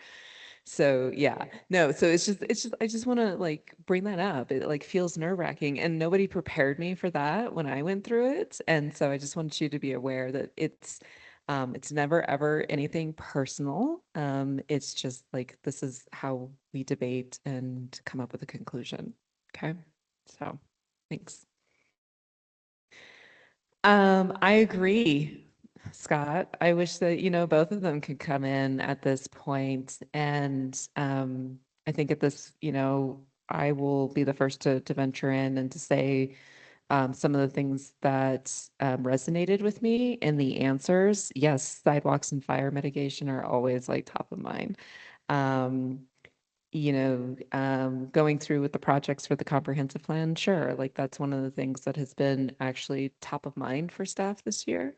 So yeah, no, so it's just I just want to like bring that up. It like feels nerve-wracking and nobody prepared me for that when I went through it. And so I just want you to be aware that it's never ever anything personal. It's just like this is how we debate and come up with a conclusion. Okay? So, thanks. I agree, Scott. I wish that, both of them could come in at this point. And I think at this, I will be the first to venture in and to say some of the things that resonated with me and the answers. Yes, sidewalks and fire mitigation are always like top of mind. Um, going through with the projects for the comprehensive plan, sure, like that's one of the things that has been actually top of mind for staff this year.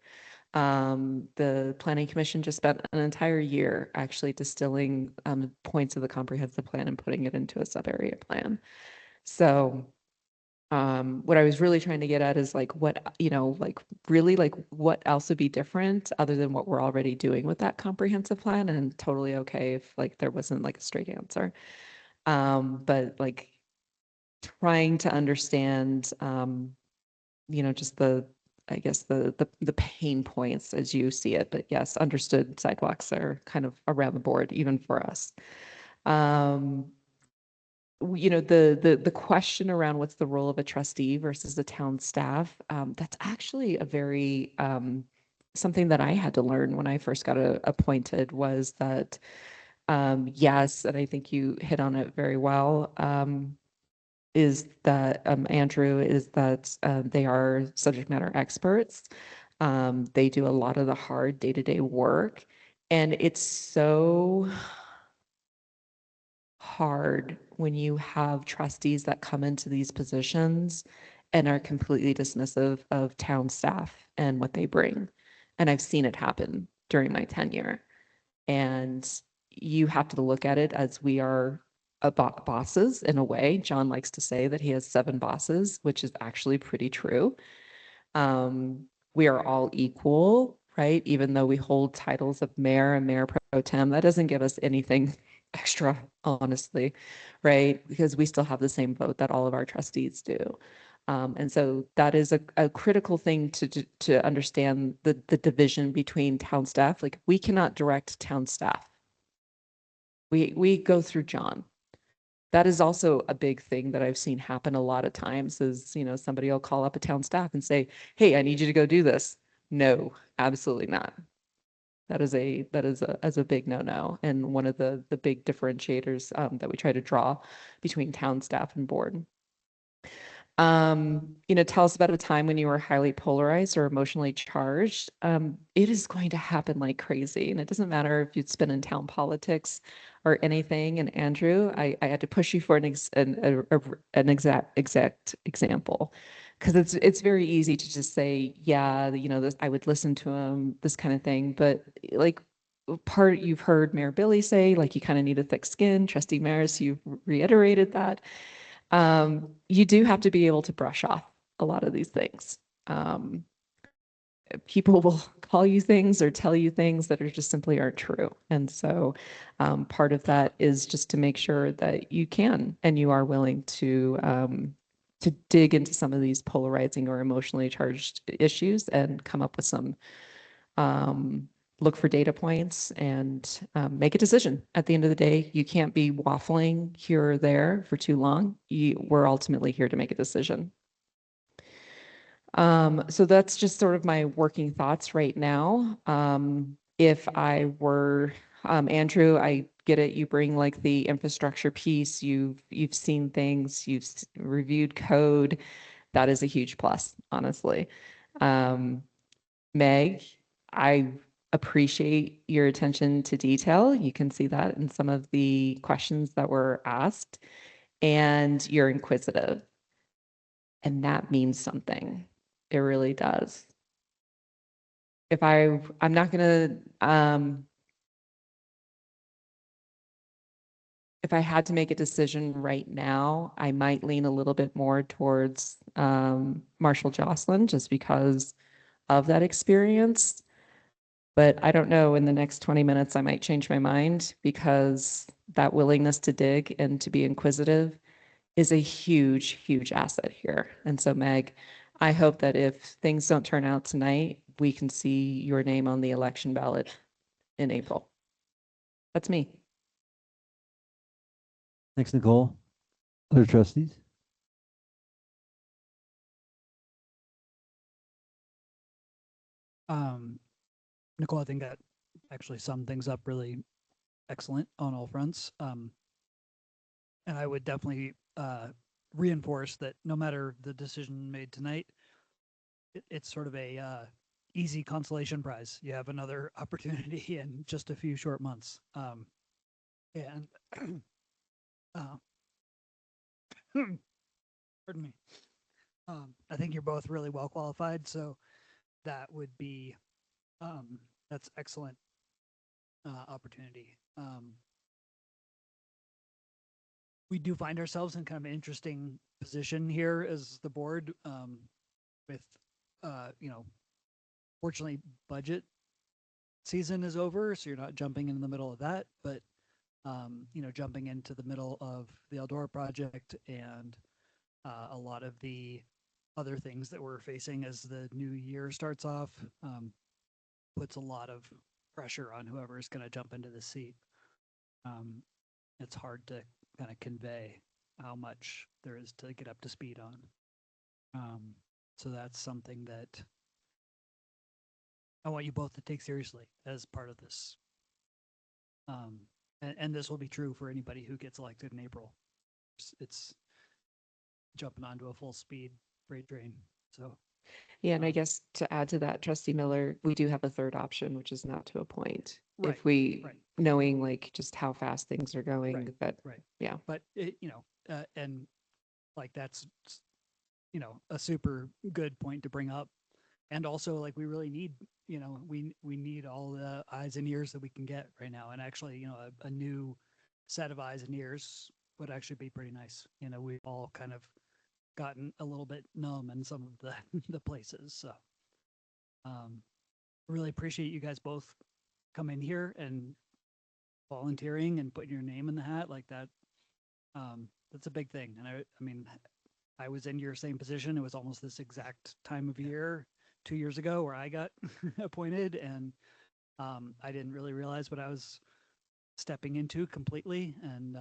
The Planning Commission just spent an entire year actually distilling points of the comprehensive plan and putting it into a sub area plan. So What I was really trying to get at is like what, like really like what else would be different other than what we're already doing with that comprehensive plan, and totally okay if like there wasn't like a straight answer. But like trying to understand, just I guess the pain points as you see it. But yes, understood sidewalks are kind of around the board, even for us. Um, the question around what's the role of a trustee versus the town staff, that's actually a very something that I had to learn when I first got appointed, was that yes, and I think you hit on it very well, is that Andrew, is that they are subject matter experts. They do a lot of the hard day-to-day work, and it's so hard when you have trustees that come into these positions and are completely dismissive of town staff and what they bring. And I've seen it happen during my tenure. And you have to look at it as we are bosses in a way. John likes to say that he has 7 bosses, which is actually pretty true. We are all equal, right? Even though we hold titles of mayor and mayor pro tem, that doesn't give us anything extra, honestly, right? Because we still have the same vote that all of our trustees do. And so that is a critical thing to understand the division between town staff. Like, we cannot direct town staff. We go through John. That is also a big thing that I've seen happen a lot of times is, somebody will call up a town staff and say, hey, I need you to go do this. No, absolutely not. That is a big no-no, and one of the big differentiators that we try to draw between town staff and board. Tell us about a time when you were highly polarized or emotionally charged. It is going to happen like crazy, and it doesn't matter if it's been in town politics or anything. And Andrew, I had to push you for an exact example, because it's very easy to just say, yeah, this, I would listen to him, this kind of thing. But like, you've heard Mayor Billy say, like, you kind of need a thick skin. Trustee Maris, you've reiterated that. You do have to be able to brush off a lot of these things. People will call you things or tell you things that are just simply aren't true. And so part of that is just to make sure that you can and you are willing to dig into some of these polarizing or emotionally charged issues and come up with some look for data points and make a decision. At the end of the day, you can't be waffling here or there for too long. We're ultimately here to make a decision. So that's just sort of my working thoughts right now. If I were Andrew, I get it. You bring like the infrastructure piece. You've seen things. You've reviewed code. That is a huge plus, honestly. Meg, I appreciate your attention to detail. You can see that in some of the questions that were asked, and you're inquisitive. And that means something. It really does. I'm not gonna, if I had to make a decision right now, I might lean a little bit more towards Marshall Jocelyn, just because of that experience. But I don't know, in the next 20 minutes, I might change my mind, because that willingness to dig and to be inquisitive is a huge, huge asset here. And so, Meg, I hope that if things don't turn out tonight, we can see your name on the election ballot in April. That's me. Thanks, Nicole. Other trustees? Nicole, I think that actually summed things up really excellent on all fronts. And I would definitely reinforce that no matter the decision made tonight, it's sort of a easy consolation prize. You have another opportunity in just a few short months. And pardon me. I think you're both really well qualified, so that would be that's excellent opportunity. we do find ourselves in kind of an interesting position here as the board, with, fortunately, budget season is over, so you're not jumping in the middle of that, but, jumping into the middle of the Eldora project and a lot of the other things that we're facing as the new year starts off, puts a lot of pressure on whoever is going to jump into the seat. It's hard to kind of convey how much there is to get up to speed on. So that's something that I want you both to take seriously as part of this. And this will be true for anybody who gets elected in April. It's jumping onto a full speed freight train. So Yeah, and I guess to add to that, Trustee Miller, we do have a third option, which is not to appoint. Right, If we, right. knowing like just how fast things are going, Right, that, right. yeah. But and like that's a super good point to bring up. And also, like, we really need, we need all the eyes and ears that we can get right now. And actually, a new set of eyes and ears would actually be pretty nice. We've all kind of gotten a little bit numb in some of the the places. So really appreciate you guys both coming here and volunteering and putting your name in the hat like that. That's a big thing. And I mean, I was in your same position. It was almost this exact time of year 2 years ago where I got appointed, and I didn't really realize what I was stepping into completely. And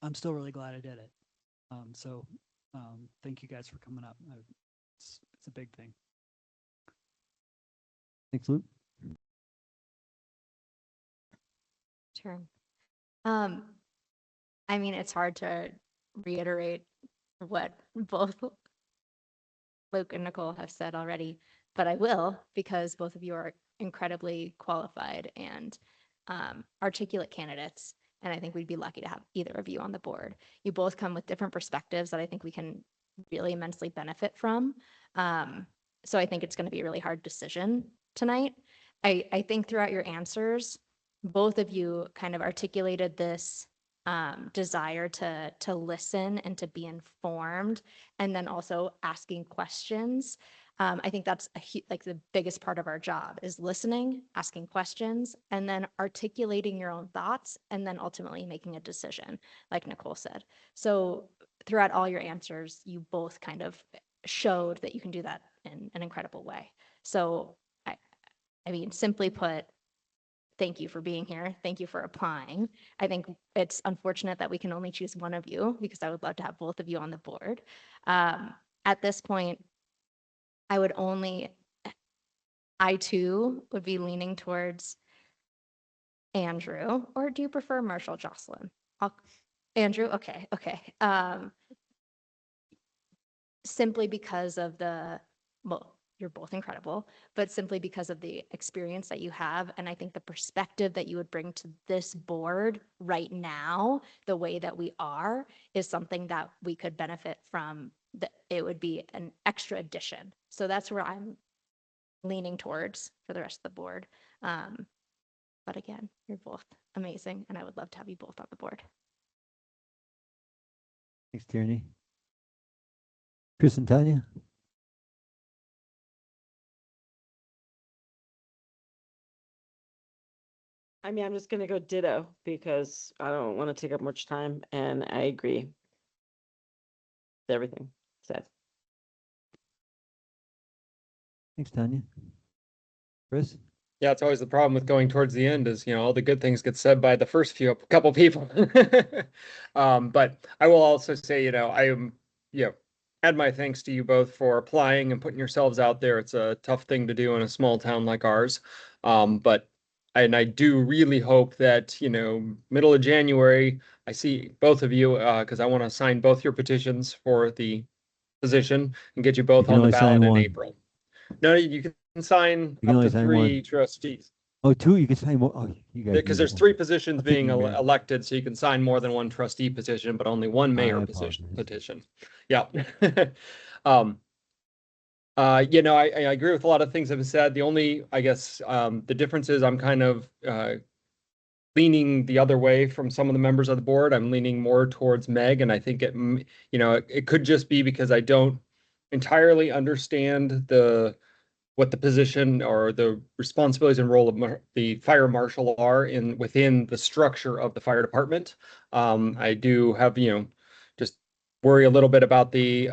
I'm still really glad I did it. So thank you guys for coming up. It's a big thing. Thanks, Luke. Sure. I mean, it's hard to reiterate what both Luke and Nicole have said already, but I will, because both of you are incredibly qualified and articulate candidates. And I think we'd be lucky to have either of you on the board. You both come with different perspectives that I think we can really immensely benefit from. So I think it's going to be a really hard decision tonight. I think throughout your answers, both of you kind of articulated this desire to listen and to be informed, and then also asking questions. I think that's like the biggest part of our job is listening, asking questions, and then articulating your own thoughts, and then ultimately making a decision, like Nicole said. So throughout all your answers, you both kind of showed that you can do that in an incredible way. So I mean, simply put, thank you for being here. Thank you for applying. I think it's unfortunate that we can only choose one of you, because I would love to have both of you on the board. At this point, I too would be leaning towards Andrew, or do you prefer Marshall, Jocelyn? Andrew, okay. Simply because of well, you're both incredible, but simply because of the experience that you have. And I think the perspective that you would bring to this board right now, the way that we are, is something that we could benefit from. It would be an extra addition. So that's where I'm leaning towards for the rest of the board. But again, you're both amazing, and I would love to have you both on the board. Thanks, Tierney. Chris and Tanya? I mean, I'm just gonna go ditto because I don't want to take up much time, and I agree with everything said. Thanks, Tanya. Chris? Yeah, it's always the problem with going towards the end is, all the good things get said by the first couple people. But I will also say, I am, add my thanks to you both for applying and putting yourselves out there. It's a tough thing to do in a small town like ours. But I do really hope that, middle of January, I see both of you, because I want to sign both your petitions for the position and get you both can on the only sign ballot in one. April. No, you can sign You can up only to sign 3 one. trustees. Oh, two? You can sign more. Oh, you guys. Because there's need 3 positions I'm thinking being mayor. elected, so you can sign more than one trustee position, but only one mayor I petition. Yeah. I agree with a lot of things that have been said. The only, I guess, the difference is I'm kind of leaning the other way from some of the members of the board. I'm leaning more towards Meg, and I think it could just be because I don't entirely understand what the position or the responsibilities and role of the fire marshal are within the structure of the fire department. I do have, just worry a little bit about the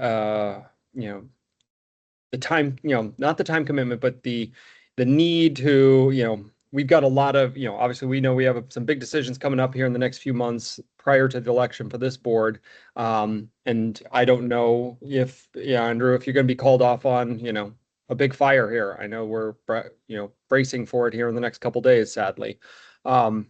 time, not the time commitment, but the need to, we've got a lot of, obviously we know we have some big decisions coming up here in the next few months prior to the election for this board. And I don't know if, Andrew, if you're going to be called off on, a big fire here. I know we're, bracing for it here in the next couple days, sadly. So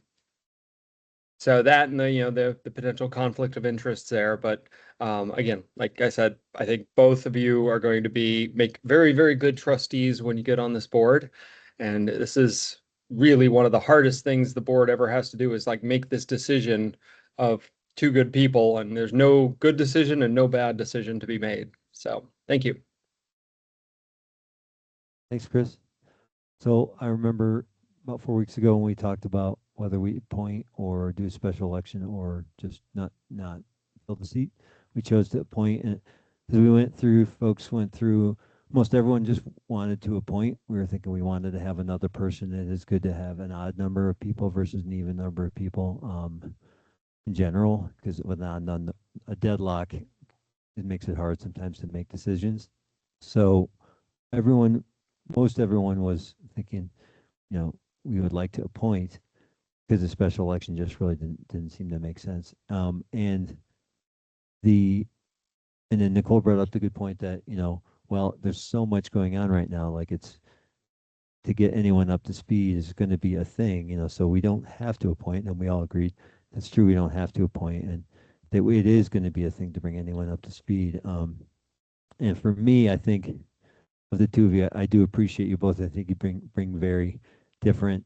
that and the potential conflict of interests there, but again, like I said, I think both of you are going to make very, very good trustees when you get on this board. And this is really one of the hardest things the board ever has to do is like make this decision of two good people, and there's no good decision and no bad decision to be made. So thank you. Thanks, Chris. So I remember about 4 weeks ago when we talked about whether we appoint or do a special election or just not fill the seat. We chose to appoint, and as folks went through, most everyone just wanted to appoint. We were thinking we wanted to have another person. It is good to have an odd number of people versus an even number of people in general, because with a deadlock, it makes it hard sometimes to make decisions. So most everyone was thinking, we would like to appoint, because the special election just really didn't seem to make sense. And then Nicole brought up the good point that, well, there's so much going on right now, like it's to get anyone up to speed is going to be a thing, so we don't have to appoint, and we all agreed that's true, we don't have to appoint, and that it is going to be a thing to bring anyone up to speed. And for me, I think of the two of you, I do appreciate you both. I think you bring very different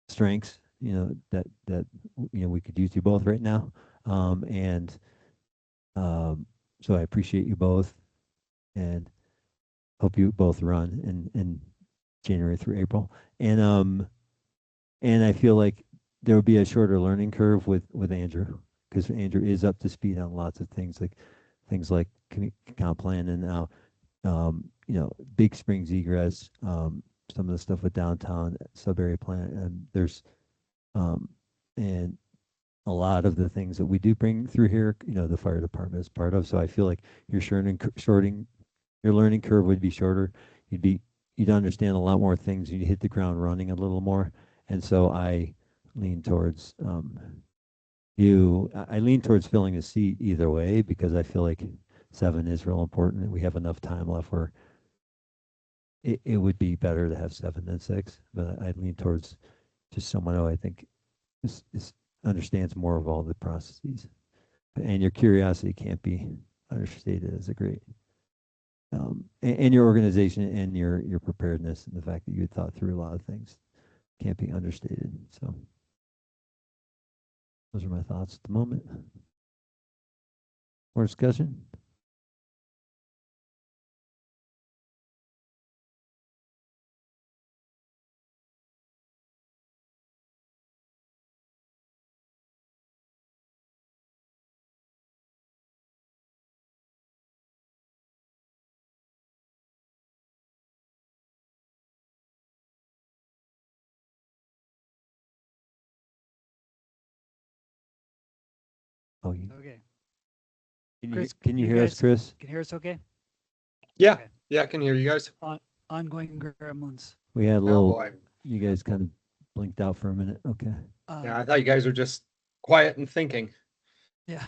strengths, that we could use you both right now. And so I appreciate you both and hope you both run in January through April. And I feel like there will be a shorter learning curve with Andrew, because Andrew is up to speed on lots of things like comp plan and now Big Springs egress, some of the stuff with downtown sub-area plan, and there's and a lot of the things that we do bring through here, the fire department is part of. So I feel like your your learning curve would be shorter. You'd understand a lot more things. You'd hit the ground running a little more. And so I lean towards I lean towards filling a seat either way, because I feel like 7 is real important, and we have enough time left where it would be better to have 7 than 6. But I lean towards just someone who I think is understands more of all the processes. And your curiosity can't be understated as a great, and your organization and your preparedness, and the fact that you had thought through a lot of things can't be understated. So those are my thoughts at the moment. More discussion? Oh, Okay. Can you hear us, Chris? Can you hear us okay? Yeah. Okay. Yeah, I can hear you guys. Ongoing gremlins. We had a Oh, little, boy. you guys kind of blinked out for a minute. Okay. Yeah, I thought you guys were just quiet and thinking. Yeah.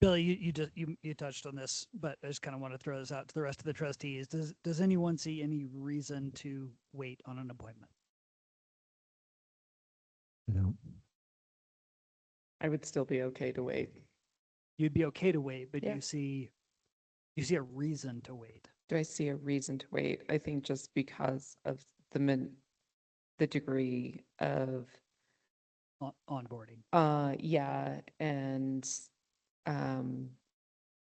Billy, you touched on this, but I just kind of want to throw this out to the rest of the trustees. Does anyone see any reason to wait on an appointment? No. I would still be okay to wait. You'd be okay to wait, but Yeah. you see a reason to wait. Do I see a reason to wait? I think just because of the degree of onboarding. Yeah, and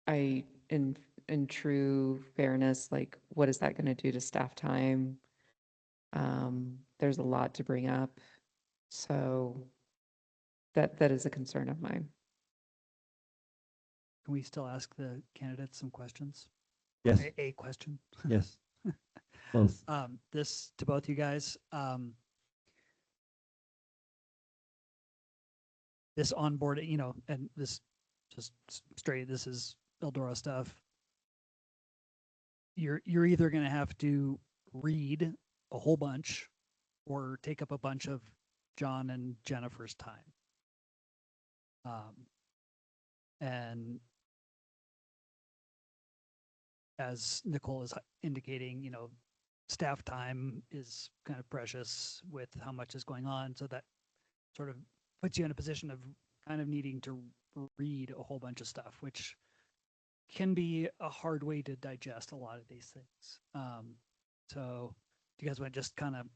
I in true fairness, like what is that going to do to staff time? There's a lot to bring up. So that is a concern of mine. Can we still ask the candidates some questions? Yes. A question. Yes. Both. This to both you guys. This onboarding, you know, and this just straight, this is Eldora stuff. You're either going to have to read a whole bunch or take up a bunch of John and Jennifer's time. And as Nicole is indicating, you know, staff time is kind of precious with how much is going on. So that sort of puts you in a position of kind of needing to read a whole bunch of stuff, which can be a hard way to digest a lot of these things. So do you guys want to just kind of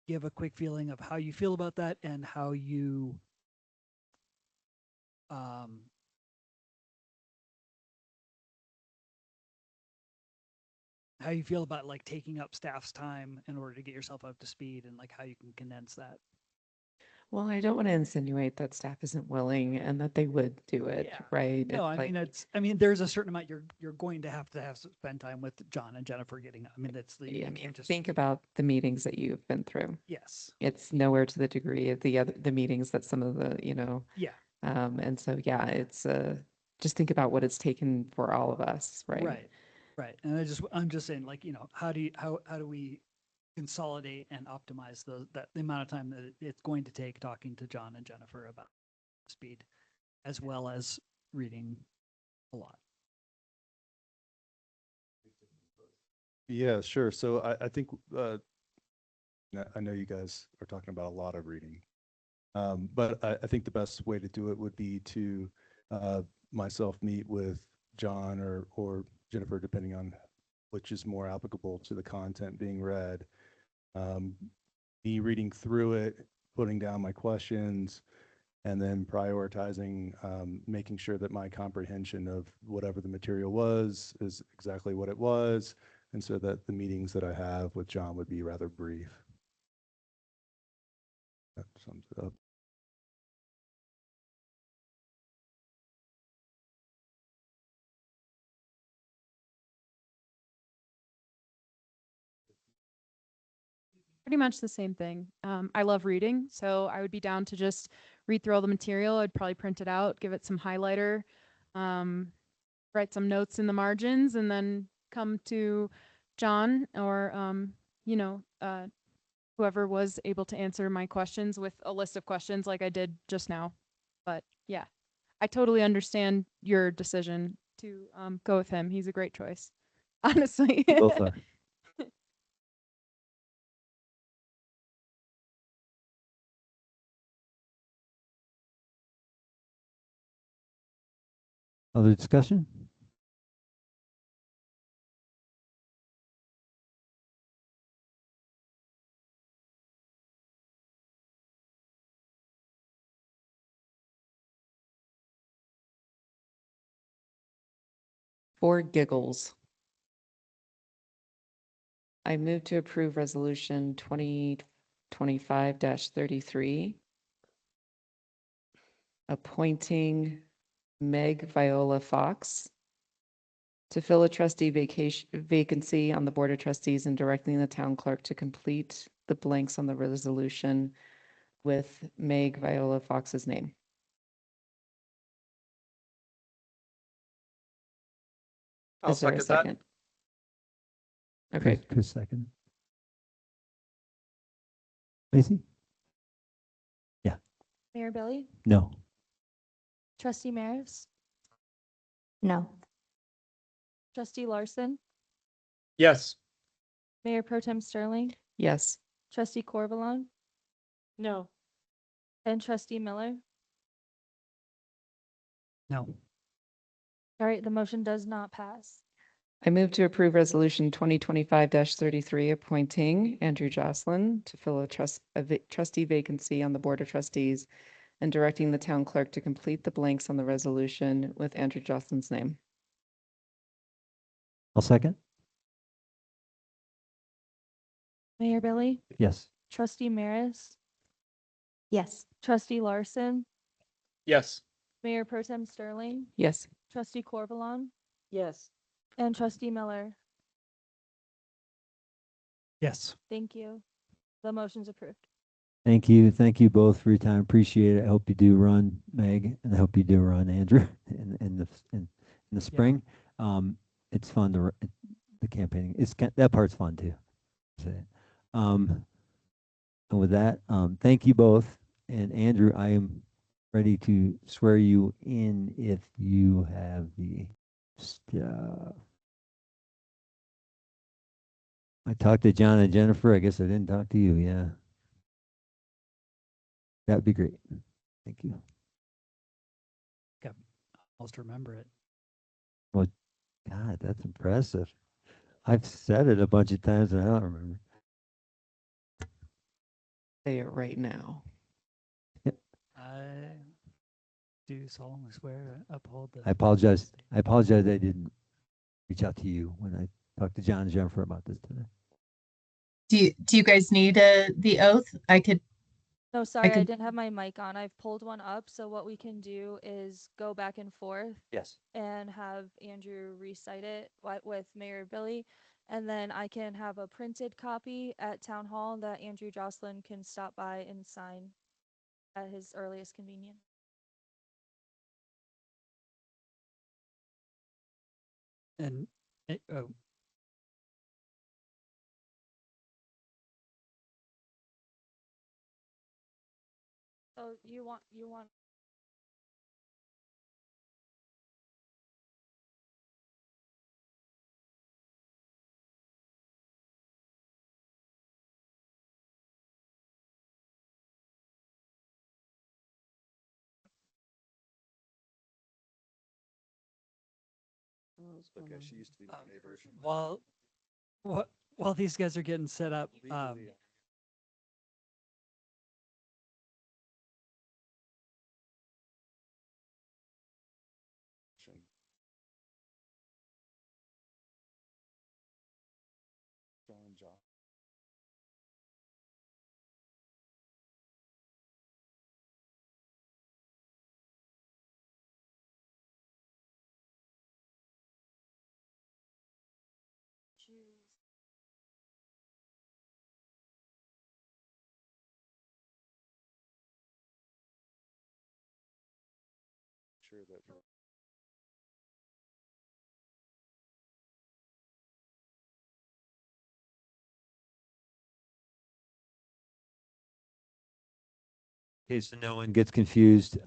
give a quick feeling of how you feel about that and how you feel about like taking up staff's time in order to get yourself up to speed and like how you can condense that? Well, I don't want to insinuate that staff isn't willing and that they would do it, right? No, I mean, I mean, there's a certain amount you're going to have spend time with John and Jennifer getting, I mean, that's the, Yeah, you I mean, can't just, think about the meetings that you've been through. yes. It's nowhere to the degree of the meetings that some of the, you know. Yeah. And so, yeah, it's just think about what it's taken for all of us, right? Right. Right. And I'm just saying, like, you know, how do we consolidate and optimize the amount of time that it's going to take talking to John and Jennifer about speed, as well as reading a lot? Yeah, sure. So I think I know you guys are talking about a lot of reading, but I think the best way to do it would be to myself meet with John or Jennifer, depending on which is more applicable to the content being read. Me reading through it, putting down my questions, and then prioritizing, making sure that my comprehension of whatever the material was is exactly what it was, and so that the meetings that I have with John would be rather brief. That sums it up. Pretty much the same thing. I love reading, so I would be down to just read through all the material. I'd probably print it out, give it some highlighter, write some notes in the margins, and then come to John or, you know, whoever was able to answer my questions with a list of questions like I did just now. But yeah, I totally understand your decision to go with him. He's a great choice, honestly. Both are. Other discussion? For giggles, I move to approve resolution 2025-33, appointing Meg Viola Fox to fill a trustee vacancy on the Board of Trustees and directing the town clerk to complete the blanks on the resolution with Meg Viola Fox's name. I'll Is there a second that. Okay. Chris second. Lacey? Yeah. Mayor Billy, No. Trustee Maris, No. Trustee Larson, Yes. Mayor Pro Tem Sterling, Yes. Trustee Corvalon, No. and Trustee Miller. No. All right, the motion does not pass. I move to approve resolution 2025-33, appointing Andrew Jocelyn to fill a trustee vacancy on the Board of Trustees and directing the town clerk to complete the blanks on the resolution with Andrew Jocelyn's name. I'll second. Mayor Billy, Yes. Trustee Maris, Yes. Trustee Larson, Yes. Mayor Pro Tem Sterling, Yes. Trustee Corvalon, Yes. and Trustee Miller. Yes. Thank you. The motion's approved. Thank you. Thank you both for your time. Appreciate it. I hope you do run, Meg, and I hope you do run, Andrew, in the spring. It's fun to the campaigning. That part's fun too. Um, and with that, thank you both. And Andrew, I am ready to swear you in if you have the stuff. I talked to John and Jennifer. I guess I didn't talk to you. Yeah. That would be great. Thank you. Got almost remember it. Well, God, that's impressive. I've said it a bunch of times and I don't remember. Say it right now. I do solemnly swear to uphold the. I apologize. I apologize I didn't reach out to you when I talked to John and Jennifer about this today. Do you guys need the oath? No, sorry, I could- didn't have my mic on. I've pulled one up, so what we can do is go back and forth. Yes. And have Andrew recite it with Mayor Billy, and then I can have a printed copy at Town Hall that Andrew Jocelyn can stop by and sign at his earliest convenience. And oh, Oh, you want Okay, she used to be my neighbor. while these guys are getting set up, John Jock. choose? Sure that. Okay, so no one gets confused.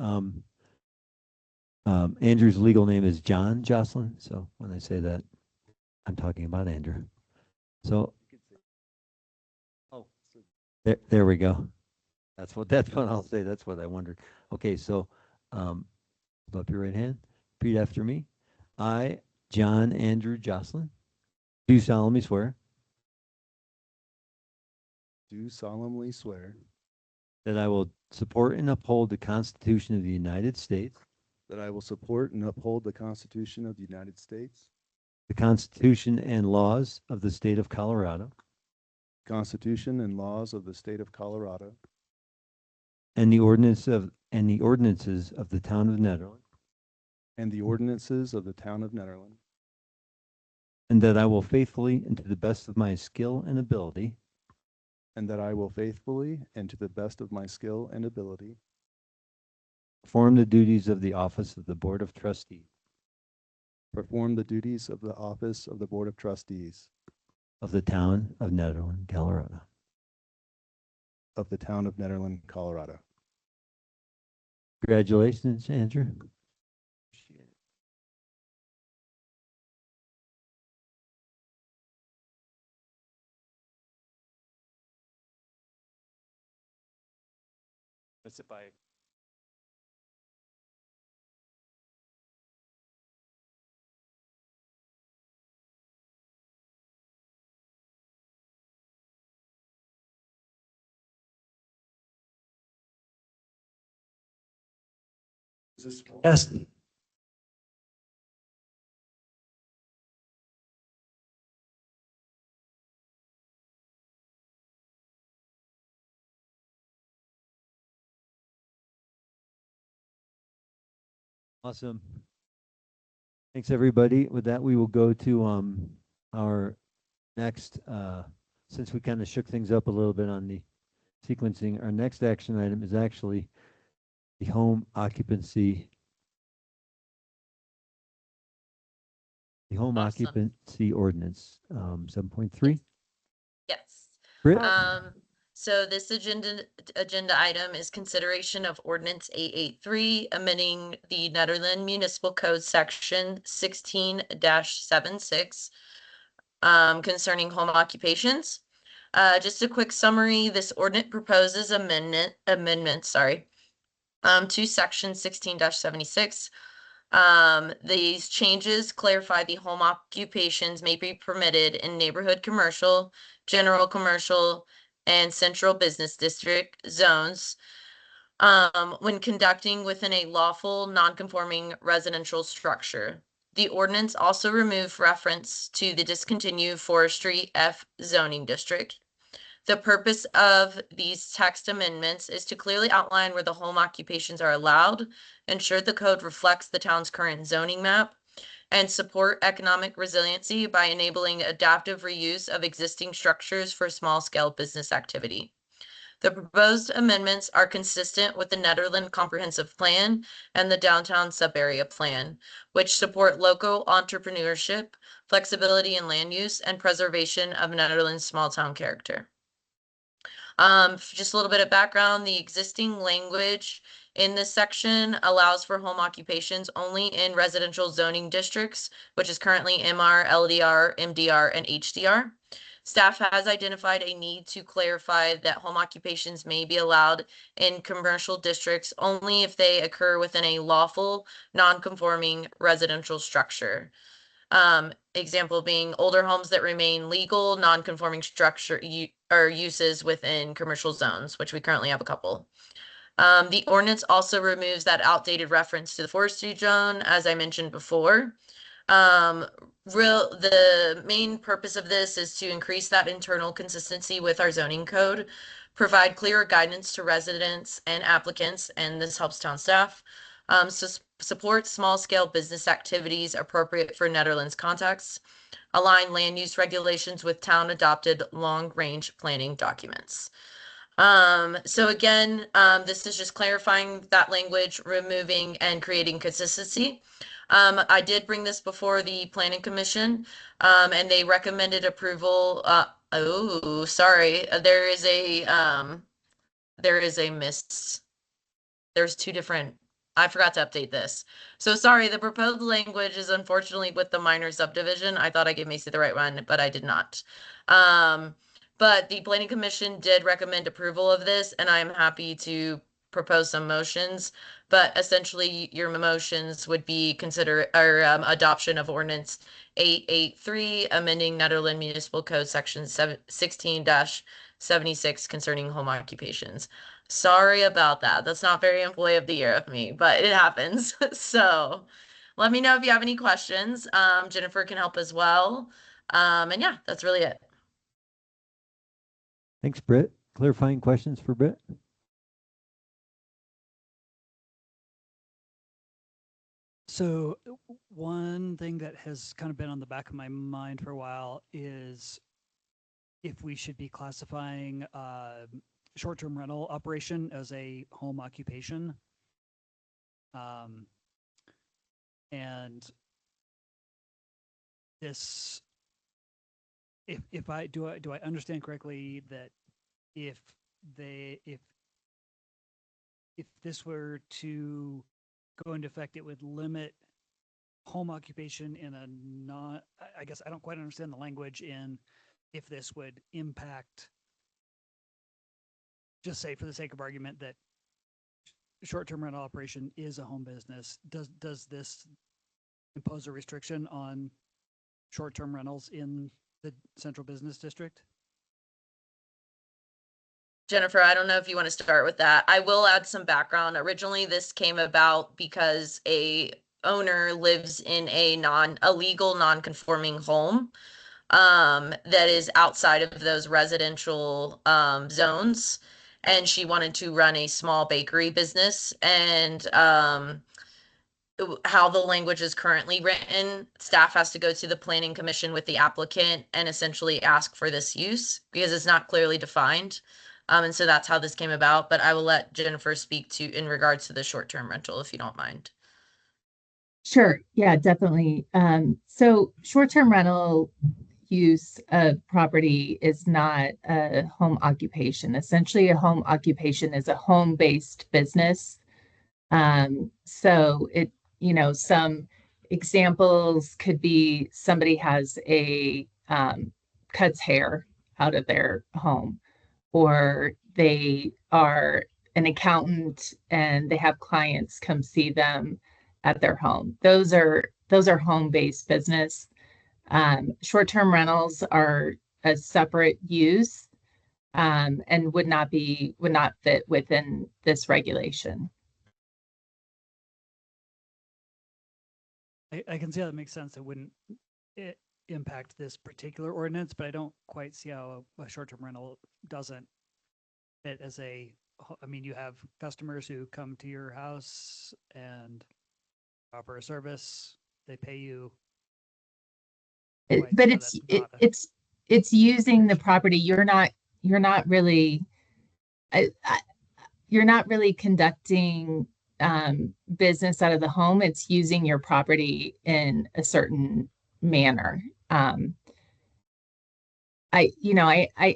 Andrew's legal name is John Jocelyn. So when I say that, I'm talking about Andrew. So there we go. That's what I'll say. That's what I wondered. Okay, so hold up your right hand. Repeat after me. I, John Andrew Jocelyn, do solemnly swear Do solemnly swear that I will support and uphold the Constitution of the United States, that I will support and uphold the Constitution of the United States, the Constitution and laws of the state of Colorado, Constitution and laws of the state of Colorado, and the ordinances of the town of Netherland, and the ordinances of the town of Netherland, and that I will faithfully and to the best of my skill and ability and that I will faithfully and to the best of my skill and ability perform the duties of the office of the Board of Trustees perform the duties of the office of the Board of Trustees of the town of Netherland, Colorado. of the town of Netherland, Colorado. Congratulations, Andrew. Let's sit by. Yes. Awesome. Thanks, everybody. With that, we will go to our next, since we kind of shook things up a little bit on the sequencing, our next action item is actually the home occupancy. The home Awesome. occupancy ordinance, 7.3. Yes. Britt? So this agenda item is consideration of ordinance 883, amending the Netherlands Municipal Code section 16-76 concerning home occupations. Just a quick summary, this ordinance proposes amendments, to section 16-76. These changes clarify the home occupations may be permitted in neighborhood commercial, general commercial, and central business district zones when conducting within a lawful non-conforming residential structure. The ordinance also removed reference to the discontinued forestry F zoning district. The purpose of these text amendments is to clearly outline where the home occupations are allowed, ensure the code reflects the town's current zoning map, and support economic resiliency by enabling adaptive reuse of existing structures for small-scale business activity. The proposed amendments are consistent with the Netherlands Comprehensive Plan and the Downtown Subarea Plan, which support local entrepreneurship, flexibility in land use, and preservation of Netherlands' small-town character. Just a little bit of background, the existing language in this section allows for home occupations only in residential zoning districts, which is currently MR, LDR, MDR, and HDR. Staff has identified a need to clarify that home occupations may be allowed in commercial districts only if they occur within a lawful, non-conforming residential structure. Example being older homes that remain legal, non-conforming structure or uses within commercial zones, which we currently have a couple. The ordinance also removes that outdated reference to the forestry zone, as I mentioned before. The main purpose of this is to increase that internal consistency with our zoning code, provide clearer guidance to residents and applicants, and this helps town staff. Support small-scale business activities appropriate for Netherlands contexts, align land use regulations with town-adopted long-range planning documents. So again, this is just clarifying that language, removing and creating consistency. I did bring this before the Planning Commission, and they recommended approval. Sorry, there is a miss. There's two different. I forgot to update this. So sorry, the proposed language is unfortunately with the minor subdivision. I thought I gave Macy the right one, but I did not. But the Planning Commission did recommend approval of this, and I'm happy to propose some motions. But essentially, your motions would be adoption of ordinance 883, amending Netherlands Municipal Code section 16-76 concerning home occupations. Sorry about that. That's not very employee of the year of me, but it happens. So let me know if you have any questions. Jennifer can help as well. And yeah, that's really it. Thanks, Britt. Clarifying questions for Britt? So one thing that has kind of been on the back of my mind for a while is if we should be classifying short-term rental operation as a home occupation. And this, if I do I understand correctly that if this were to go into effect, it would limit home occupation in a non, I guess I don't quite understand the language in if this would impact, just say for the sake of argument that short-term rental operation is a home business, does this impose a restriction on short-term rentals in the central business district? Jennifer, I don't know if you want to start with that. I will add some background. Originally, this came about because a owner lives in a legal non-conforming home that is outside of those residential zones, and she wanted to run a small bakery business, and how the language is currently written, staff has to go to the planning commission with the applicant and essentially ask for this use because it's not clearly defined. And so that's how this came about, but I will let Jennifer speak to in regards to the short-term rental, if you don't mind. Sure. Yeah, definitely. So short-term rental use of property is not a home occupation. Essentially, a home occupation is a home-based business. So it, some examples could be somebody has cuts hair out of their home, or they are an accountant and they have clients come see them at their home. Those are home-based business. Short-term rentals are a separate use, and would not fit within this regulation. I can see how that makes sense. It wouldn't impact this particular ordinance, but I don't quite see how a short-term rental doesn't fit as I mean, you have customers who come to your house and offer a service, they pay you. But it's using the property. You're not really you're not really conducting business out of the home. It's using your property in a certain manner. I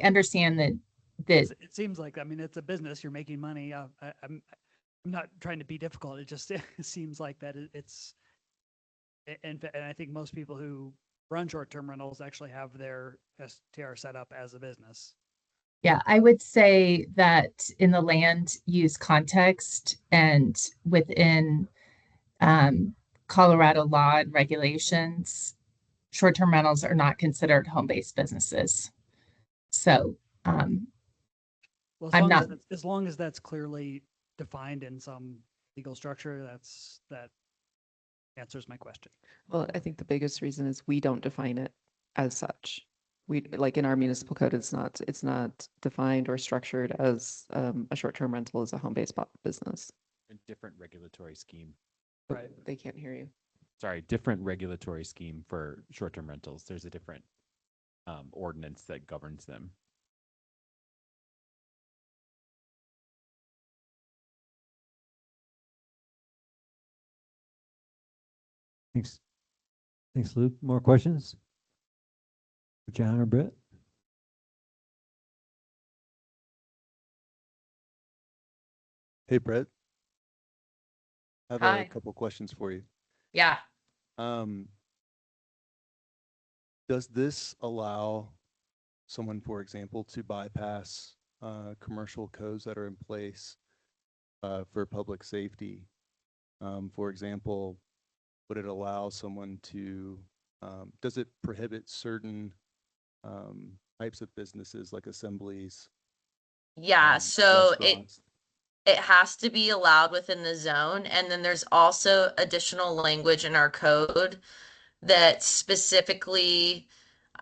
understand that it seems like, I mean, it's a business, you're making money. I'm not trying to be difficult. It just it seems like that it's, and I think most people who run short-term rentals actually have their STR set up as a business. Yeah, I would say that in the land use context and within Colorado law and regulations, short-term rentals are not considered home-based businesses. So well, as long as that's clearly defined in some legal structure, that answers my question. Well, I think the biggest reason is we don't define it as such. We, like in our municipal code, it's not defined or structured as a short-term rental is a home-based business. A different regulatory scheme. Right. They can't hear you. Sorry, different regulatory scheme for short-term rentals. There's a different ordinance that governs them. Thanks. Thanks, Luke. More questions? For John or Britt? Hey, Brett. I have Hi. a couple questions for you. Yeah. Does this allow someone, for example, to bypass commercial codes that are in place for public safety? For example, would it allow someone to, does it prohibit certain types of businesses like assemblies? Yeah, so restaurants? it has to be allowed within the zone. And then there's also additional language in our code that specifically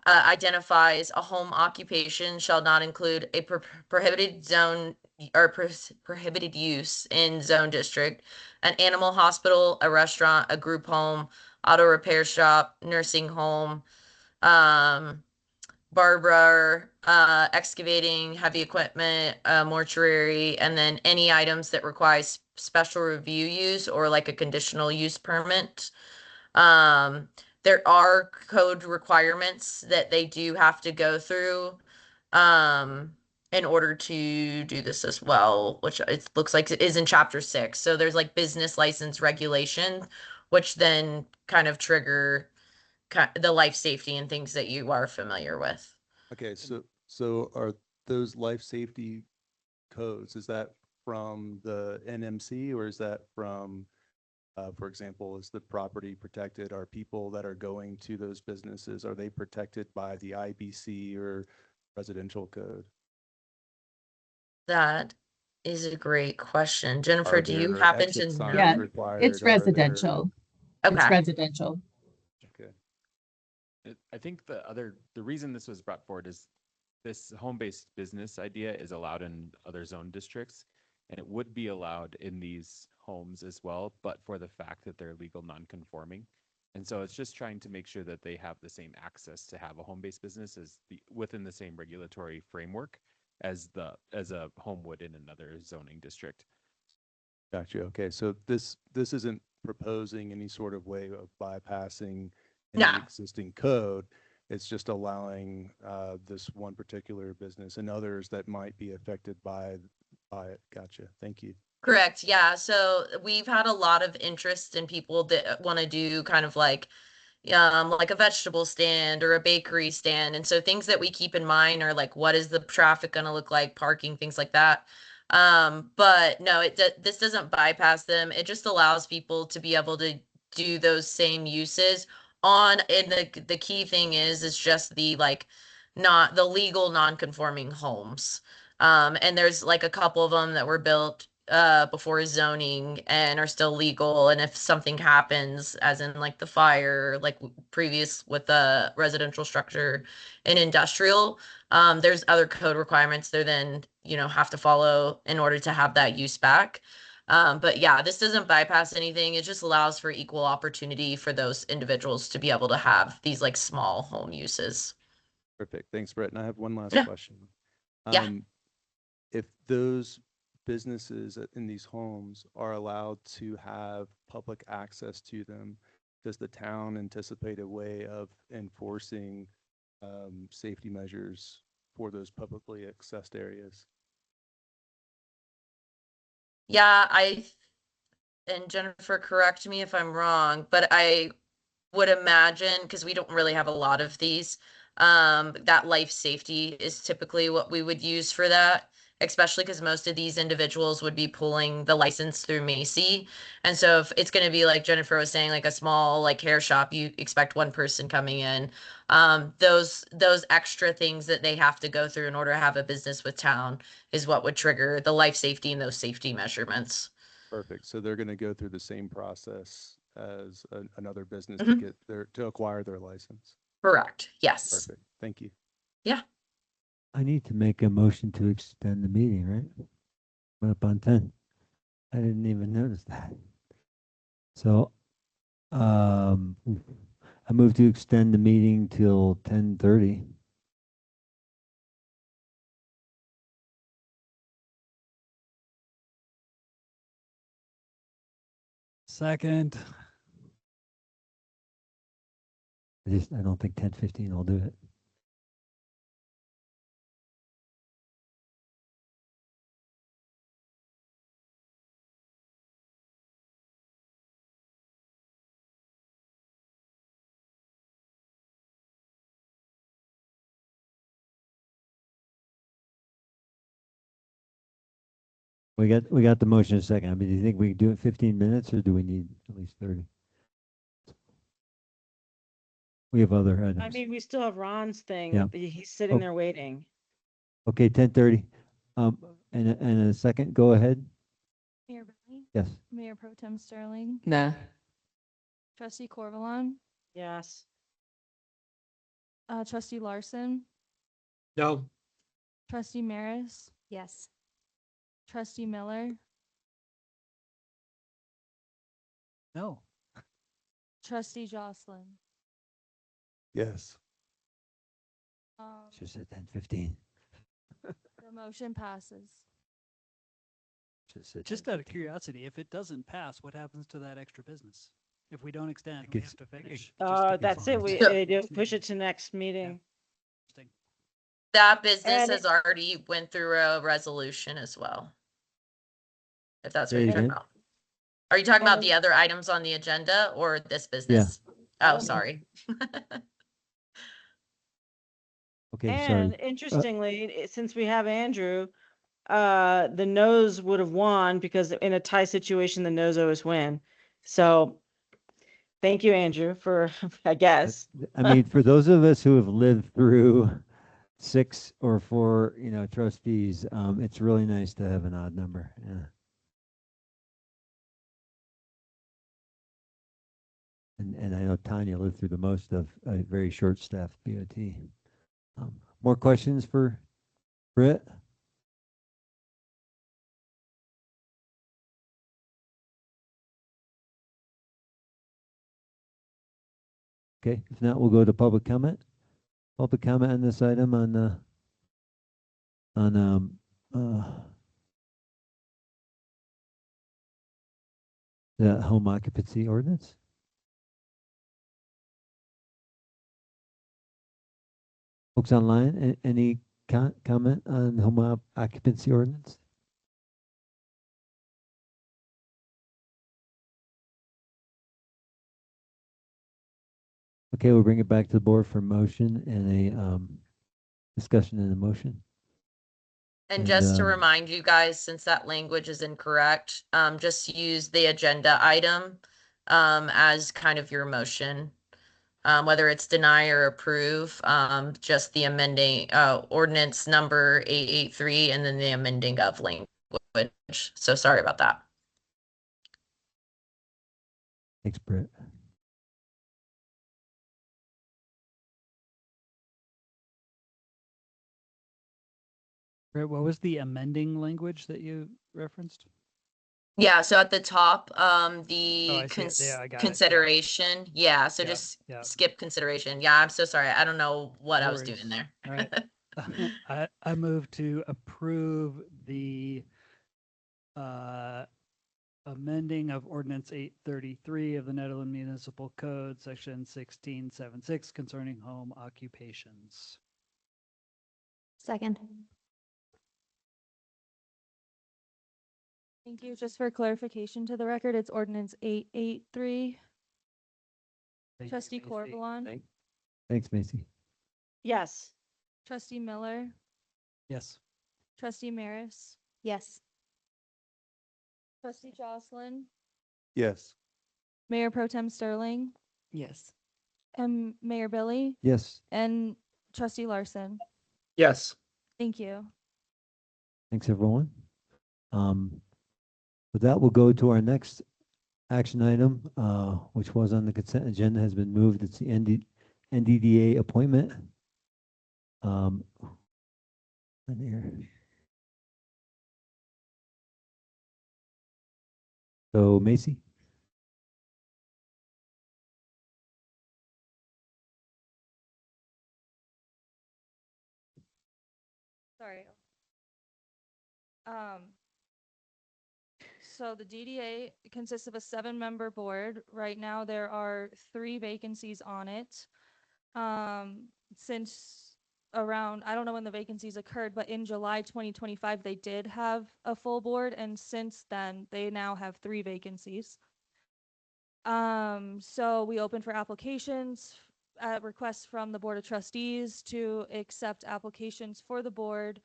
identifies a home occupation shall not include a prohibited zone or prohibited use in zone district, an animal hospital, a restaurant, a group home, auto repair shop, nursing home, barber, excavating, heavy equipment, mortuary, and then any items that requires special review use or like a conditional use permit. There are code requirements that they do have to go through in order to do this as well, which it looks like it is in chapter 6. So there's like business license regulation, which then kind of trigger the life safety and things that you are familiar with. Okay, so are those life safety codes, is that from the NMC or is that from, for example, is the property protected? Are people that are going to those businesses, are they protected by the IBC or residential code? That is a great question. Jennifer, do you there happen to exit signs know? Yeah, required? it's Are there- residential. It's Okay. residential. Okay. I think the reason this was brought forward is this home-based business idea is allowed in other zone districts, and it would be allowed in these homes as well, but for the fact that they're legal non-conforming. And so it's just trying to make sure that they have the same access to have a home-based business as within the same regulatory framework as a home would in another zoning district. Gotcha. Okay, so this isn't proposing any sort of way of bypassing any No. existing code. It's just allowing this one particular business and others that might be affected by it. Gotcha. Thank you. Correct. Yeah. So we've had a lot of interest in people that want to do kind of like a vegetable stand or a bakery stand. And so things that we keep in mind are like, what is the traffic going to look like, parking, things like that. But no, this doesn't bypass them. It just allows people to be able to do those same uses and the key thing is just the like not the legal non-conforming homes. And there's like a couple of them that were built before zoning and are still legal. And if something happens, as in like the fire, like previous with the residential structure and industrial, there's other code requirements they're then, have to follow in order to have that use back. But yeah, this doesn't bypass anything. It just allows for equal opportunity for those individuals to be able to have these like small home uses. Perfect. Thanks, Brett. And I have one last Yeah. question. Yeah. If those businesses in these homes are allowed to have public access to them, does the town anticipate a way of enforcing safety measures for those publicly accessed areas? Yeah, and Jennifer, correct me if I'm wrong, but I would imagine, because we don't really have a lot of these, that life safety is typically what we would use for that, especially because most of these individuals would be pulling the license through Macy. And so if it's going to be like Jennifer was saying, like a small like hair shop, you expect one person coming in. Those extra things that they have to go through in order to have a business with town is what would trigger the life safety and those safety measurements. Perfect. So they're going to go through the same process as another business Mhm. to acquire their license. Correct. Yes. Perfect. Thank you. Yeah. I need to make a motion to extend the meeting, right? Went up on 10. I didn't even notice that. So, I move to extend the meeting till 10:30. Second. I don't think 10:15 will do it. We got the motion in a second. I mean, do you think we can do it 15 minutes or do we need at least 30? We have other items. I mean, we still have Ron's thing. Yeah. He's sitting Oh. there waiting. Okay, 10:30. And a second, go ahead. Mayor Billy? Yes. Mayor Pro Tem Sterling? Nah. Trustee Corvalon? Yes. Trustee Larson? No. Trustee Maris? Yes. Trustee Miller? No. Trustee Jocelyn? Yes. She said 10:15. The motion passes. Just out of curiosity, if it doesn't pass, what happens to that extra business? If we don't extend, It we gets- have to finish. That's it. We do push it to next meeting. That business And has already went through a resolution as well. If that's what Say you're talking again? about. Are you talking about And- the other items on the agenda or this business? Oh, sorry. Okay, And sorry. interestingly, since we have Andrew, the no's would have won because in a tie situation, the no's always win. So thank you, Andrew, for, I guess. I mean, for those of us who have lived through 6 or 4, trustees, it's really nice to have an odd number. Yeah. And I know Tanya lived through the most of a very short-staffed BOT. More questions for Britt? Okay, if not, we'll go to public comment. Public comment on this item the home occupancy ordinance. Folks online, any comment on home occupancy ordinance? Okay, we'll bring it back to the board for motion and a discussion and a motion. And And, just to remind you guys, since that language is incorrect, just use the agenda item as kind of your motion. Whether it's deny or approve, just the amending ordinance number 883 and then the amending of language. So sorry about that. Thanks, Britt. Brett, what was the amending language that you referenced? Yeah, so at the top, Oh, the I see it. Yeah, I got it. Yeah. consideration. Yeah, so Yeah, just yeah. skip consideration. Yeah, I'm so sorry. I don't know what No I was worries. doing there. All right. I move to approve the amending of ordinance 833 of the Netherlands Municipal Code, section 1676, concerning home occupations. Second. Thank you. Just for clarification to the record, it's ordinance 883. Trustee Corvalon, Thanks, Macy. Yes. Trustee Miller, Yes. Trustee Maris, Yes. Trustee Jocelyn, Yes. Mayor Pro Tem Sterling, Yes. and Mayor Billy, Yes, and Trustee Larson. Yes. Thank you. thanks, everyone. With that, we'll go to our next action item, which was on the consent agenda, has been moved. It's the NDDA appointment. In here. So Macy? Sorry. So the DDA consists of a 7-member board. Right now, there are 3 vacancies on it. Since around, I don't know when the vacancies occurred, but in July 2025, they did have a full board, and since then, they now have 3 vacancies. So we open for applications at requests from the Board of Trustees to accept applications for the board.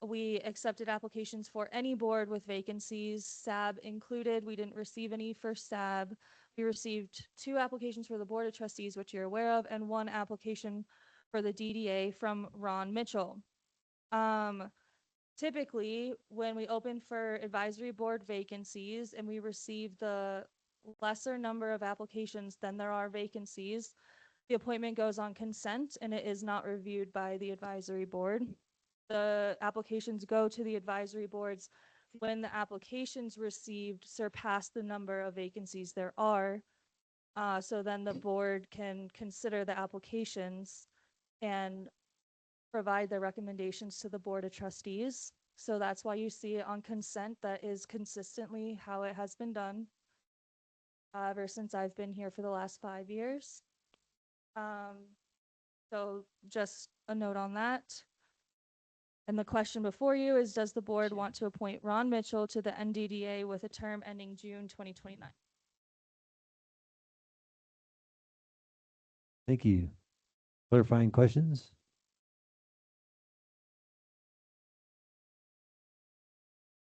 We accepted applications for any board with vacancies, SAB included. We didn't receive any for SAB. We received 2 applications for the Board of Trustees, which you're aware of, and 1 application for the DDA from Ron Mitchell. Typically, when we open for advisory board vacancies and we receive the lesser number of applications than there are vacancies, the appointment goes on consent and it is not reviewed by the advisory board. The applications go to the advisory boards when the applications received surpass the number of vacancies there are. So then the board can consider the applications and provide their recommendations to the Board of Trustees. So that's why you see it on consent. That is consistently how it has been done ever since I've been here for the last 5 years. So just a note on that. And the question before you is, does the board want to appoint Ron Mitchell to the NDDA with a term ending June 2029? Thank you. Clarifying questions?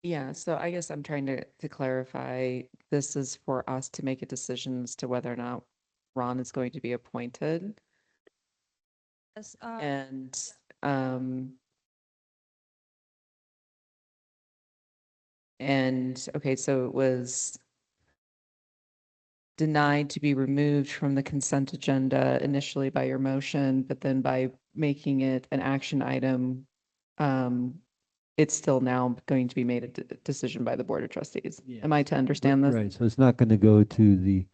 Yeah, so I guess I'm trying to clarify, this is for us to make a decision as to whether or not Ron is going to be appointed. Yes, and okay, so it was denied to be removed from the consent agenda initially by your motion, but then by making it an action item, it's still now going to be made a decision by the Board of Trustees. Am I to understand this? Right, so it's not going to go to the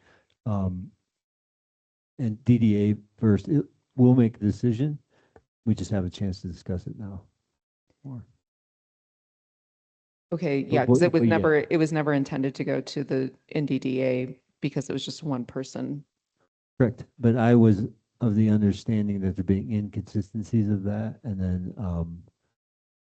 um, and DDA first. We'll make a decision. We just have a chance to discuss it now. More. Okay, But yeah, because but yeah. it was never intended to go to the NDDA because it was just one person. Correct, but I was of the understanding that there being inconsistencies of that, and then,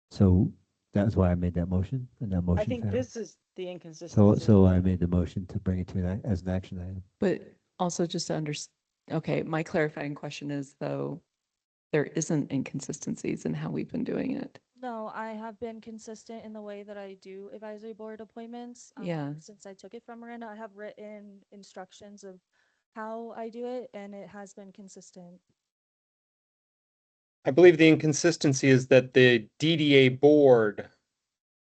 so that's why I made that motion, and that I motion think failed. this is the So, inconsistency. so I made the motion to bring it to as an action item. But also just to understand, okay, my clarifying question is though, there isn't inconsistencies in how we've been doing it. No, I have been consistent in the way that I do advisory board appointments. Yeah. Since I took it from Miranda, I have written instructions of how I do it, and it has been consistent. I believe the inconsistency is that the DDA board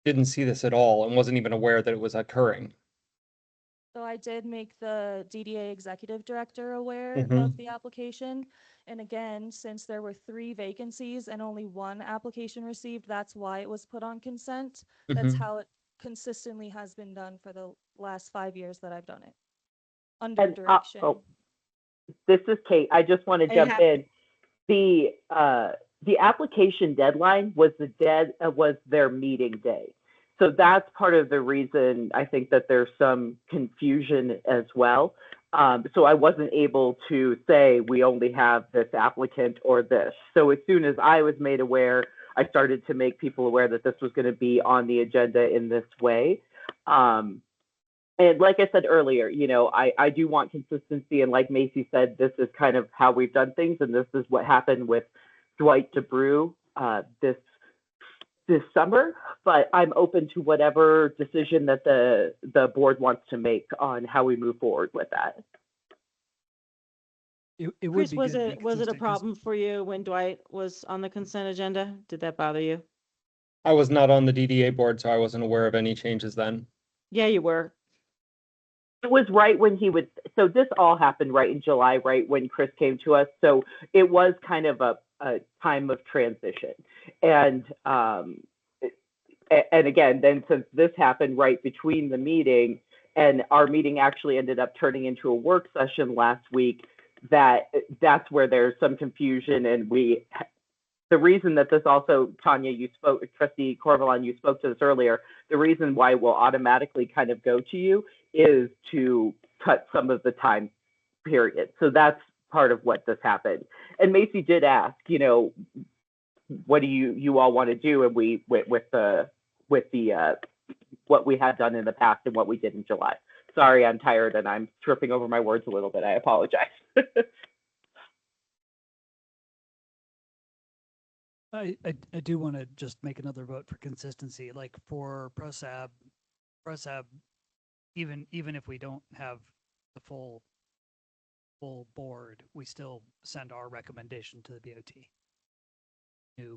didn't see this at all and wasn't even aware that it was occurring. So I did make the DDA executive director aware Mhm. of the application. And again, since there were 3 vacancies and only 1 application received, that's why it was put on consent. That's Mhm. how it consistently has been done for the last 5 years that I've done it. Under And direction. this is Kate. I just want to I jump have- in. The application deadline was was their meeting day. So that's part of the reason I think that there's some confusion as well. So I wasn't able to say we only have this applicant or this. So as soon as I was made aware, I started to make people aware that this was going to be on the agenda in this way. And like I said earlier, you know, I do want consistency. And like Macy said, this is kind of how we've done things. And this is what happened with Dwight DeBrew this summer. But I'm open to whatever decision that the board wants to make on how we move forward with that. It would Chris, be was good to be it was it a consistent 'cause- problem for you when Dwight was on the consent agenda? Did that bother you? I was not on the DDA board, so I wasn't aware of any changes then. Yeah, you were. It was right when he would, so this all happened right in July, right when Chris came to us. So it was kind of a time of transition. And again, then since this happened right between the meeting, and our meeting actually ended up turning into a work session last week, that's where there's some confusion. And the reason that this also, Tanya, you spoke, Trustee Corvalon, you spoke to this earlier, the reason why we'll automatically kind of go to you is to cut some of the time period. So that's part of what this happened. And Macy did ask, you know, what do you all want to do? And we went with the what we had done in the past and what we did in July. Sorry, I'm tired and I'm tripping over my words a little bit. I apologize. I do want to just make another vote for consistency, like for ProSab, even if we don't have the full board, we still send our recommendation to the BOT.